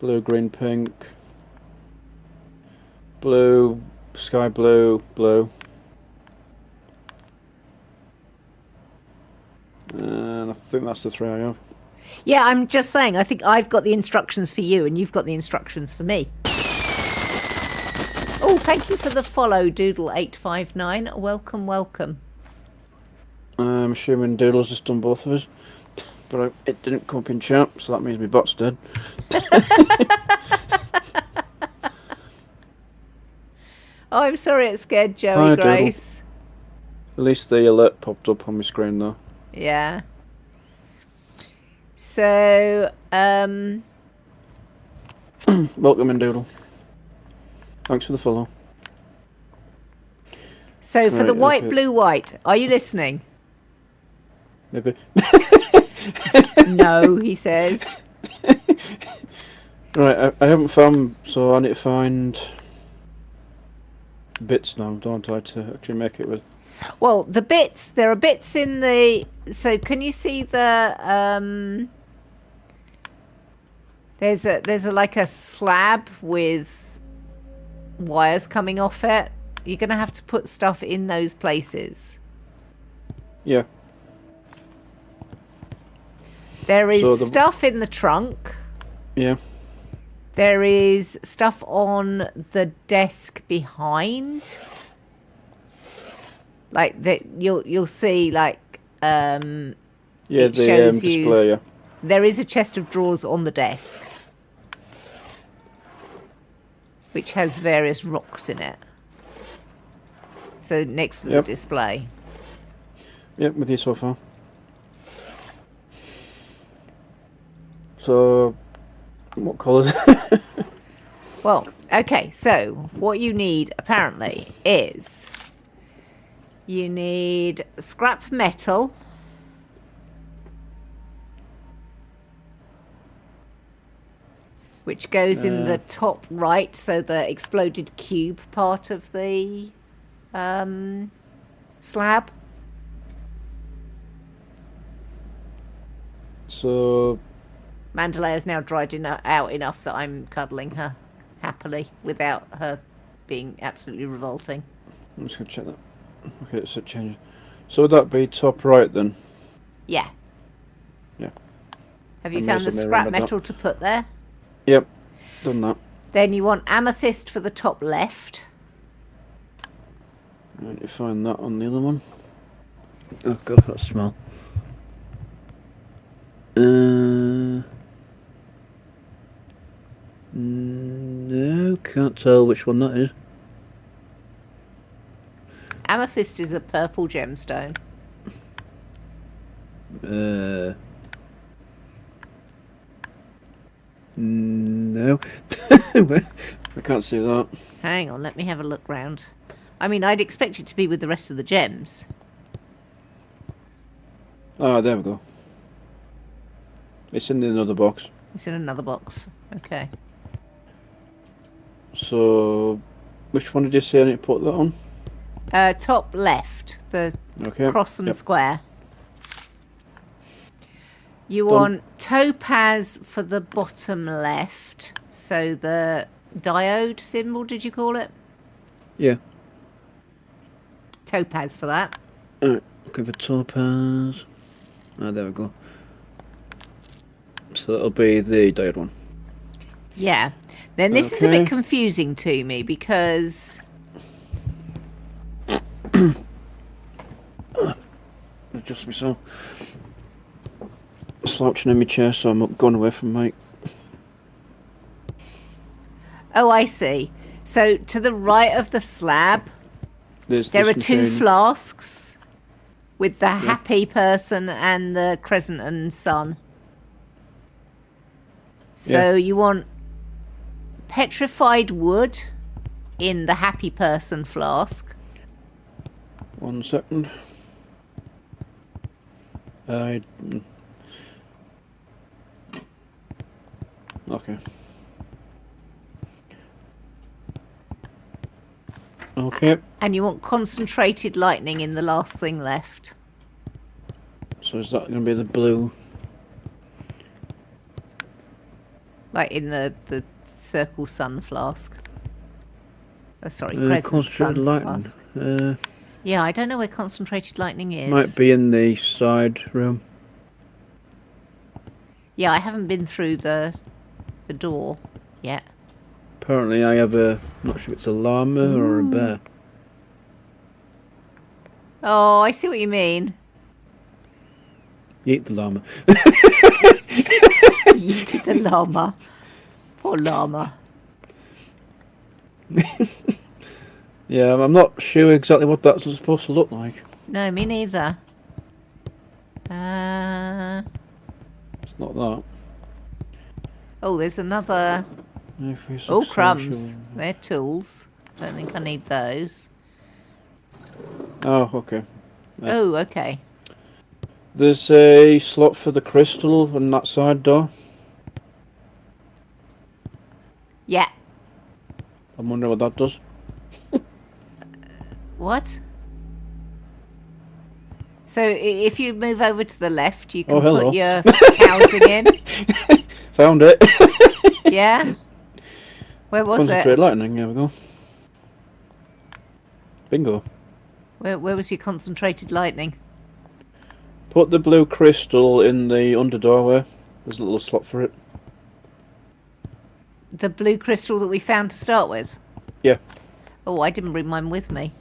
Blue, green, pink. Blue, sky blue, blue. And I think that's the 3 I have. Yeah, I'm just saying, I think I've got the instructions for you and you've got the instructions for me. Oh, thank you for the follow, Doodle859. Welcome, welcome. I'm assuming Doodle's just done both of us. But it didn't come up in chat, so that means my bot's dead. Oh, I'm sorry it scared Joey Hi, Doodle. Grace. At least the alert popped up on my screen though. Yeah. So, Welcome in, Doodle. Thanks for the follow. so for the Right, white, okay. blue, white, are you listening? Maybe. No, he says. Right, I haven't found, so I need to find bits now, don't I, to actually make it with. Well, the bits, there are bits in the... So can you see the... There's a like a slab with wires coming off it. You're going to have to put stuff in those places. Yeah. There is So the- stuff in the trunk. Yeah. There is stuff on the desk behind. Like that, you'll see like Yeah, It the shows you- display, yeah. there is a chest of drawers on the desk. which has various rocks in it. So next to the Yep. display. Yep, with you so far. So, what colours? Well, okay, so what you need apparently is you need scrap metal, which goes in the top right, so the exploded cube part of the slab. So, Mandalay is now dried out enough that I'm cuddling her happily without her being absolutely revolting. I'm just going to check that. Okay, so it changes. So would that be top right then? Yeah. Yeah. Have you I found the recently scrap remembered that. metal to put there? Yep, done that. Then you want amethyst for the top left. I need to find that on the other one. Oh god, that smell. No, can't tell which one that is. Amethyst is a purple gemstone. No. I can't see that. Hang on, let me have a look round. I mean, I'd expect it to be with the rest of the gems. Ah, there we go. It's in another box. It's in another box. Okay. So, which one did you say I need to put that on? Top left, the Okay. cross and Yep. square. You Done. want topaz for the bottom left. So the diode symbol, did you call it? Yeah. Topaz for that. Alright, looking for topaz. Ah, there we go. So that'll be the diode one. Yeah. Then this is a bit Okay. confusing to me because Adjust myself. Slouching in my chair, so I'm going away from Mike. oh, I see. So to the right of the slab, There's there are this two machine. flasks with the happy person and the crescent and sun. So you want petrified wood in the happy person flask. 1 second. Okay. Okay, And you want concentrated lightning in the last thing left. so is that going to be the blue? Like in the circle sun flask. Oh, sorry, crescent sun Concentrated lightning. flask. Yeah, I don't know where concentrated lightning is. Might be in the side room. Yeah, I haven't been through the door yet. Apparently I have a, not sure if it's a llama or a bear. Oh, I see what you mean. You eat the llama. Yeeted the llama. Poor llama. Yeah, I'm not sure exactly what that's supposed to look like. No, me neither. It's not that. Oh, there's another. If we Oh, successful- crumbs. They're tools. Don't think I need those. Oh, okay. Yeah. Oh, okay. There's a slot for the crystal on that side door. Yeah. I'm wondering what that does. What? So if you move over to the left, you can Oh, hello. put your housing in. Found it. Yeah. Where was Concentrate it? lightning, there we go. Bingo. Where was your concentrated lightning? Put the blue crystal in the under doorway. There's a little slot for it. The blue crystal that we found to start with? Yeah. Oh, I didn't bring mine with me.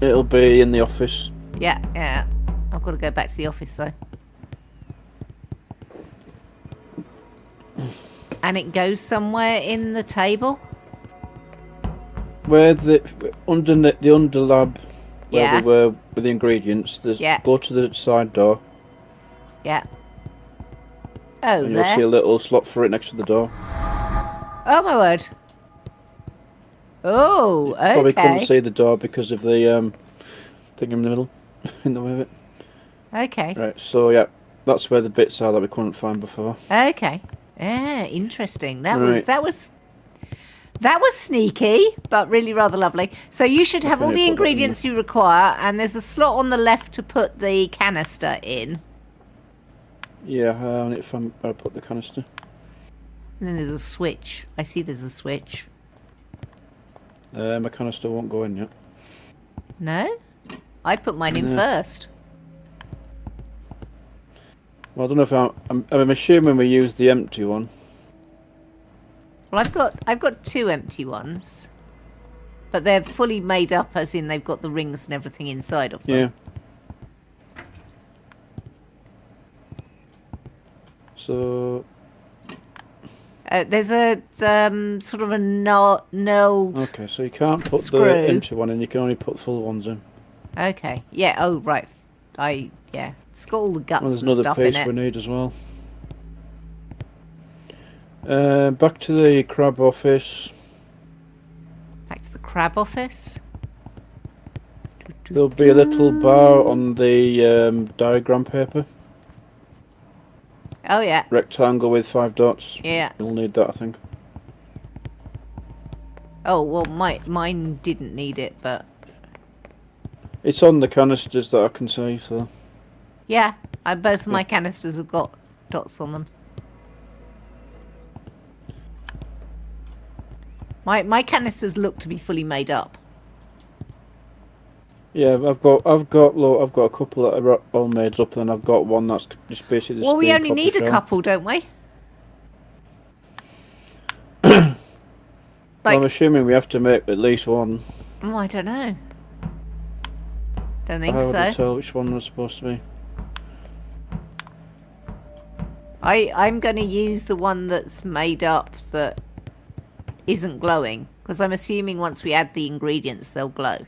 It'll be in the office. Yeah. I've got to go back to the office though. And it goes somewhere in the table? Where the under lab where Yeah. we were with the ingredients, there's Yeah. go to the side door Yeah. Oh, and you'll there. see a little slot for it next to the door. Oh, my word. Oh, okay. Probably couldn't see the door because of the thing in the middle, in the way of it. Okay. Right, so yeah, that's where the bits are that we couldn't find before. Okay. Yeah, interesting. That Right. was sneaky, but really rather lovely. So you should have all Okay, the put that in ingredients you require, and there's a slot on the left to put the canister in. Yeah, I need to find where I put the canister. And then there's a switch. I see there's a switch. My canister won't go in yet. No? I put mine in No. first. Well, I don't know if I'm assuming we use the empty one. Well, I've got 2 empty ones. But they're fully made up, as in they've got the rings and everything inside of them. Yeah. So There's a sort of a knurled... okay, so you can't put Screw. the empty one in. You can only put full ones in. Okay. Yeah, oh, right. Yeah. It's got all the guts Well, there's and another stuff in piece it. we need as well. Back to the crab office. Back to the crab office. There'll be a little bar on the diagram paper. Oh, yeah. Rectangle with 5 dots. Yeah. You'll need that, I think. Oh, well, mine didn't need it, but... It's on the canisters that I can see, so... Yeah, both of my canisters have got dots on them. My canisters look to be fully made up. Yeah, I've got a couple that are all made up, and I've got one that's just basically. Well, we steam only copy need a shell. couple, don't we? Well, I'm Like, assuming we have to make at least one. oh, I don't know. Don't think How would I so. tell which one was supposed to be? I'm going to use the one that's made up that isn't glowing, because I'm assuming once we add the ingredients, they'll glow.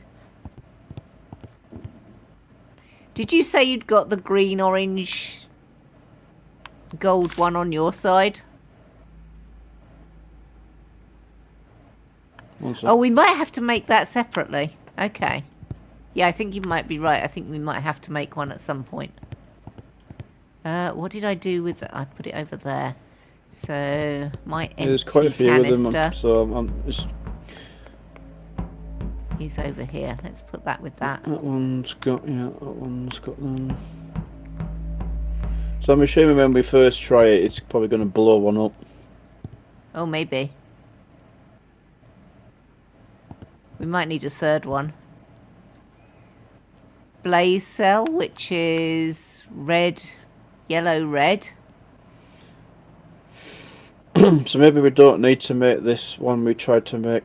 Did you say you'd got the green, orange, gold one on your side? One sec. Oh, we might have to make that separately. Okay. Yeah, I think you might be right. I think we might have to make one at some point. What did I do with I put it over there. So, my empty Yeah, there's quite a few canister of them, so I'm just. is over here. Let's put that with that. That one's got them. So I'm assuming when we first try it, it's probably going to blow one up. Oh, maybe. We might need a third one. Blaze cell, which is red, yellow, red. So maybe we don't need to make this one we tried to make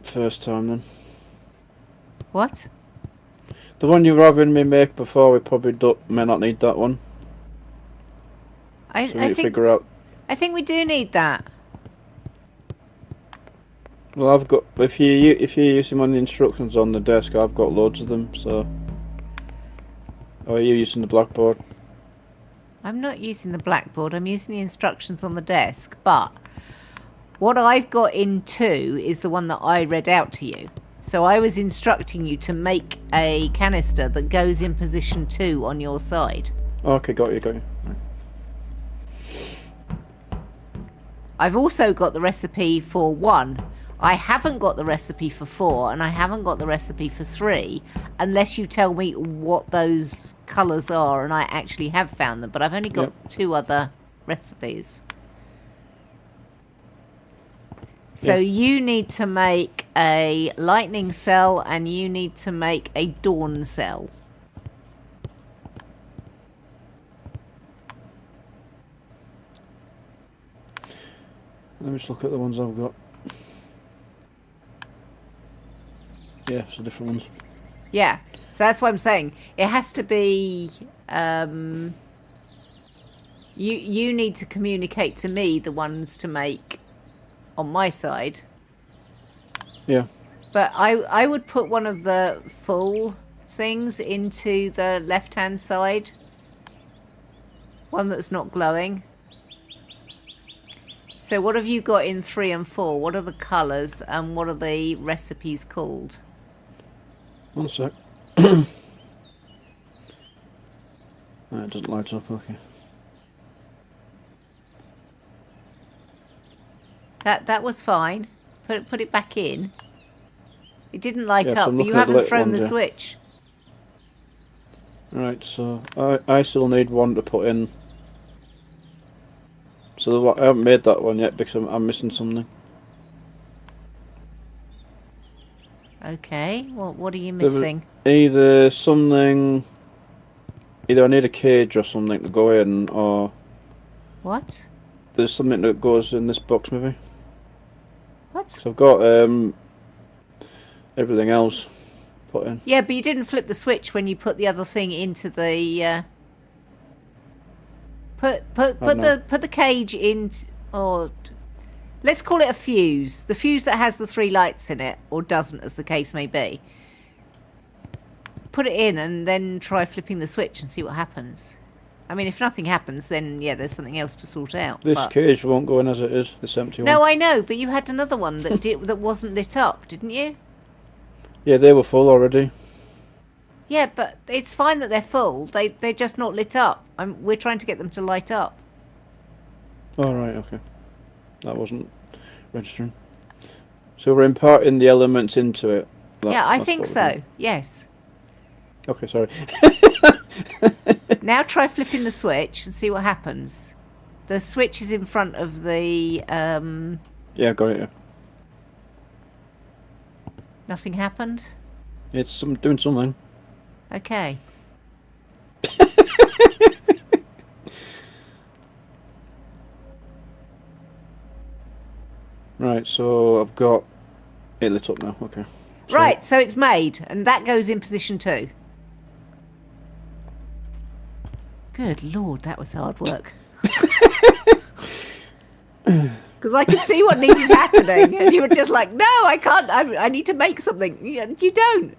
first time then. What? The one you were having me make before, we probably may not need that one. I So we need to think figure out. I think we do need that. Well, I've got if you use them on the instructions on the desk, I've got loads of them. So, or are you using the blackboard? I'm not using the blackboard. I'm using the instructions on the desk. But what I've got in 2 is the one that I read out to you. So I was instructing you to make a canister that goes in position 2 on your side. Okay, got you. Right. I've also got the recipe for 1. I haven't got the recipe for 4, and I haven't got the recipe for 3, unless you tell me what those colours are, and I actually have found them. But I've only got 2 other recipes. So you need to make a lightning cell, and you need to make a dawn cell. Let me just look at the ones I've got. Yeah, it's the different ones. Yeah, so that's what I'm saying. It has to be You need to communicate to me the ones to make on my side. Yeah. But I would put one of the full things into the left-hand side. One that's not glowing. So what have you got in 3 and 4? What are the colours and what are the recipes called? One sec. It doesn't light up, okay. That was fine. Put it back in. It didn't light Yeah, so up, I'm but you looking at haven't lit thrown the ones, yeah. switch. Right, so I still need one to put in. So I haven't made that one yet because I'm missing something. Okay, well, what are you missing? Either I need a cage or something to go in, or What? there's something that goes in this box maybe. What? So I've got everything else put in. Yeah, but you didn't flip the switch when you put the other thing into the. Put the cage in, or let's call it a fuse. The fuse that has the 3 lights in it, or doesn't, as the case may be. Put it in and then try flipping the switch and see what happens. I mean, if nothing happens, then yeah, there's something else to sort out. This cage won't go in as it is. This empty one. No, I know, but you had another one that that wasn't lit up, didn't you? Yeah, they were full already. Yeah, but it's fine that they're full. They're just not lit up. We're trying to get them to light up. Oh right, okay. That wasn't registering. So we're imparting the elements into it. Yeah, I think so. Yes. Okay, sorry. Now try flipping the switch and see what happens. The switch is in front of the. Yeah, got it. Yeah. Nothing happened. It's doing something. Okay. Right, so I've got it lit up now. Okay. Right, so it's made, and that goes in position 2. Good Lord, that was hard work. Because I could see what needed happening, and you were just like, "No, I can't. I need to make something." You don't.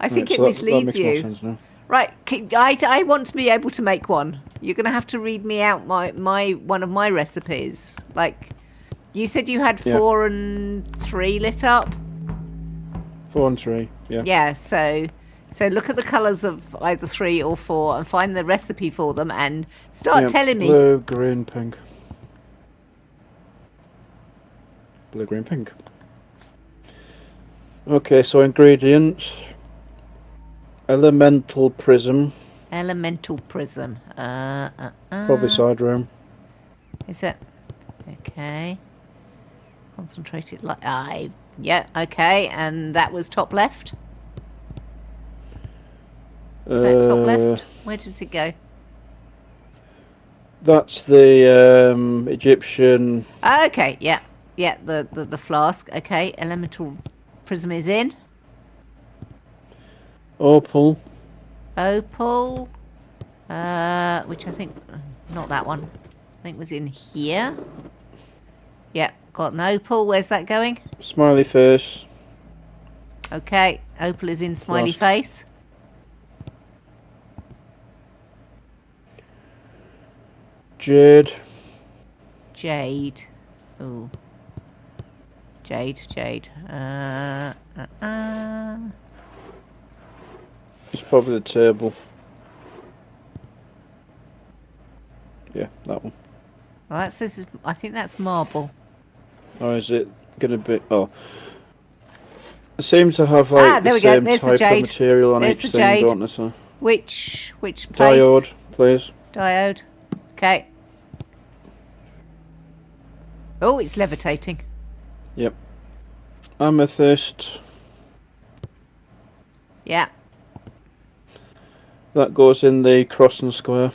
I think Right, it so misleads that makes more you. sense now. Right, I want to be able to make one. You're going to have to read me out my one of my recipes. Like, you said you had 4 and 3 lit up. 4 and 3. Yeah. Yeah, so look at the colours of either 3 or 4 and find the recipe for them and start telling me. Blue, green, pink. Blue, green, pink. Okay, so ingredients. Elemental prism. Elemental prism. Probably side room. Is it? Okay. Concentrated light. Yeah, okay. And that was top left? Is that top left? Where did it go? That's the Egyptian. Okay, yeah. Yeah, the flask. Okay, elemental prism is in. Opal. Opal. Which I think, not that one. I think was in here. Yeah, got an opal. Where's that going? Smiley face. Okay, opal is in smiley Flask. face. Jade. Jade. Ooh. Jade. It's probably the table. Yeah, that one. Well, that says, I think that's marble. Or is it gonna be? Oh, it seems to have like there the we go. same There's the type of jade. material on There's each the thing, jade. don't they? So Which place? diode, please. Diode. Okay. Oh, it's levitating. Yep. Amethyst. Yeah. That goes in the cross and square.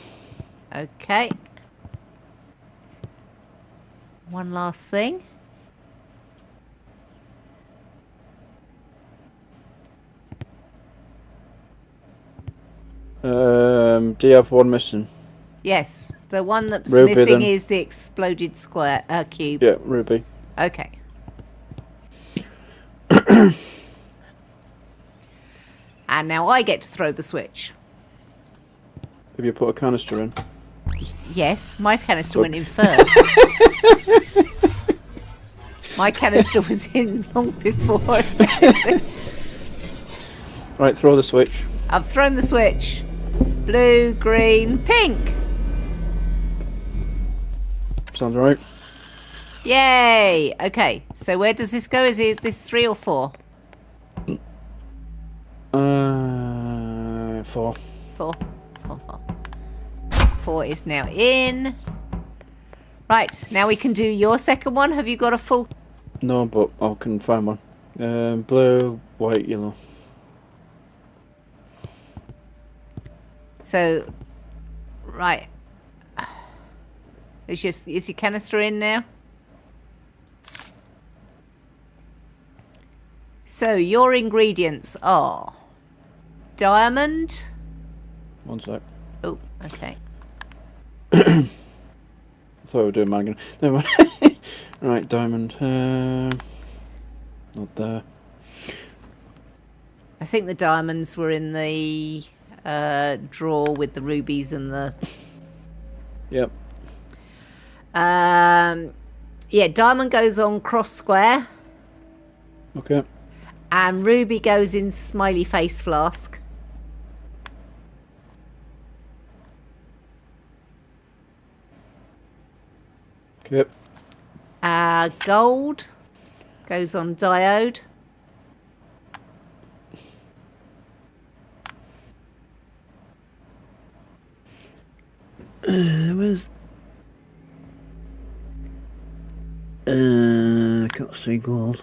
Okay. One last thing. Do you have one missing? Yes, the one that's Ruby, missing then. is the exploded square cube. Yeah, ruby. Okay. And now I get to throw the switch. Have you put a canister in? Yes, my canister went in first. My canister was in long before. Right, throw the switch. I've thrown the switch. Blue, green, pink. Sounds right. Yay! Okay, so where does this go? Is it this 3 or 4? 4. 4. 4. 4 is now in. Right, now we can do your second one. Have you got a full... No, but I can find one. Blue, white, yellow. So, right. Is your canister in now? So, your ingredients are diamond. One sec. Oh, okay. I thought we were doing mine again. Never mind. Right, diamond. Not there. I think the diamonds were in the drawer with the rubies and the... Yep. Yeah, diamond goes on cross square. Okay. And ruby goes in smiley face flask. Okay. Gold goes on diode. Where's... can't see gold.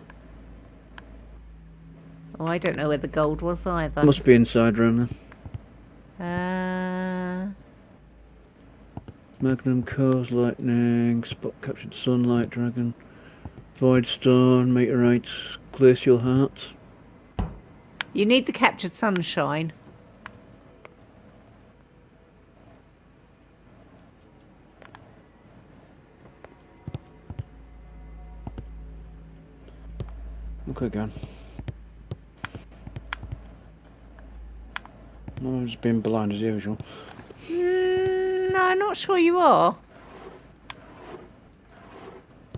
Oh, I don't know where the gold was either. Must be inside room then. Magnum, cores, lightning, spot captured sunlight, dragon, void stone, meteorites, glacial hearts. You need the captured sunshine. Look again. No, I've just been blind as usual. No, I'm not sure you are.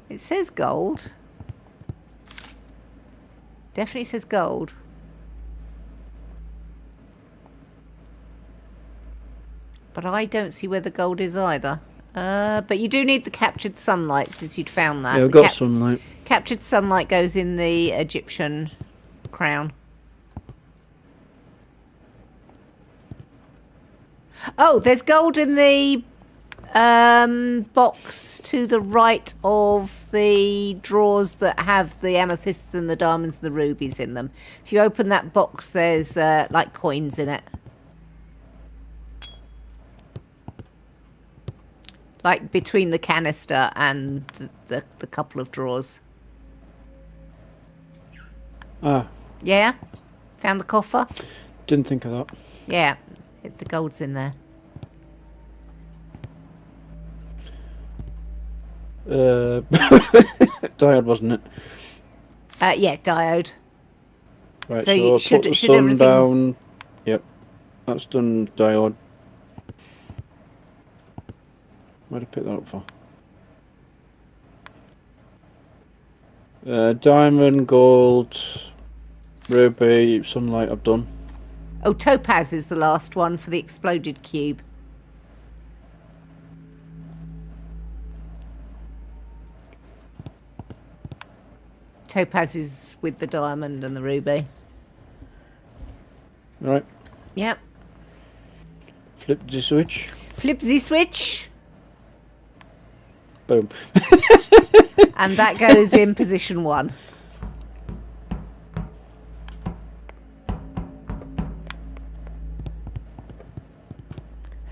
It says gold. Definitely says gold. But I don't see where the gold is either. But you do need the captured sunlight since you'd found that. Yeah, I've The got sunlight. Captured sunlight goes in the Egyptian crown. Oh, there's gold in the box to the right of the drawers that have the amethysts and the diamonds and the rubies in them. If you open that box, there's like coins in it. Like between the canister and the couple of drawers. Ah, Yeah? Found the coffer? didn't think of that. Yeah, the gold's in there. Diode, wasn't it? Yeah, diode. Right, So so, you I'll should- put the should sun everything- down. Yep, that's done. Diode. Where'd I pick that up for? Diamond, gold, ruby, sunlight. I've done. Oh, topaz is the last one for the exploded cube. Topaz is with the diamond and the ruby. Right, Yep. flip the switch. Flip the switch. Boom. And that goes in position 1.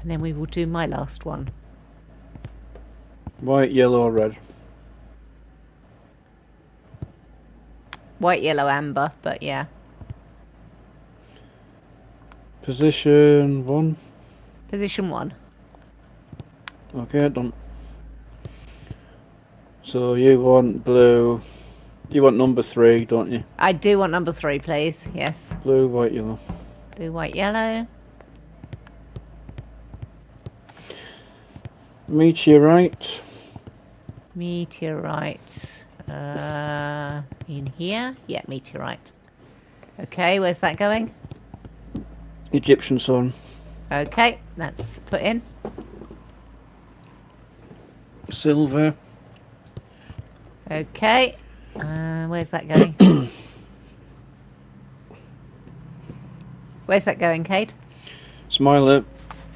And then we will do my last one. White, yellow, red. White, yellow, amber, but yeah. Position 1. Position 1. Okay, done. So you want blue. You want number 3, don't you? I do want number 3, please. Yes. Blue, white, yellow. Blue, white, yellow. Meteorite. Meteorite. In here? Yeah, meteorite. Okay, where's that going? Egyptian sun. Okay, that's put in. Silver. Okay. Where's that going? Where's that going, Cade? Smiler.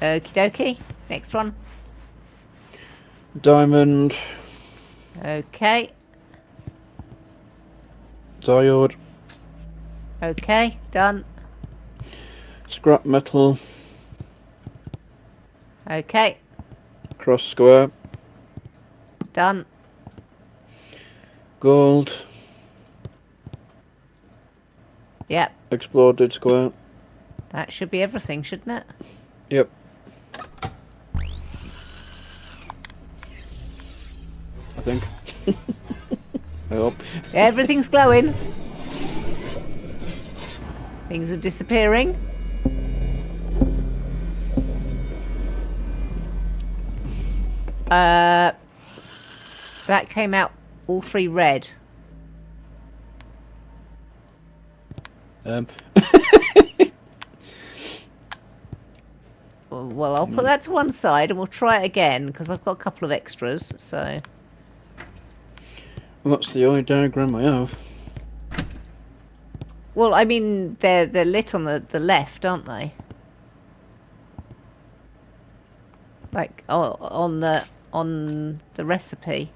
Okie dokie. Next one. Diamond. Okay. Diode. Okay, done. Scrap metal. Okay, Cross square. done. Gold. Yep, Exploded square. that should be everything, shouldn't it? Yep. I think. I hope. Everything's glowing. Things are disappearing. That came out all 3 red. Well, I'll put that to one side and we'll try it again because I've got a couple of extras. So, Well, that's the only diagram I have. well, I mean they're lit on the left, aren't they? Like on the recipe.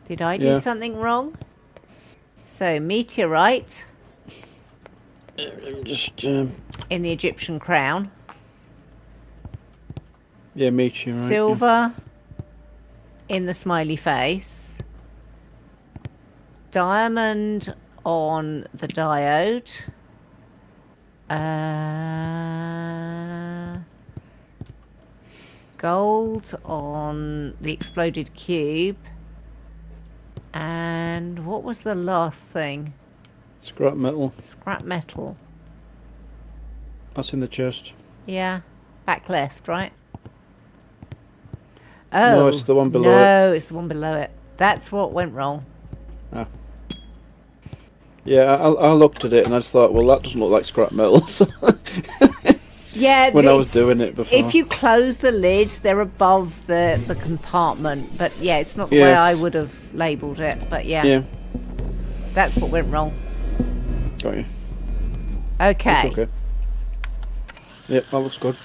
Did I do Yeah. something wrong? So meteorite Just, in the Egyptian crown. yeah, meteorite. Yeah. Silver in the smiley face. Diamond on the diode. Gold on the exploded cube. And what was the last thing? Scrap metal. Scrap metal. That's in the chest. Yeah. Back left, right? Oh. No, it's the one below it. No, it's the one below it. That's what went wrong. Ah. Yeah, I looked at it and I just thought, well, that doesn't look like scrap metal. So Yeah, when I was doing it before. if you close the lid, they're above the compartment. But yeah, it's not the way Yeah. I would have labelled it. But yeah, Yeah, that's what went wrong. got you. Okay. It's okay. Yep, that looks good.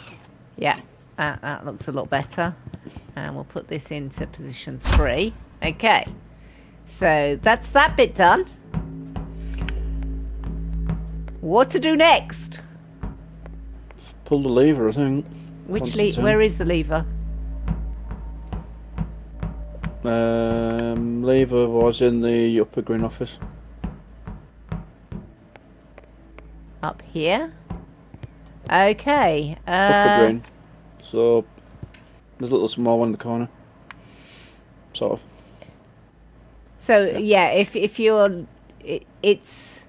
Yeah, that looks a lot better. And we'll put this into position 3. Okay. So that's that bit done. What to do next? Pull the lever, I think. Which Once it's in. where is the lever? Lever was in the upper green office. Up here. Okay. Upper green. So there's a little small one in the corner. Sort of. So yeah, if you're, it's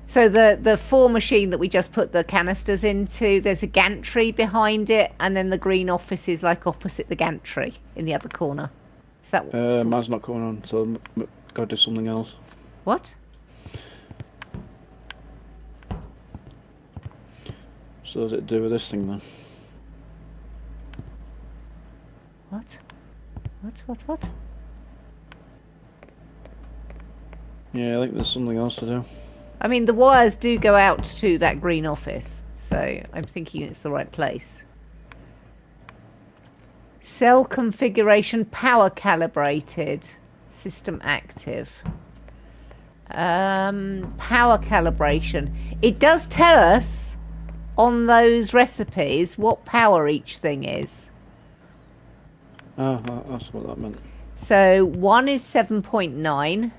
so the 4 machine that we just put the canisters into. There's a gantry behind it, and then the green office is like opposite the gantry in the other corner. Is that Mine's not coming on, so gotta do something else. what? So does it do with this thing then? What? Yeah, I think there's something else to do. I mean, the wires do go out to that green office, so I'm thinking it's the right place. Cell configuration power calibrated. System active. Power calibration. It does tell us on those recipes what power each thing is. Ah, that's what that meant. So 1 is 7.9.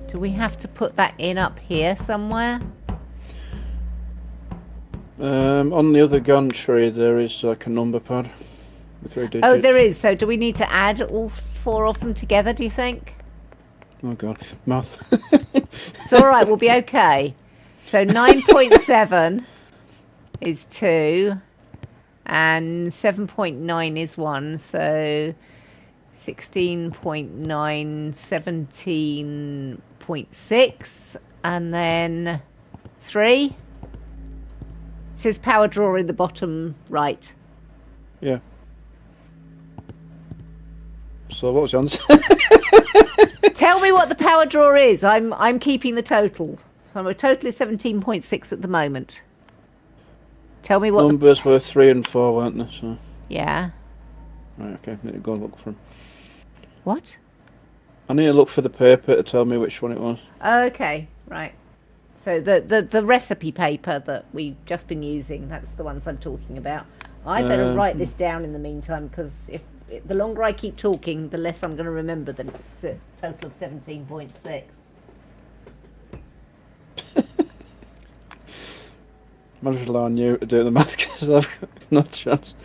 Do we have to put that in up here somewhere? On the other gantry, there is like a number pad with 3 digits. Oh, there is. So do we need to add all 4 of them together, do you think? Oh god, math. It's all right. We'll be okay. So 9.7 is 2 and 7.9 is 1. So 16.9, 17.6 and then 3. It says power drawer in the bottom right. Yeah. So what was the answer? Tell me what the power drawer is. I'm keeping the total. I'm a total of 17.6 at the moment. Tell me what. Numbers were 3 and 4, weren't they? So. Yeah. Right, okay, need to go and look for them. What? I need to look for the paper to tell me which one it was. Okay, right. So the recipe paper that we've just been using, that's the ones I'm talking about. I better write this down in the meantime, because if the longer I keep talking, the less I'm going to remember that it's a total of 17.6. Might as well rely on you to do the math because I've got no chance.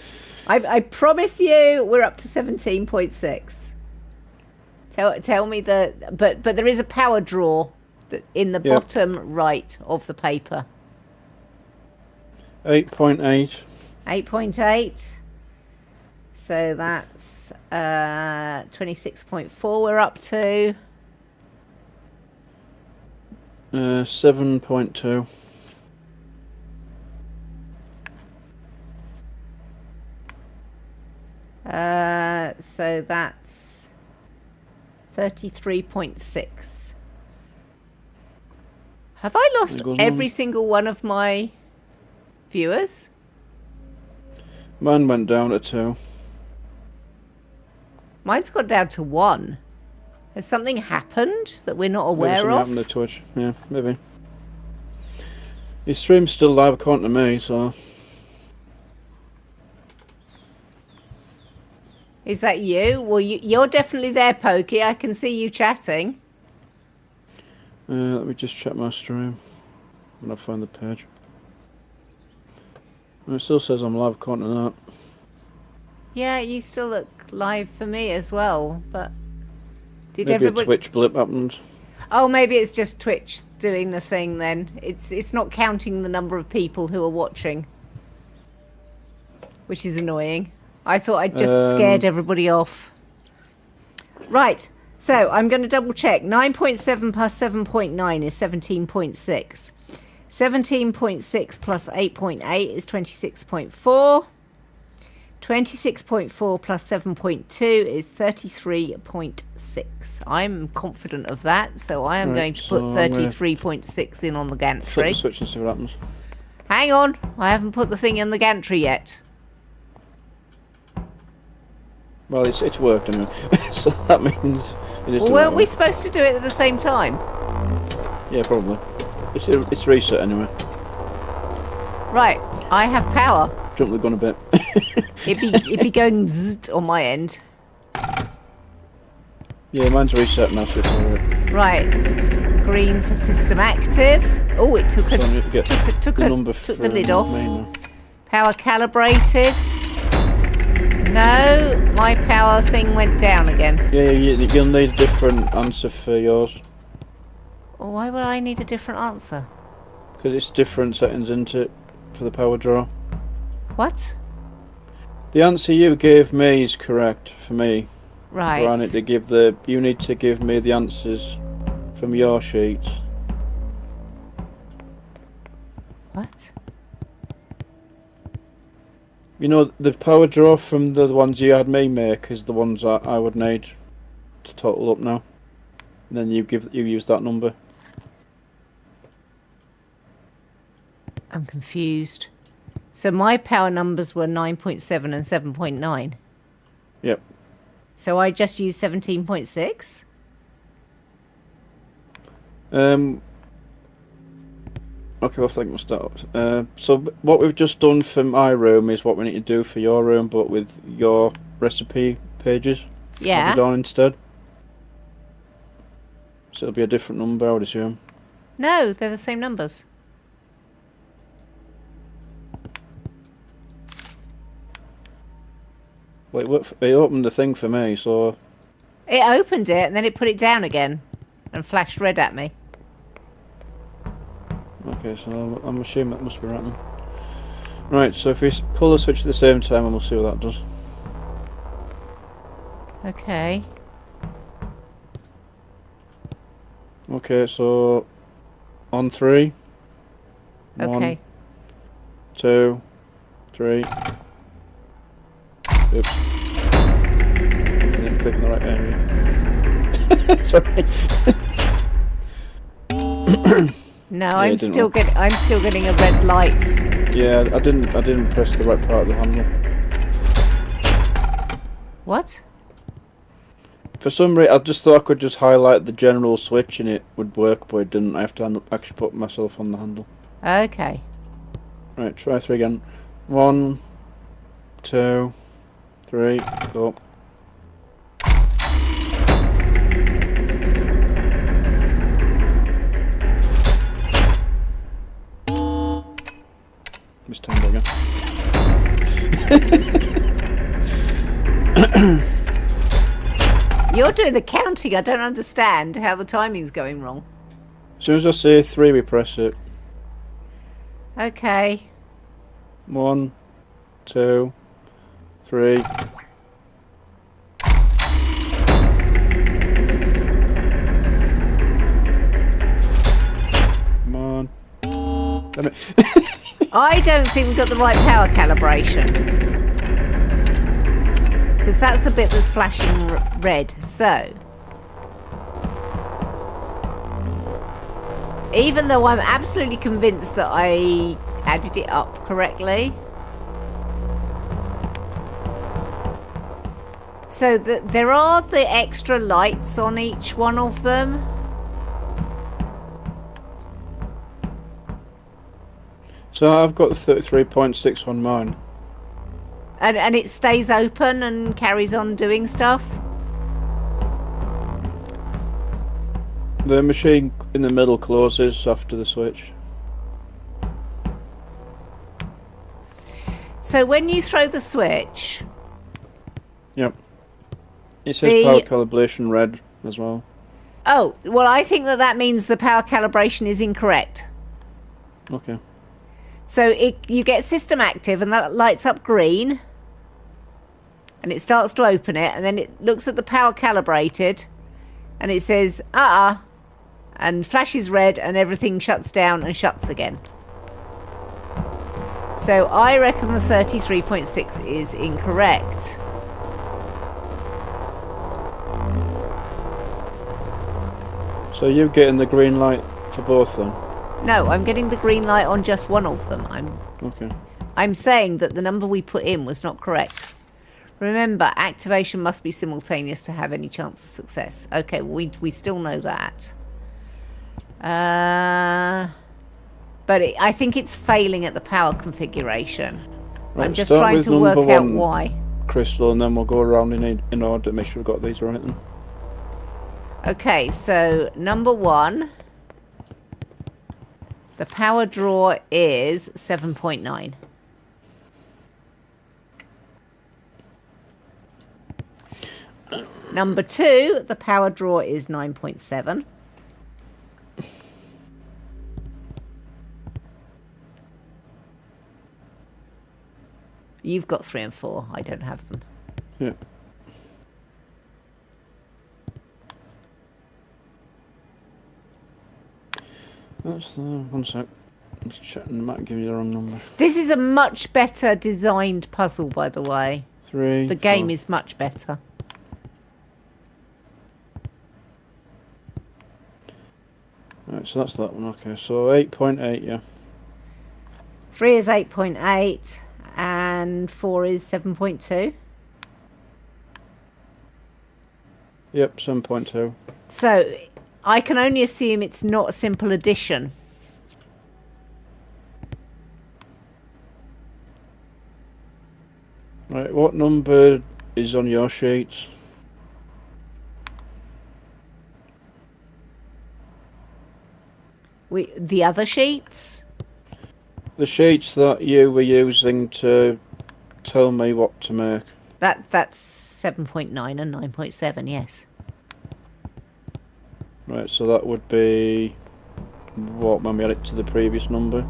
I promise you we're up to 17.6. Tell me but there is a power drawer in the bottom right of the paper. 8.8. 8.8. So that's 26.4 we're up to. 7.2. So that's 33.6. Have I lost every single one of my viewers? Mine went down to 2. Mine's got down to 1. Has something happened that we're not Maybe aware something of? happened to Twitch. Yeah, maybe. Your stream's still live according to me, so... Is that you? Well, you're definitely there, Pokey. I can see you chatting. Let me just check my stream when I find the page. And it still says I'm live according to that. Yeah, you still look live for me as well, but did Maybe everybody... a Twitch blip happened. Oh, maybe it's just Twitch doing the thing then. It's not counting the number of people who are watching, which is annoying. I thought I'd just scared everybody off. Right, so I'm going to double check. 9.7 plus 7.9 is 17.6. 17.6 plus 8.8 is 26.4. 26.4 plus 7.2 is 33.6. I'm confident of that, so I am going to put 33.6 in on the Flip gantry. the switch and see what happens. Hang on, I haven't put the thing in the gantry yet. Well, it's worked anyway, so that means it is. Well, weren't we supposed to do it at the same time? Yeah, probably. It's reset anyway. Right, I have power. Jump the gun a bit. It'd be going zzzt on my end. Yeah, mine's reset now, so it's alright. Right, green for system active. Oh, it took So I need to get took the number the from lid off. me now. Power calibrated. No, my power thing went down again. Yeah, you'll need a different answer for yours. Why would I need a different answer? Because it's different settings, isn't it, for the power draw? What? The answer you gave me is correct for me. Right. You need to give me the answers from your sheets. What? You know, the power draw from the ones you had me make is the ones that I would need to total up now. And then you use that number. I'm confused. So my power numbers were 9.7 and 7.9. Yep. So I just used 17.6? Okay, well, I think we'll start. So what we've just done for my room is what we need to do for your room, but with your recipe pages. Yeah. Added on instead. So it'll be a different number, I would assume. No, they're the same numbers. Well, it opened the thing for me, so... It opened it and then it put it down again and flashed red at me. Okay, so I'm assuming that must be right then. Right, so if we pull the switch at the same time, and we'll see what that does. Okay. Okay, so... On 3. Okay. 1, 2, 3. Oops. I didn't click in the right area. Sorry. No, Yeah, I'm it didn't still work. getting a red light. Yeah, I didn't press the right part of the handle. What? For some reason, I just thought I could just highlight the general switch and it would work, but it didn't. I have to actually put myself on the handle. Okay. Right, try 3 again. 1, 2, 3, go. This time again. You're doing the counting. I don't understand how the timing's going wrong. As soon as I say 3, we press it. Okay. 1, 2, 3. Come on. Damn it. I don't think we've got the right power calibration. Because that's the bit that's flashing red. So, even though I'm absolutely convinced that I added it up correctly. So there are the extra lights on each one of them. So I've got 33.6 on mine. And it stays open and carries on doing stuff. The machine in the middle closes after the switch. So when you throw the switch, Yep. It says power calibration red as well. oh, well, I think that means the power calibration is incorrect. Okay. So you get system active and that lights up green and it starts to open it and then it looks at the power calibrated and it says and flashes red and everything shuts down and shuts again. So I reckon the 33.6 is incorrect. So you're getting the green light for both then? No, I'm getting the green light on just one of them. Okay. I'm saying that the number we put in was not correct. Remember, activation must be simultaneous to have any chance of success. Okay, we still know that. But I think it's failing at the power configuration. Right, I'm just start trying with to work number out 1, why. Crystal, and then we'll go around in order to make sure we've got these right then. Okay, so number 1. The power draw is 7.9. Number 2, the power draw is 9.7. You've got 3 and 4. I don't have them. Yeah. That's 1 sec. I'm just checking. Might give you the wrong number. This is a much better designed puzzle, by the way. 3. The game 4. is much better. Right, so that's that one. Okay, so 8.8, yeah. 3 is 8.8 and 4 is 7.2. Yep, 7.2. So I can only assume it's not simple addition. Right, what number is on your sheets? The other sheets? The sheets that you were using to tell me what to make. That's 7.9 and 9.7, yes. Right, so that would be what when we add it to the previous number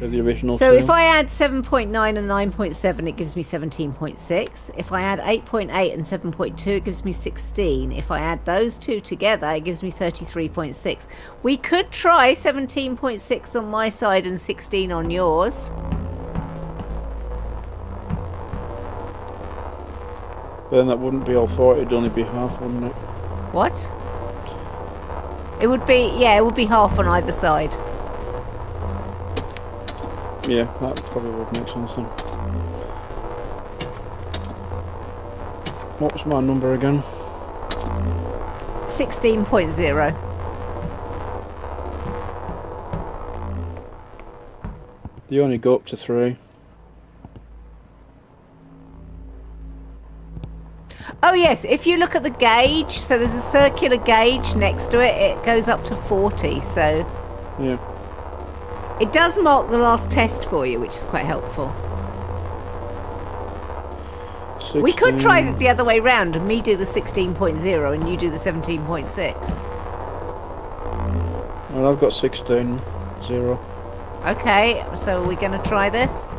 of the original. So two? if I add 7.9 and 9.7, it gives me 17.6. If I add 8.8 and 7.2, it gives me 16. If I add those two together, it gives me 33.6. We could try 17.6 on my side and 16 on yours. But then that wouldn't be all 40, it'd only be half, wouldn't it? What? It would be, yeah, it would be half on either side. Yeah, that probably would make sense then. What was my number again? 16.0. You only go up to 3. Oh yes, if you look at the gauge, so there's a circular gauge next to it, it goes up to 40, so Yeah. it does mark the last test for you, which is quite helpful. 16. We could try it the other way round and me do the 16.0 and you do the 17.6. Well, I've got 16, 0. Okay, so we're going to try this.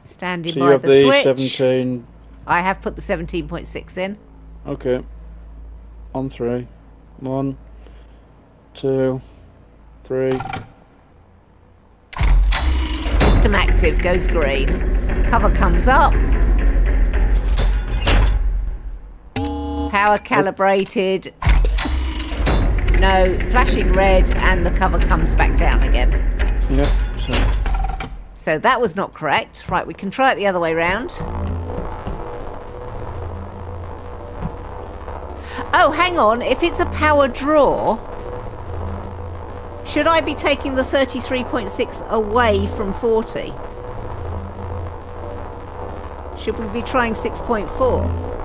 Standing So you by have the the switch. 17. I have put the 17.6 in. Okay. On 3. 1, 2, 3. System active, goes green. Cover comes up. Power calibrated. No, flashing red, and the cover comes back down again. Yep, So that was not correct. Right, we can try it the other way round. Oh, hang on. If it's a power draw, should I be taking the 33.6 away from 40? Should we be trying 6.4?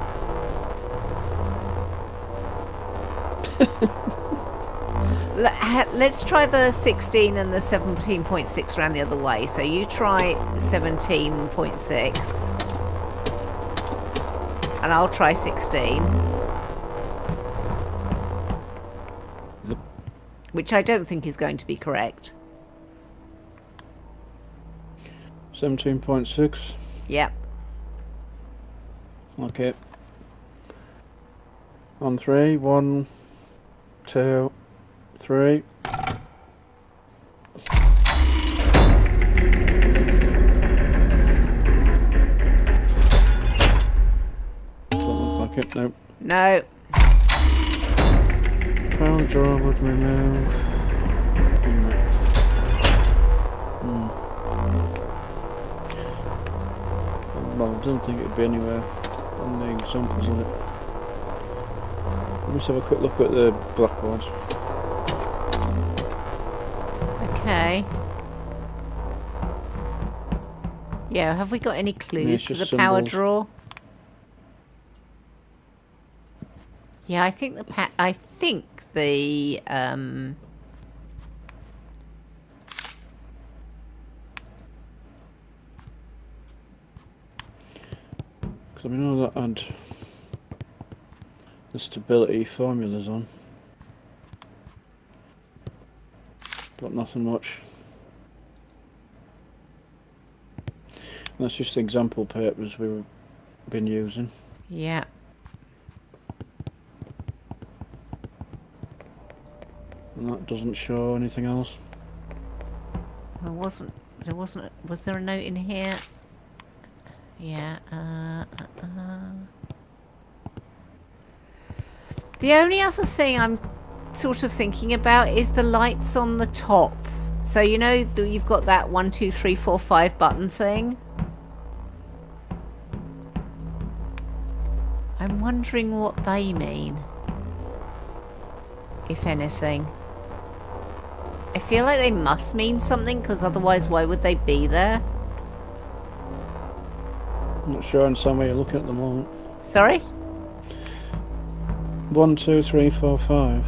Let's try the 16 and the 17.6 round the other way. So you try 17.6 and I'll try 16. Yep. Which I don't think is going to be correct. 17.6. Yep. Okay. On 3. 1, 2, 3. Don't look like it, nope. No. Power draw would remove. Well, I don't think it'd be anywhere on the examples of it. Let me just have a quick look at the blackboards. Okay. Yeah, have we got any clues it's to the just power symbols. draw? Yeah, I think the Because I know that had the stability formulas on, but nothing much. And that's just the example papers we've been using. yeah. And that doesn't show anything else. Was there a note in here? Yeah. The only other thing I'm sort of thinking about is the lights on the top. So you know you've got that 1, 2, 3, 4, 5 button thing. I'm wondering what they mean, if anything. I feel like they must mean something, because otherwise why would they be there? I'm not sure, and somewhere you're looking at the moment. Sorry? 1, 2, 3, 4, 5.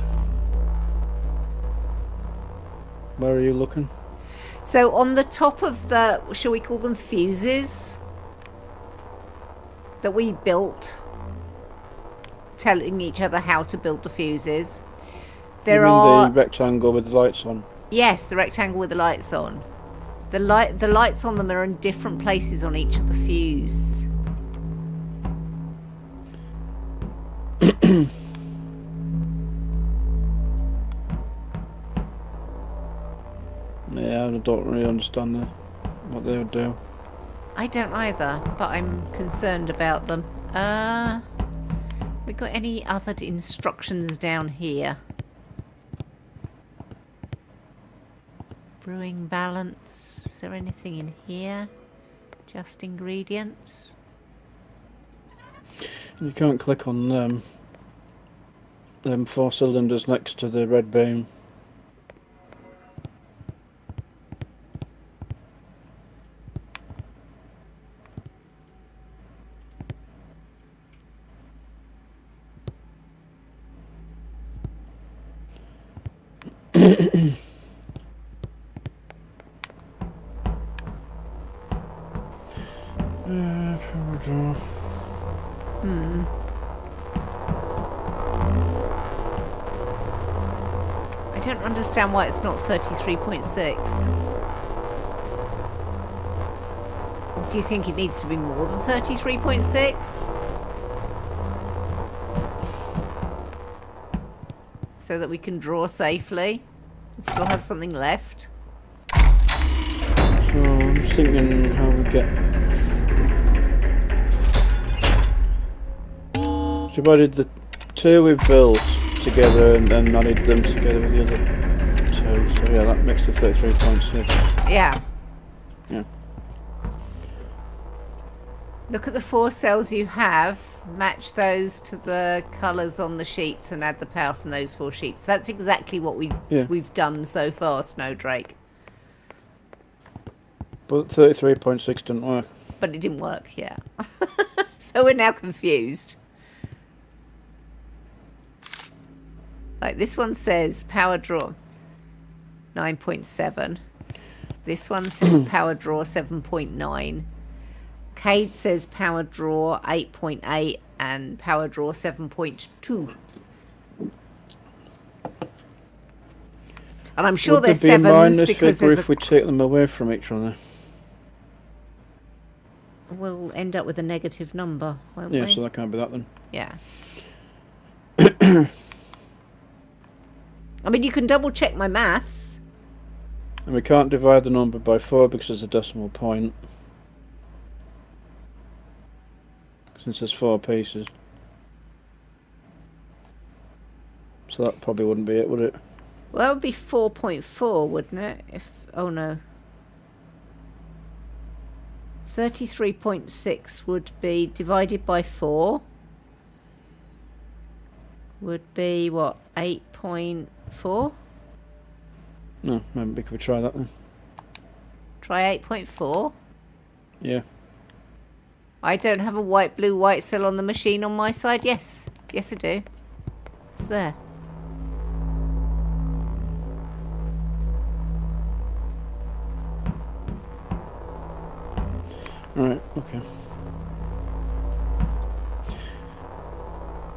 Where are you looking? So on the top of the, shall we call them fuses? that we built, telling each other how to build the fuses. There You mean are the rectangle with the lights on? yes, the rectangle with the lights on. The lights on them are in different places on each of the fuse. Yeah, I don't really understand what they would do. I don't either, but I'm concerned about them. We got any other instructions down here? Brewing balance. Is there anything in here? Just ingredients. You can't click on them 4 cylinders next to the red beam. I don't understand why it's not 33.6. Do you think it needs to be more than 33.6? So that we can draw safely and still have something left. So I'm just thinking how we get. So if I did the 2 we built together and then added them together with the other 2, so yeah, that makes the 33.6. Yeah. Yeah. Look at the 4 cells you have, match those to the colours on the sheets and add the power from those 4 sheets. That's exactly what we've done so far, Snowdrake. But 33.6 didn't work. But it didn't work, yeah. So we're now confused. Like this one says power draw 9.7. This one says power draw 7.9. Cayde says power draw 8.8 and power draw 7.2. And I'm sure Would they're there be a sevens minus because figure there's if we take them away from each other? we'll end up with a negative number, won't Yeah, we? so that can't be that then. Yeah. I mean, you can double check my maths. And we can't divide the number by 4 because there's a decimal point. Since there's 4 pieces. So that probably wouldn't be it, would it? Well, that would be 4.4, wouldn't it? If oh no. 33.6 would be divided by 4. Would be what? 8.4? No, maybe could we try that then? Try 8.4. Yeah. I don't have a white, blue, white cell on the machine on my side. Yes. Yes, I do. It's there. Alright, okay.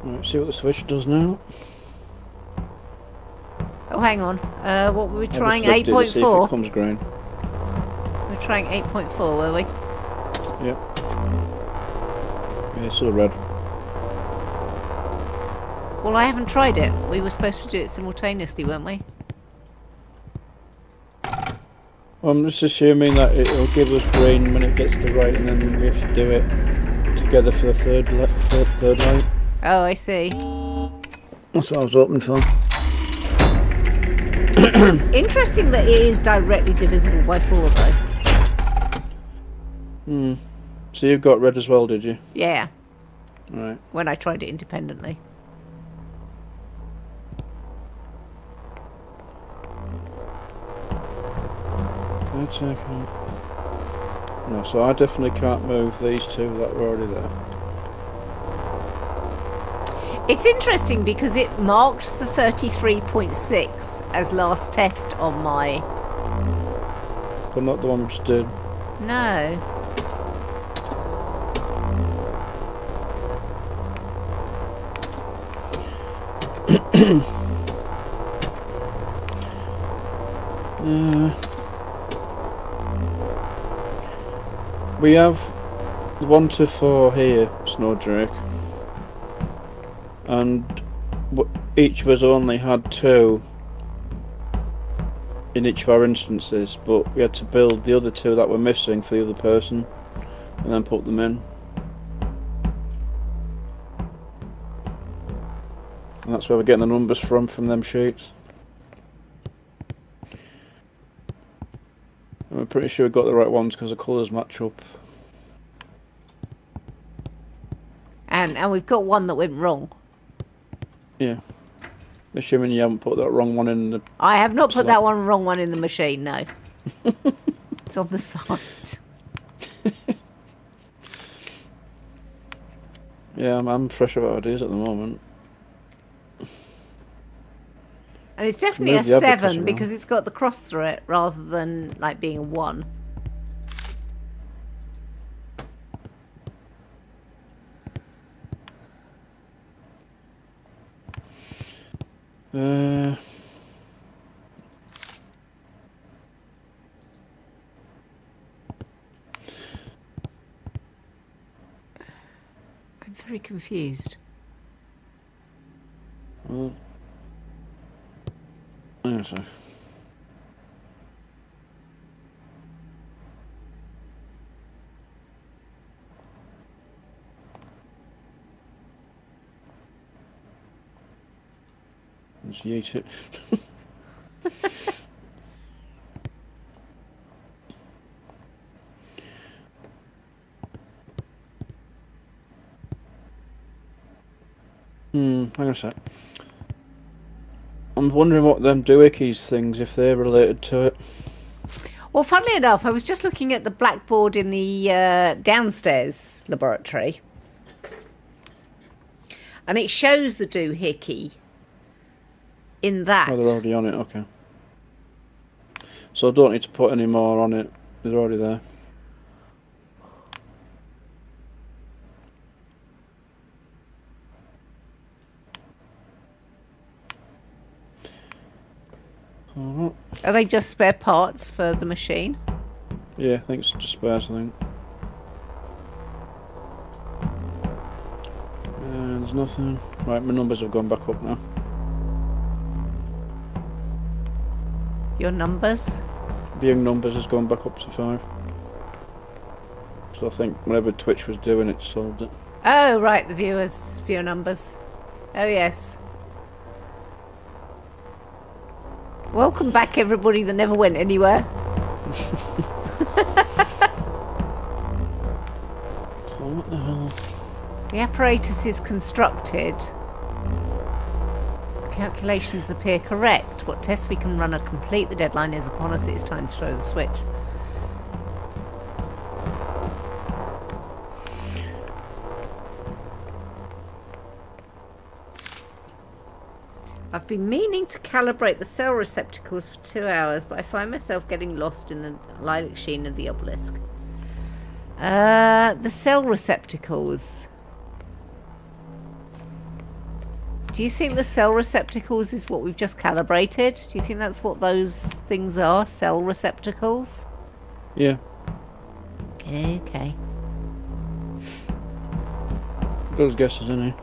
Alright, see what the switch does now. Oh, hang on. What were we I trying? just flipped it to see if it 8.4? comes green. We're trying 8.4, were we? Yep. Yeah, it's still red. Well, I haven't tried it. We were supposed to do it simultaneously, weren't we? Well, I'm just assuming that it'll give us green when it gets to the right, and then we have to do it together for the third light. Oh, I see. That's what I was hoping for. Interesting that it is directly divisible by 4, though. Hmm. So you've got red as well, did you? Yeah, Right. when I tried it independently. Let's check out. No, so I definitely can't move these 2 that were already there. It's interesting because it marked the 33.6 as last test on my... But not the one we just did. No. We have 1 to 4 here, Snowdrake, and each of us only had 2 in each of our instances, but we had to build the other 2 that were missing for the other person and then put them in. And that's where we're getting the numbers from them sheets. And we're pretty sure we got the right ones because the colours match up. And we've got one that went wrong. Yeah. Assuming you haven't put that wrong one in the... I have not put slot. that wrong one in the machine, no. It's on the side. Yeah, I'm fresh about ideas at the moment. And it's definitely a Move the abacus 7 around. because it's got the cross through it rather than like being a 1. I'm very confused. Well, hang on a sec. Let's yeet it. Hang on a sec. I'm wondering what them doohickeys things, if they're related to it. Well, funnily enough, I was just looking at the blackboard in the downstairs laboratory. And it shows the doohickey in that. Oh, they're already on it, okay. So I don't need to put any more on it, they're already there. Are they just spare parts for the machine? Yeah, I think it's just spares, I think. There's nothing. Right, my numbers have gone back up now. Your numbers? Viewing numbers has gone back up to 5. So I think whatever Twitch was doing, it solved it. Oh, right, the viewer numbers. Oh, yes. Welcome back, everybody that never went anywhere. So what the hell? The apparatus is constructed. Calculations appear correct. What tests we can run are complete. The deadline is upon us. It is time to throw the switch. I've been meaning to calibrate the cell receptacles for 2 hours, but I find myself getting lost in the lilac sheen of the obelisk. The cell receptacles. Do you think the cell receptacles is what we've just calibrated? Do you think that's what those things are? Cell receptacles? Yeah. Okay. Good as guesses, isn't he?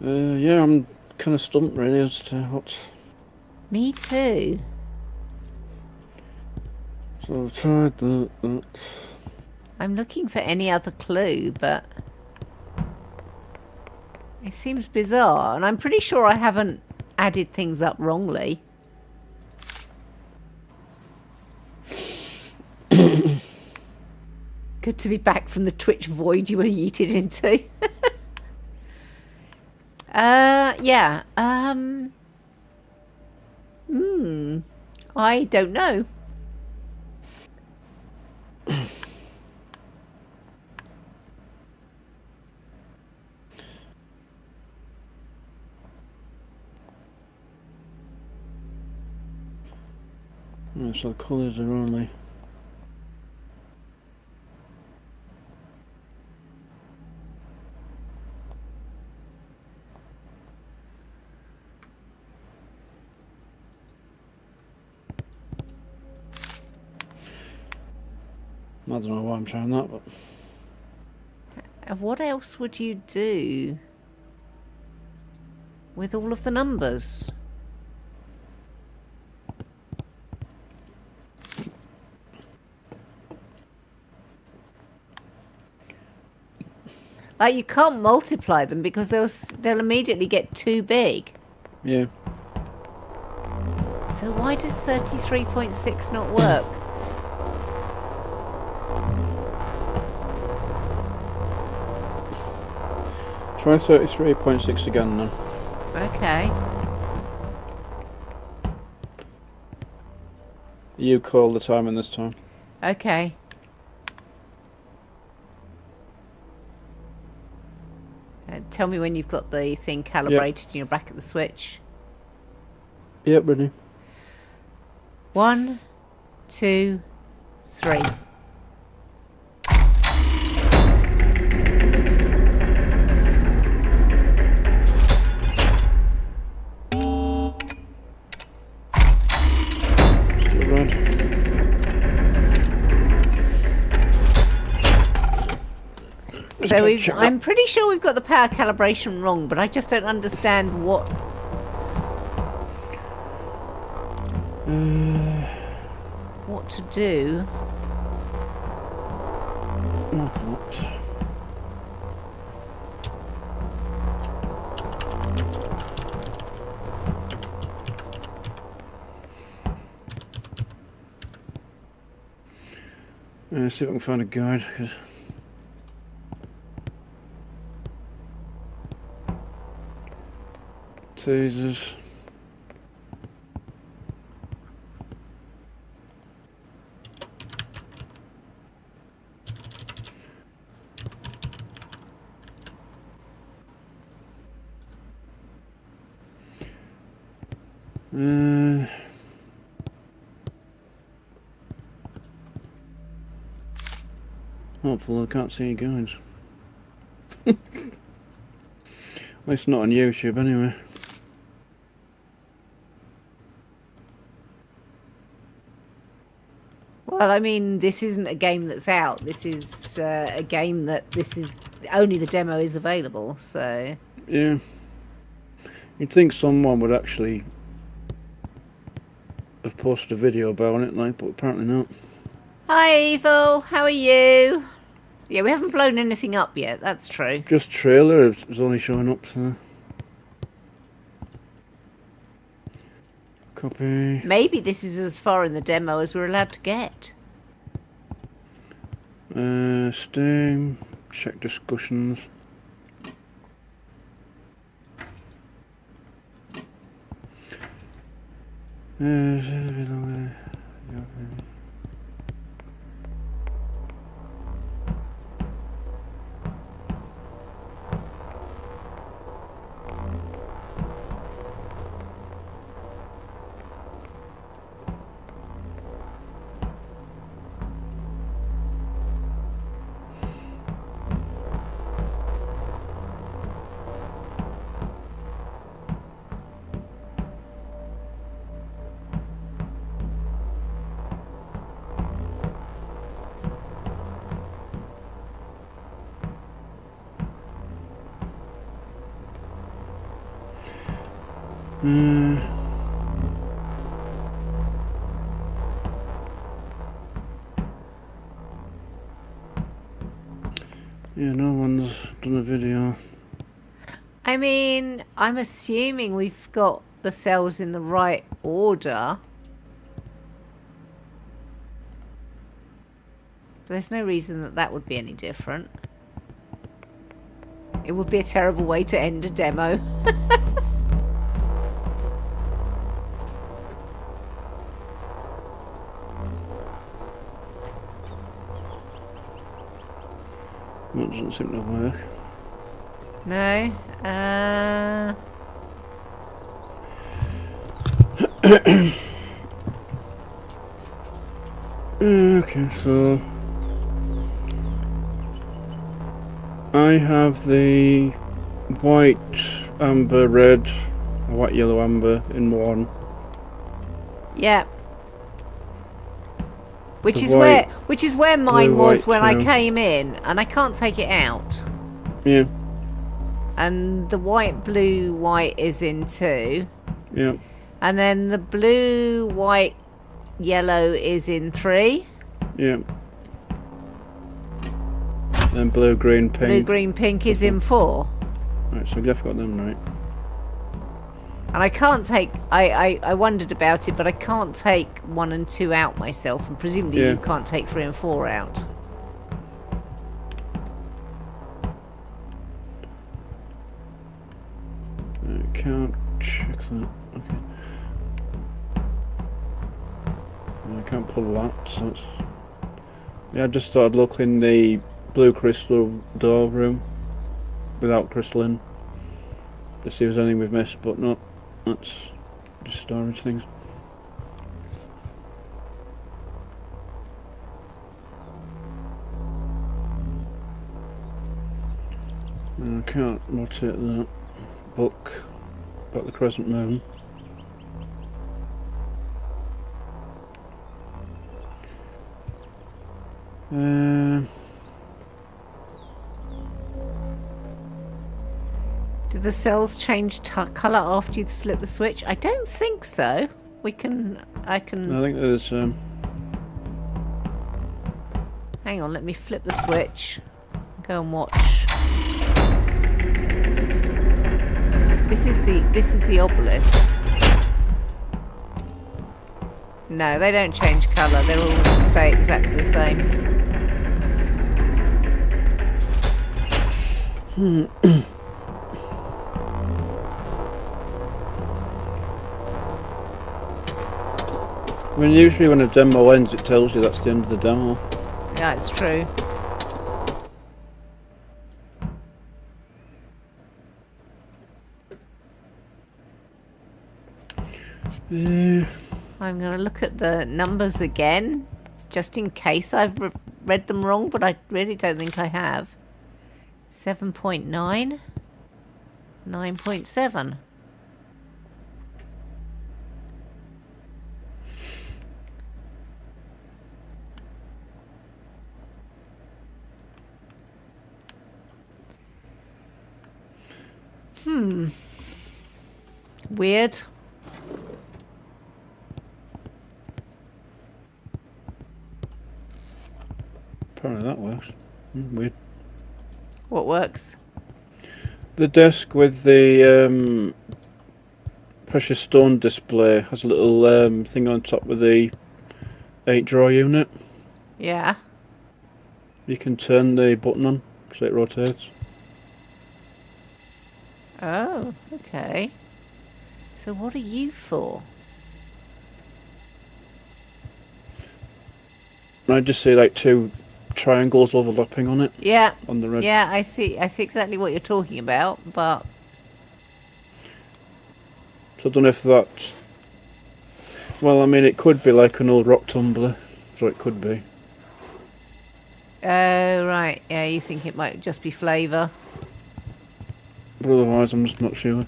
Yeah, I'm kind of stumped really as to what's... Me too. So I've tried that. I'm looking for any other clue, but it seems bizarre, and I'm pretty sure I haven't added things up wrongly. Good to be back from the Twitch void you were yeeted into. Yeah. I don't know. So the colours are only... I don't know why I'm trying that, but And what else would you do with all of the numbers? Like, you can't multiply them because they'll immediately get too big. yeah. So why does 33.6 not work? Try 33.6 again then. Okay. You call the timing this time. Okay. Tell me when you've got the thing calibrated and you're back at the switch. Yep, ready. 1, 2, 3. Still red. So I'm pretty sure we've got the power calibration wrong, but I just don't understand what to do. Mark what? See if I can find a guide. Tasers. Hopefully I can't see any guides. At least not on YouTube anyway. Well, I mean, this isn't a game that's out. This is a game that only the demo is available, so... Yeah. You'd think someone would actually have posted a video about it, like, but apparently not. Hi, Evil. How are you? Yeah, we haven't blown anything up yet. That's true. Just trailer is only showing up, so... Copy. Maybe this is as far in the demo as we're allowed to get. Steam. Check discussions. Yeah, no one's done a video. I mean, I'm assuming we've got the cells in the right order. But there's no reason that that would be any different. It would be a terrible way to end a demo. That doesn't seem to work. No. Okay, so I have the white, amber, red, white, yellow, amber in one. Yeah. Which The is white, where mine blue, was white when I too. came in, and I can't take it out. Yeah, And the white, blue, white is in 2. yeah, And then the blue, white, yellow is in 3. yeah. Then blue, green, Blue, pink. green, pink is in 4. Right, so we definitely got them right. And I can't take... I wondered about it, but I can't take 1 and 2 out myself. And presumably Yeah. you can't take 3 and 4 out. I can't check that. Okay. I can't pull that, so it's... Yeah, I just thought I'd look in the blue crystal door room without crystal in to see if there's anything we've missed, but no, that's just storage things. I can't rotate that book about the crescent moon. Do the cells change colour after you flip the switch? I don't think so. I can... I think there's Hang on, let me flip the switch. Go and watch. This is the obelisk. No, they don't change colour. They all stay exactly the same. I mean, usually when a demo ends, it tells you that's the end of the demo. Yeah, it's true. I'm going to look at the numbers again, just in case I've read them wrong, but I really don't think I have. 7.9, 9.7. Weird. Apparently that works. Weird. What works? The desk with the precious stone display has a little thing on top with the 8-drawer unit. Yeah. You can turn the button on so it rotates. Oh, okay. So what are you for? I just see like 2 triangles overlapping on it. Yeah. On the red. Yeah, I see exactly what you're talking about, but So I don't know if that's... Well, I mean, it could be like an old rock tumbler. So it could be. oh right, yeah, you think it might just be flavour. But otherwise, I'm just not sure.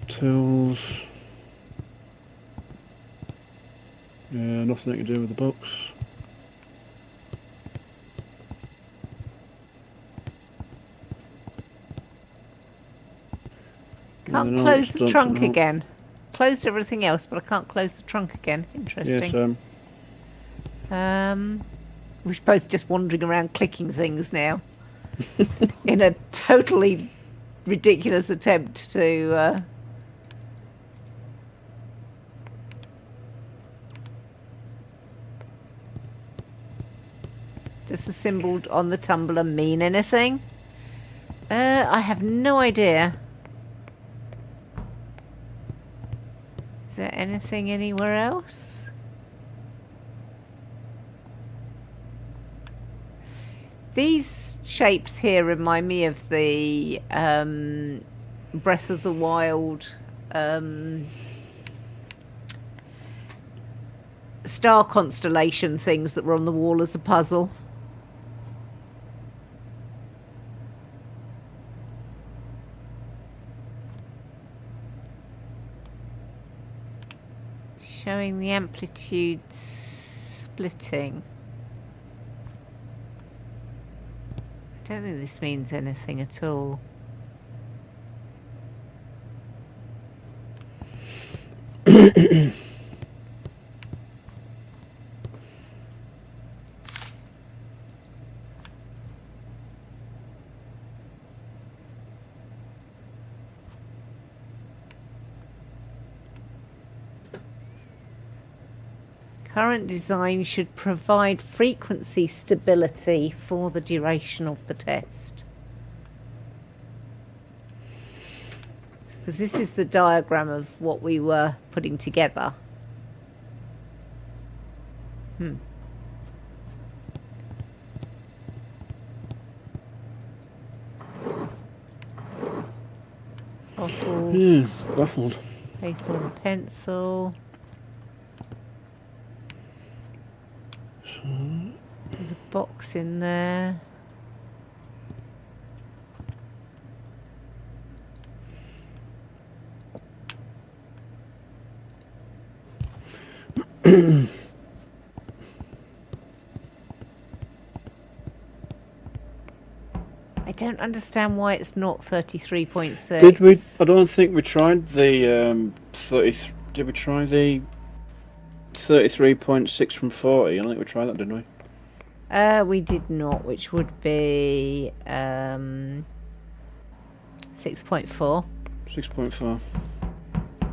Tools. Yeah, nothing to do with the box. Can't Yeah, no, close it's the done trunk somehow. again. Closed everything else, but I can't close the trunk again. Interesting. Yes, We're both just wandering around clicking things now. In a totally ridiculous attempt to... Does the symbol on the tumbler mean anything? I have no idea. Is there anything anywhere else? These shapes here remind me of the Breath of the Wild star constellation things that were on the wall as a puzzle. Showing the amplitudes. splitting. I don't think this means anything at all. Current design should provide frequency stability for the duration of the test. Because this is the diagram of what we were putting together. Bottles, Yeah, baffled. paper and pencil. There's a box in there. I don't understand why it's not 33.6. Did we? I don't think we tried the 30. Did we try the 33.6 from 40? I don't think we tried that, did we? We did not, which would be 6.4. 6.4.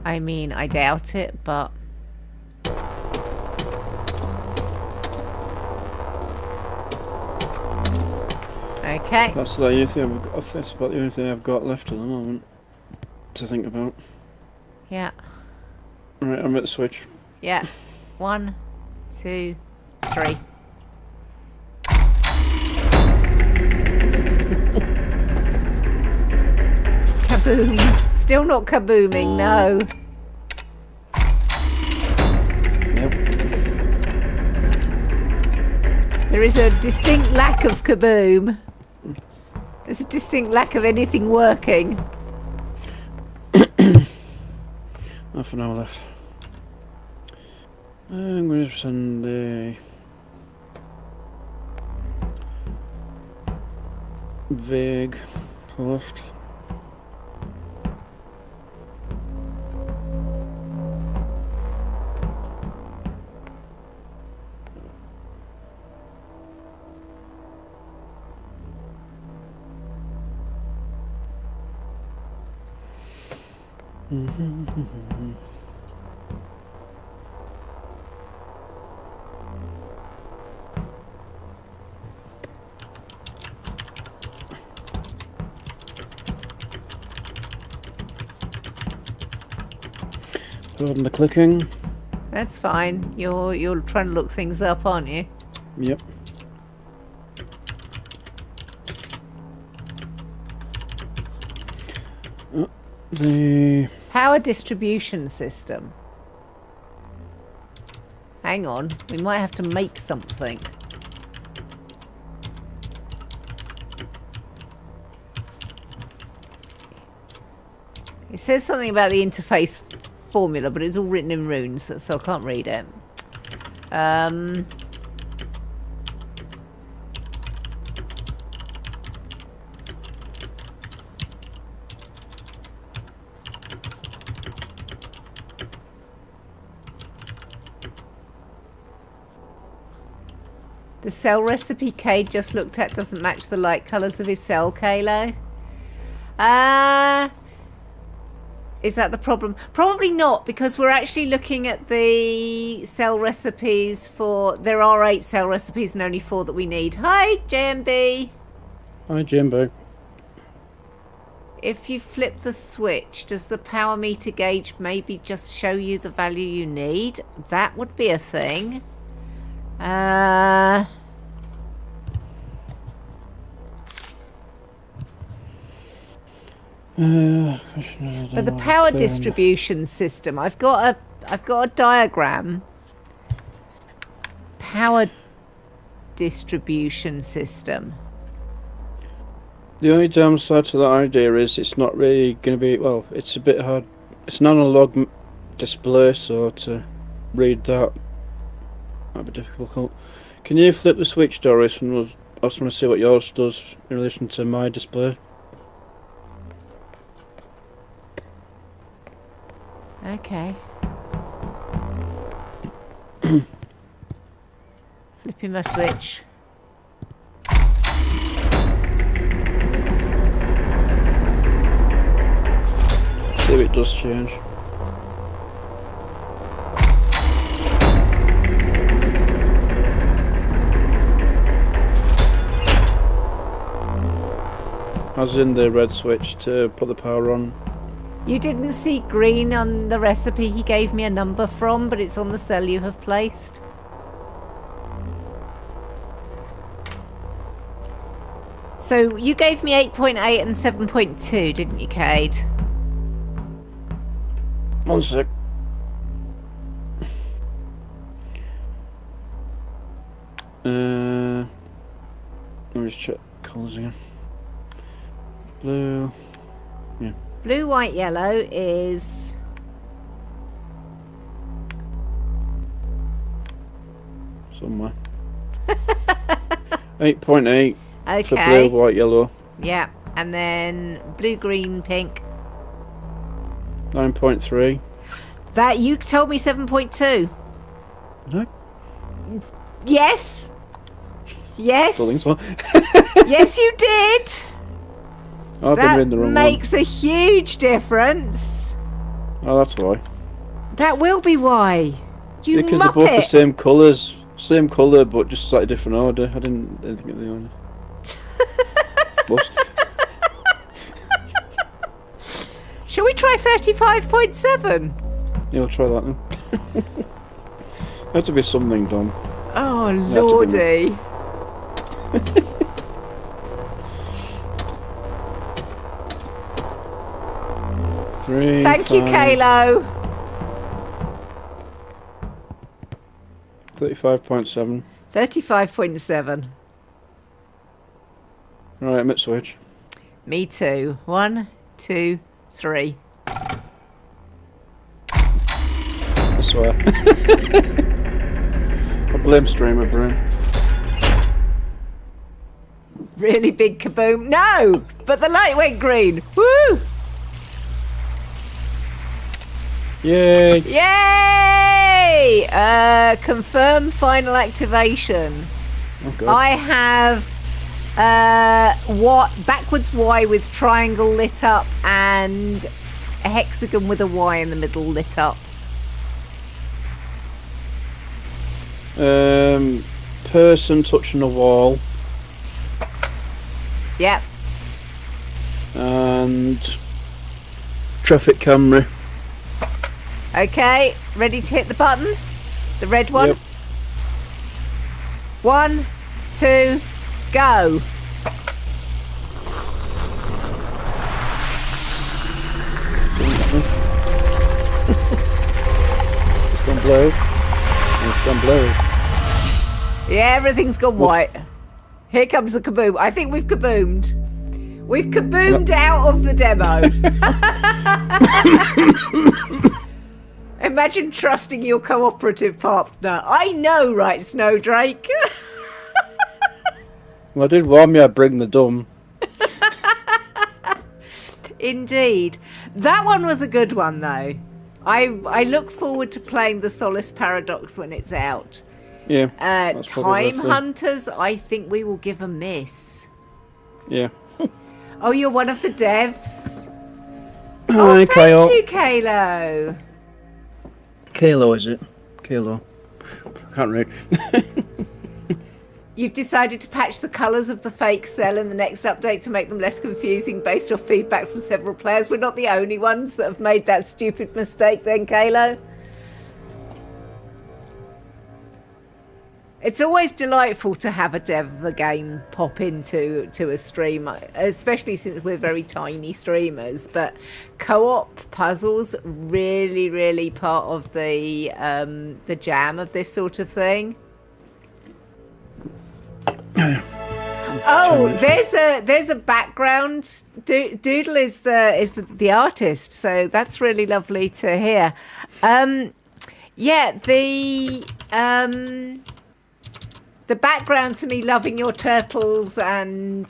I mean, I doubt it, but okay. That's the only thing I've got, that's about the only thing I've got left at the moment to think about. Yeah. Right, I'm at the switch. Yeah. 1, 2, 3. Kaboom. Still not kabooming, no. Yep. There is a distinct lack of kaboom. There's a distinct lack of anything working. Half an hour left. I'm going to send a vague post. Pardon the clicking. That's fine. You're trying to look things up, aren't you? Yep. The Power distribution system. Hang on. We might have to make something. It says something about the interface formula, but it's all written in runes, so I can't read it. The cell recipe Cade just looked at doesn't match the light colours of his cell, Kaylo. Is that the problem? Probably not, because we're actually looking at the cell recipes for... There are 8 cell recipes and only 4 that we need. Hi, JMB. Hi, Jimbo. If you flip the switch, does the power meter gauge maybe just show you the value you need? That would be a thing. But the power distribution system, I've got a diagram. Power distribution system. The only downside to that idea is it's not really going to be, well, it's a bit hard. It's an analog display, so to read that Might be difficult. Can you flip the switch, Doris? And I just want to see what yours does in relation to my display. Okay. Flipping my switch. See if it does change. As in the red switch to put the power on. You didn't see green on the recipe he gave me a number from, but it's on the cell you have placed. So you gave me 8.8 and 7.2, didn't you, Cade? 1 sec. Let me just check colours again. Blue. Yeah. Blue, white, yellow is... Somewhere. 8.8 Okay. for blue, white, yellow. Yeah. And then blue, green, pink. 9.3. That you told me 7.2. No? Yes. Yes. Don't think so. Yes, you did. I've been That reading the wrong makes a huge difference. one. Oh, that's why. That will be why. You Because they're both the muppet. same colours. Same colour, but just slightly different order. I didn't think of the order. Whoops. Shall we try 35.7? Yeah, we'll try that then. There had to be something done. Oh, to be- lordy. Three. Thank you, 5, Kalo. 35.7. 35.7. Right, I'm at switch. Me too. 1, 2, 3. I swear. I blame streamer brain. Really big kaboom. No! But the light went green. Woo! Yay! Yay! Confirm final activation. Oh god. I have what backwards Y with triangle lit up and a hexagon with a Y in the middle lit up. Person touching a wall Yep. and traffic camera. Okay, ready to hit the button? The red one? Yep. 1, 2, go. It's gone blue. And it's gone blue. Yeah, everyth's gone white. Here comes the kaboom. I think we've kaboomed. We've kaboomed out of the demo. Imagine trusting your cooperative partner. I know, right, Snowdrake? Well, I did warn me I'd bring the dumb. Indeed. That one was a good one, though. I look forward to playing the Solace Paradox when it's out. Yeah. that's probably Time the thing. Hunters, I think we will give a miss. Yeah. Oh, you're one of the devs? Hi, Thank Kyle. you, Kalo. Kilo, is it? Kilo. I can't read. You've decided to patch the colours of the fake cell in the next update to make them less confusing based off feedback from several players. We're not the only ones that have made that stupid mistake then, Kalo. It's always delightful to have a dev of the game pop into a stream, especially since we're very tiny streamers. But co-op puzzles really, really part of the jam of this sort of thing. Oh, there's a background. Doodle is the artist, so that's really lovely to hear. Yeah, the background to me loving your turtles and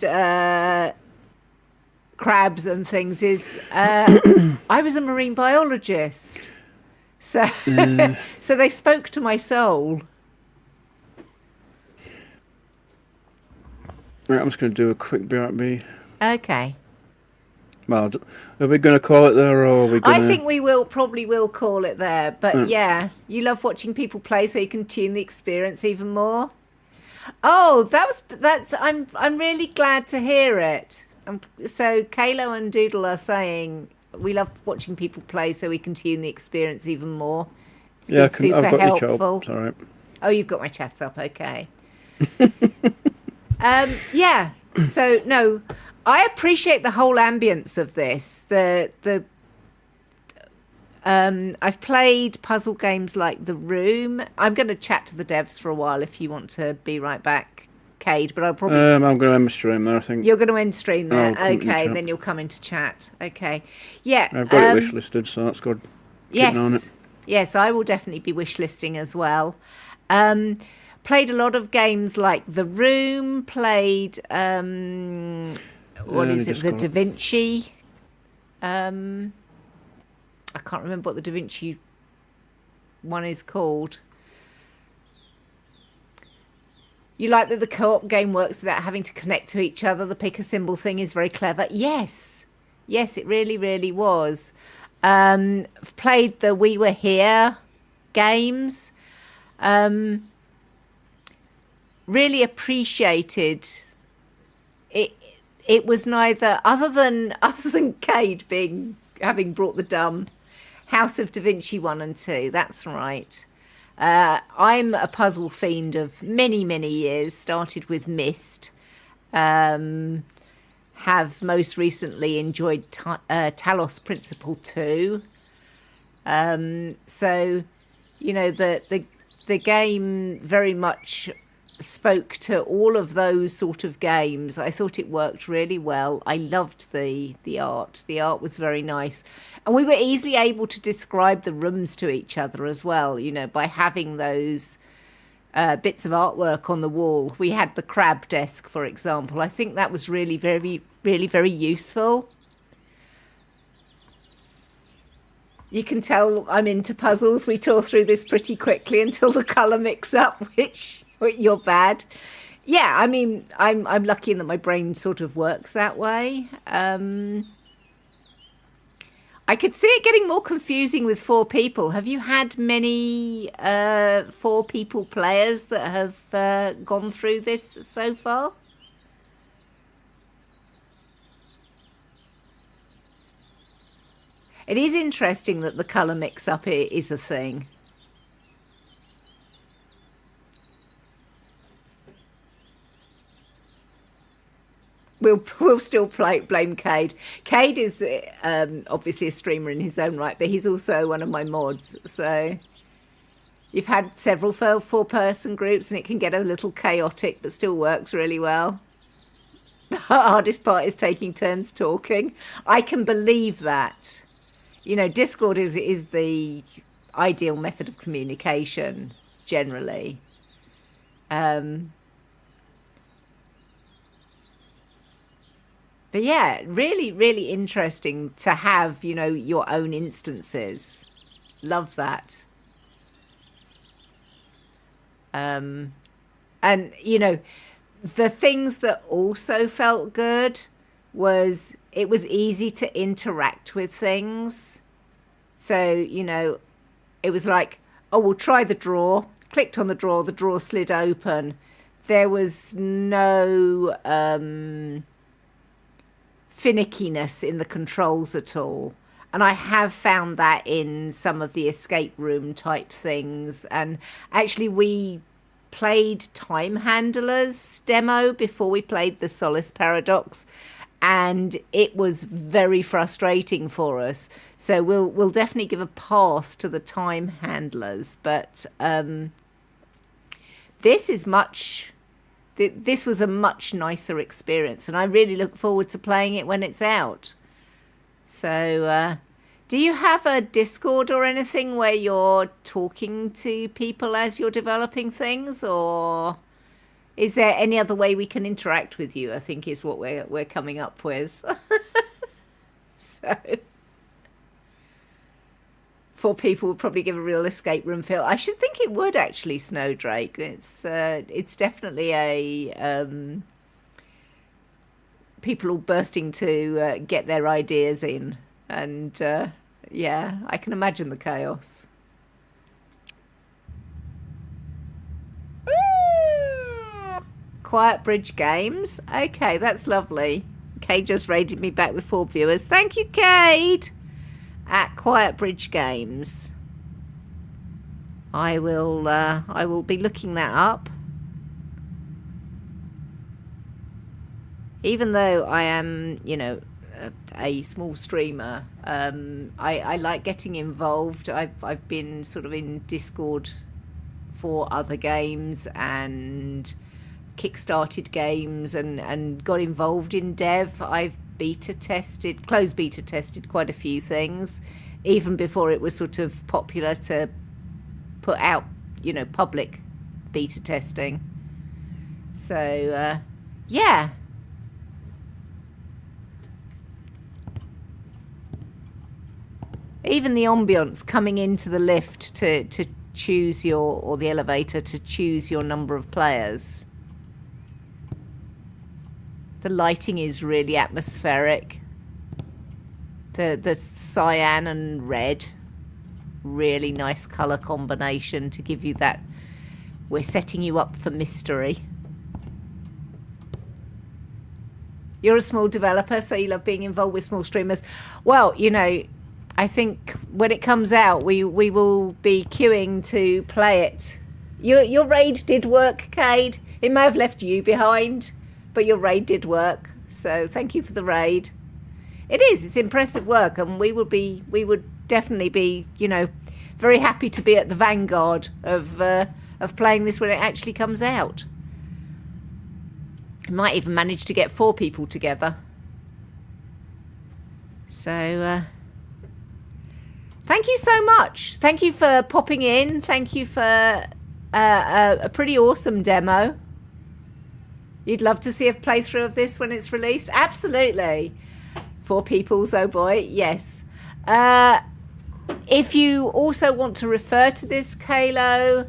crabs and things is I was a marine biologist. So so they spoke to my soul. Right, I'm just going to do a quick BRB. Okay. Well, are we going to call it there, or are we going to... I think we probably will call it there. But yeah, you love watching people play so you can tune the experience even more. Oh, that's I'm really glad to hear it. So Kalo and Doodle are saying we love watching people play so we can tune the experience even more. It's Yeah, been super I've got helpful. your chat. It's all right. Oh, you've got my chat up, okay. Yeah. So no, I appreciate the whole ambience of this. I've played puzzle games like The Room. I'm going to chat to the devs for a while if you want to be right back, Cade. But I'll probably I'm going to end my stream there, I think. you're going to end stream there. I'll come into Okay, chat. then you'll come into chat. Okay, yeah. I've got it wish listed, so that's good. Keeping on Yes, it. yes, I will definitely be wish listing as well. Played a lot of games like The Room. Played what is it? The Da Vinci. I can't remember what the Da Vinci one is called. You like that the co-op game works without having to connect to each other. The pick a symbol thing is very clever. Yes, yes, it really, really was. Played the We Were Here games. Really appreciated it. It was neither other than Cade having brought the dumb House of Da Vinci 1 and 2. That's right. I'm a puzzle fiend of many, many years. Started with Myst. Have most recently enjoyed Talos Principle 2. So, you know, the game very much spoke to all of those sort of games. I thought it worked really well. I loved the art. The art was very nice. And we were easily able to describe the rooms to each other as well, you know, by having those bits of artwork on the wall. We had the crab desk, for example. I think that was really, very useful. You can tell I'm into puzzles. We tore through this pretty quickly until the colour mix up, which you're bad. Yeah, I mean, I'm lucky in that my brain sort of works that way. I could see it getting more confusing with 4 people. Have you had many 4 people players that have gone through this so far? It is interesting that the colour mix-up is a thing. We'll still blame Cade. Cade is obviously a streamer in his own right, but he's also one of my mods. So you've had several 4-person groups, and it can get a little chaotic, but still works really well. The hardest part is taking turns talking. I can believe that. You know, Discord is the ideal method of communication generally. But yeah, really, really interesting to have, you know, your own instances. Love that. And, you know, the things that also felt good was it was easy to interact with things. So, you know, it was like, oh, we'll try the drawer. Clicked on the drawer slid open. There was no finickiness in the controls at all. And I have found that in some of the escape room type things. And actually we played Time Handlers demo before we played the Solace Paradox, and it was very frustrating for us. So we'll definitely give a pass to the Time Handlers, but this was a much nicer experience, and I really look forward to playing it when it's out. So Do you have a Discord or anything where you're talking to people as you're developing things, or is there any other way we can interact with you? I think is what we're coming up with. So, for people would probably give a real escape room feel. I should think it would actually, Snowdrake. It's definitely a people all bursting to get their ideas in. And yeah, I can imagine the chaos. Quiet Bridge Games. Okay, that's lovely. Cade just raided me back with 4 viewers. Thank you, Cade. At Quiet Bridge Games. I will be looking that up. Even though I am, you know, a small streamer, I like getting involved. I've been sort of in Discord for other games and kickstarted games and got involved in dev. I've closed beta tested quite a few things, even before it was sort of popular to put out, you know, public beta testing. So yeah. Even the ambience coming into the lift to choose or the elevator to choose your number of players. The lighting is really atmospheric. The cyan and red, really nice colour combination to give you that, we're setting you up for mystery. You're a small developer, so you love being involved with small streamers. Well, you know, I think when it comes out, we will be queuing to play it. Your raid did work, Cade. It may have left you behind, but your raid did work. So thank you for the raid. It's impressive work, and we would definitely be, you know, very happy to be at the vanguard of playing this when it actually comes out. We might even manage to get 4 people together. So thank you so much. Thank you for popping in. Thank you for a pretty awesome demo. You'd love to see a playthrough of this when it's released? Absolutely. 4 peoples, oh boy, yes. If you also want to refer to this, Kalo,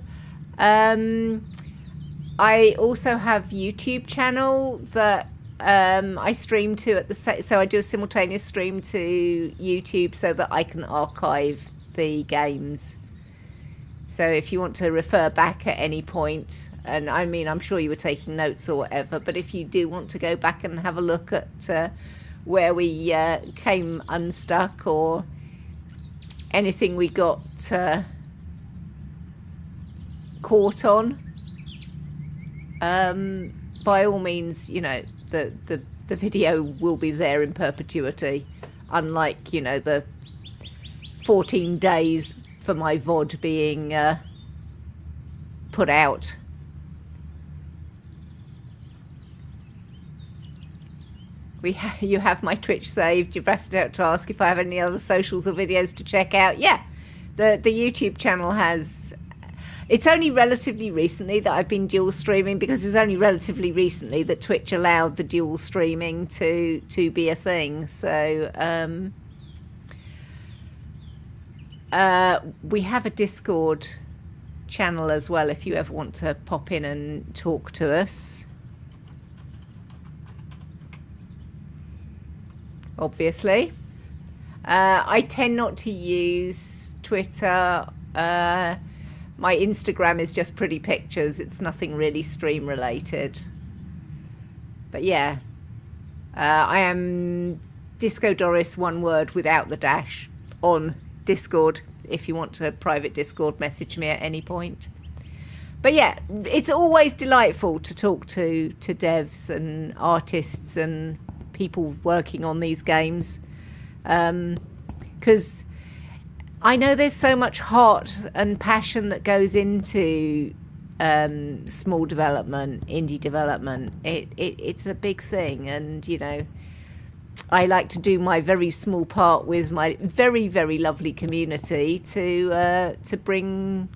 I also have YouTube channel that I stream to at the so I do a simultaneous stream to YouTube so that I can archive the games. So if you want to refer back at any point, and I mean, I'm sure you were taking notes or whatever, but if you do want to go back and have a look at where we came unstuck or anything we got caught on, by all means, you know, the video will be there in perpetuity, unlike, you know, the 14 days for my VOD being put out. You have my Twitch saved. You've asked out to ask if I have any other socials or videos to check out. Yeah, the YouTube channel has. It's only relatively recently that I've been dual streaming, because it was only relatively recently that Twitch allowed the dual streaming to be a thing. So we have a Discord channel as well if you ever want to pop in and talk to us. Obviously. I tend not to use Twitter. My Instagram is just pretty pictures. It's nothing really stream related. But yeah, I am Disco Doris, one word without the dash, on Discord if you want to private Discord message me at any point. But yeah, it's always delightful to talk to devs and artists and people working on these games, because I know there's so much heart and passion that goes into small development, indie development. It's a big thing, and you know, I like to do my very small part with my very, very lovely community to bring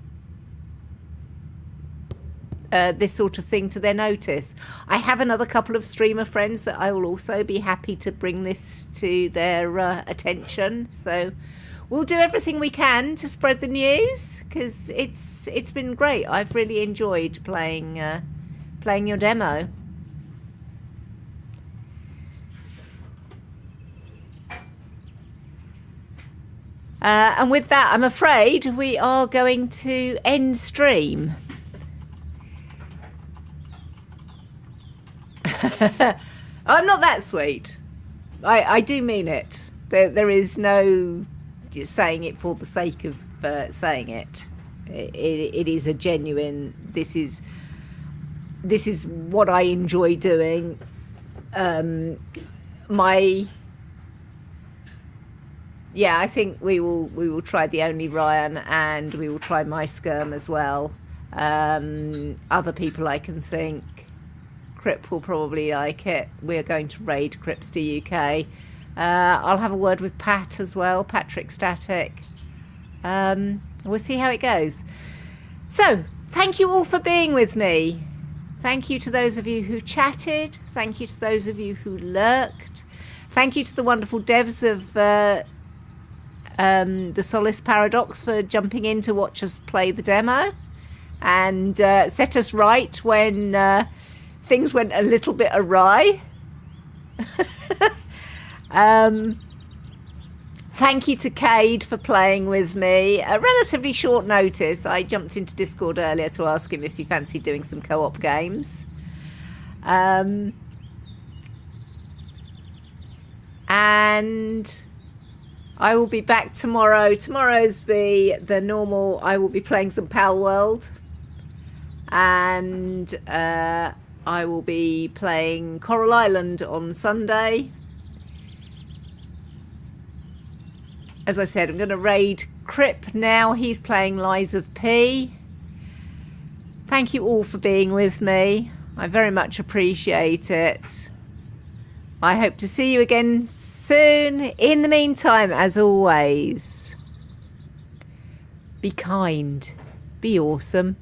this sort of thing to their notice. I have another couple of streamer friends that I will also be happy to bring this to their attention. So we'll do everything we can to spread the news, because it's been great. I've really enjoyed playing your demo. And with that, I'm afraid we are going to end stream. I'm not that sweet. I do mean it. There is no just saying it for the sake of saying it. It is a genuine. This is what I enjoy doing. I think we will try The Only Ryan, and we will try My Skirm as well. Other people I can think. Crip will probably like it. We're going to raid Cripster UK. I'll have a word with Pat as well, Patrick Static. We'll see how it goes. So, thank you all for being with me. Thank you to those of you who chatted. Thank you to those of you who lurked. Thank you to the wonderful devs of the Solace Paradox for jumping in to watch us play the demo and set us right when things went a little bit awry. Thank you to Cayde for playing with me. A relatively short notice. I jumped into Discord earlier to ask him if he fancied doing some co-op games. And I will be back tomorrow. Tomorrow's the normal. I will be playing some Pal World. And I will be playing Coral Island on Sunday. As I said, I'm going to raid Crip now. He's playing Lies of P. Thank you all for being with me. I very much appreciate it. I hope to see you again soon. In the meantime, as always, be kind, be awesome,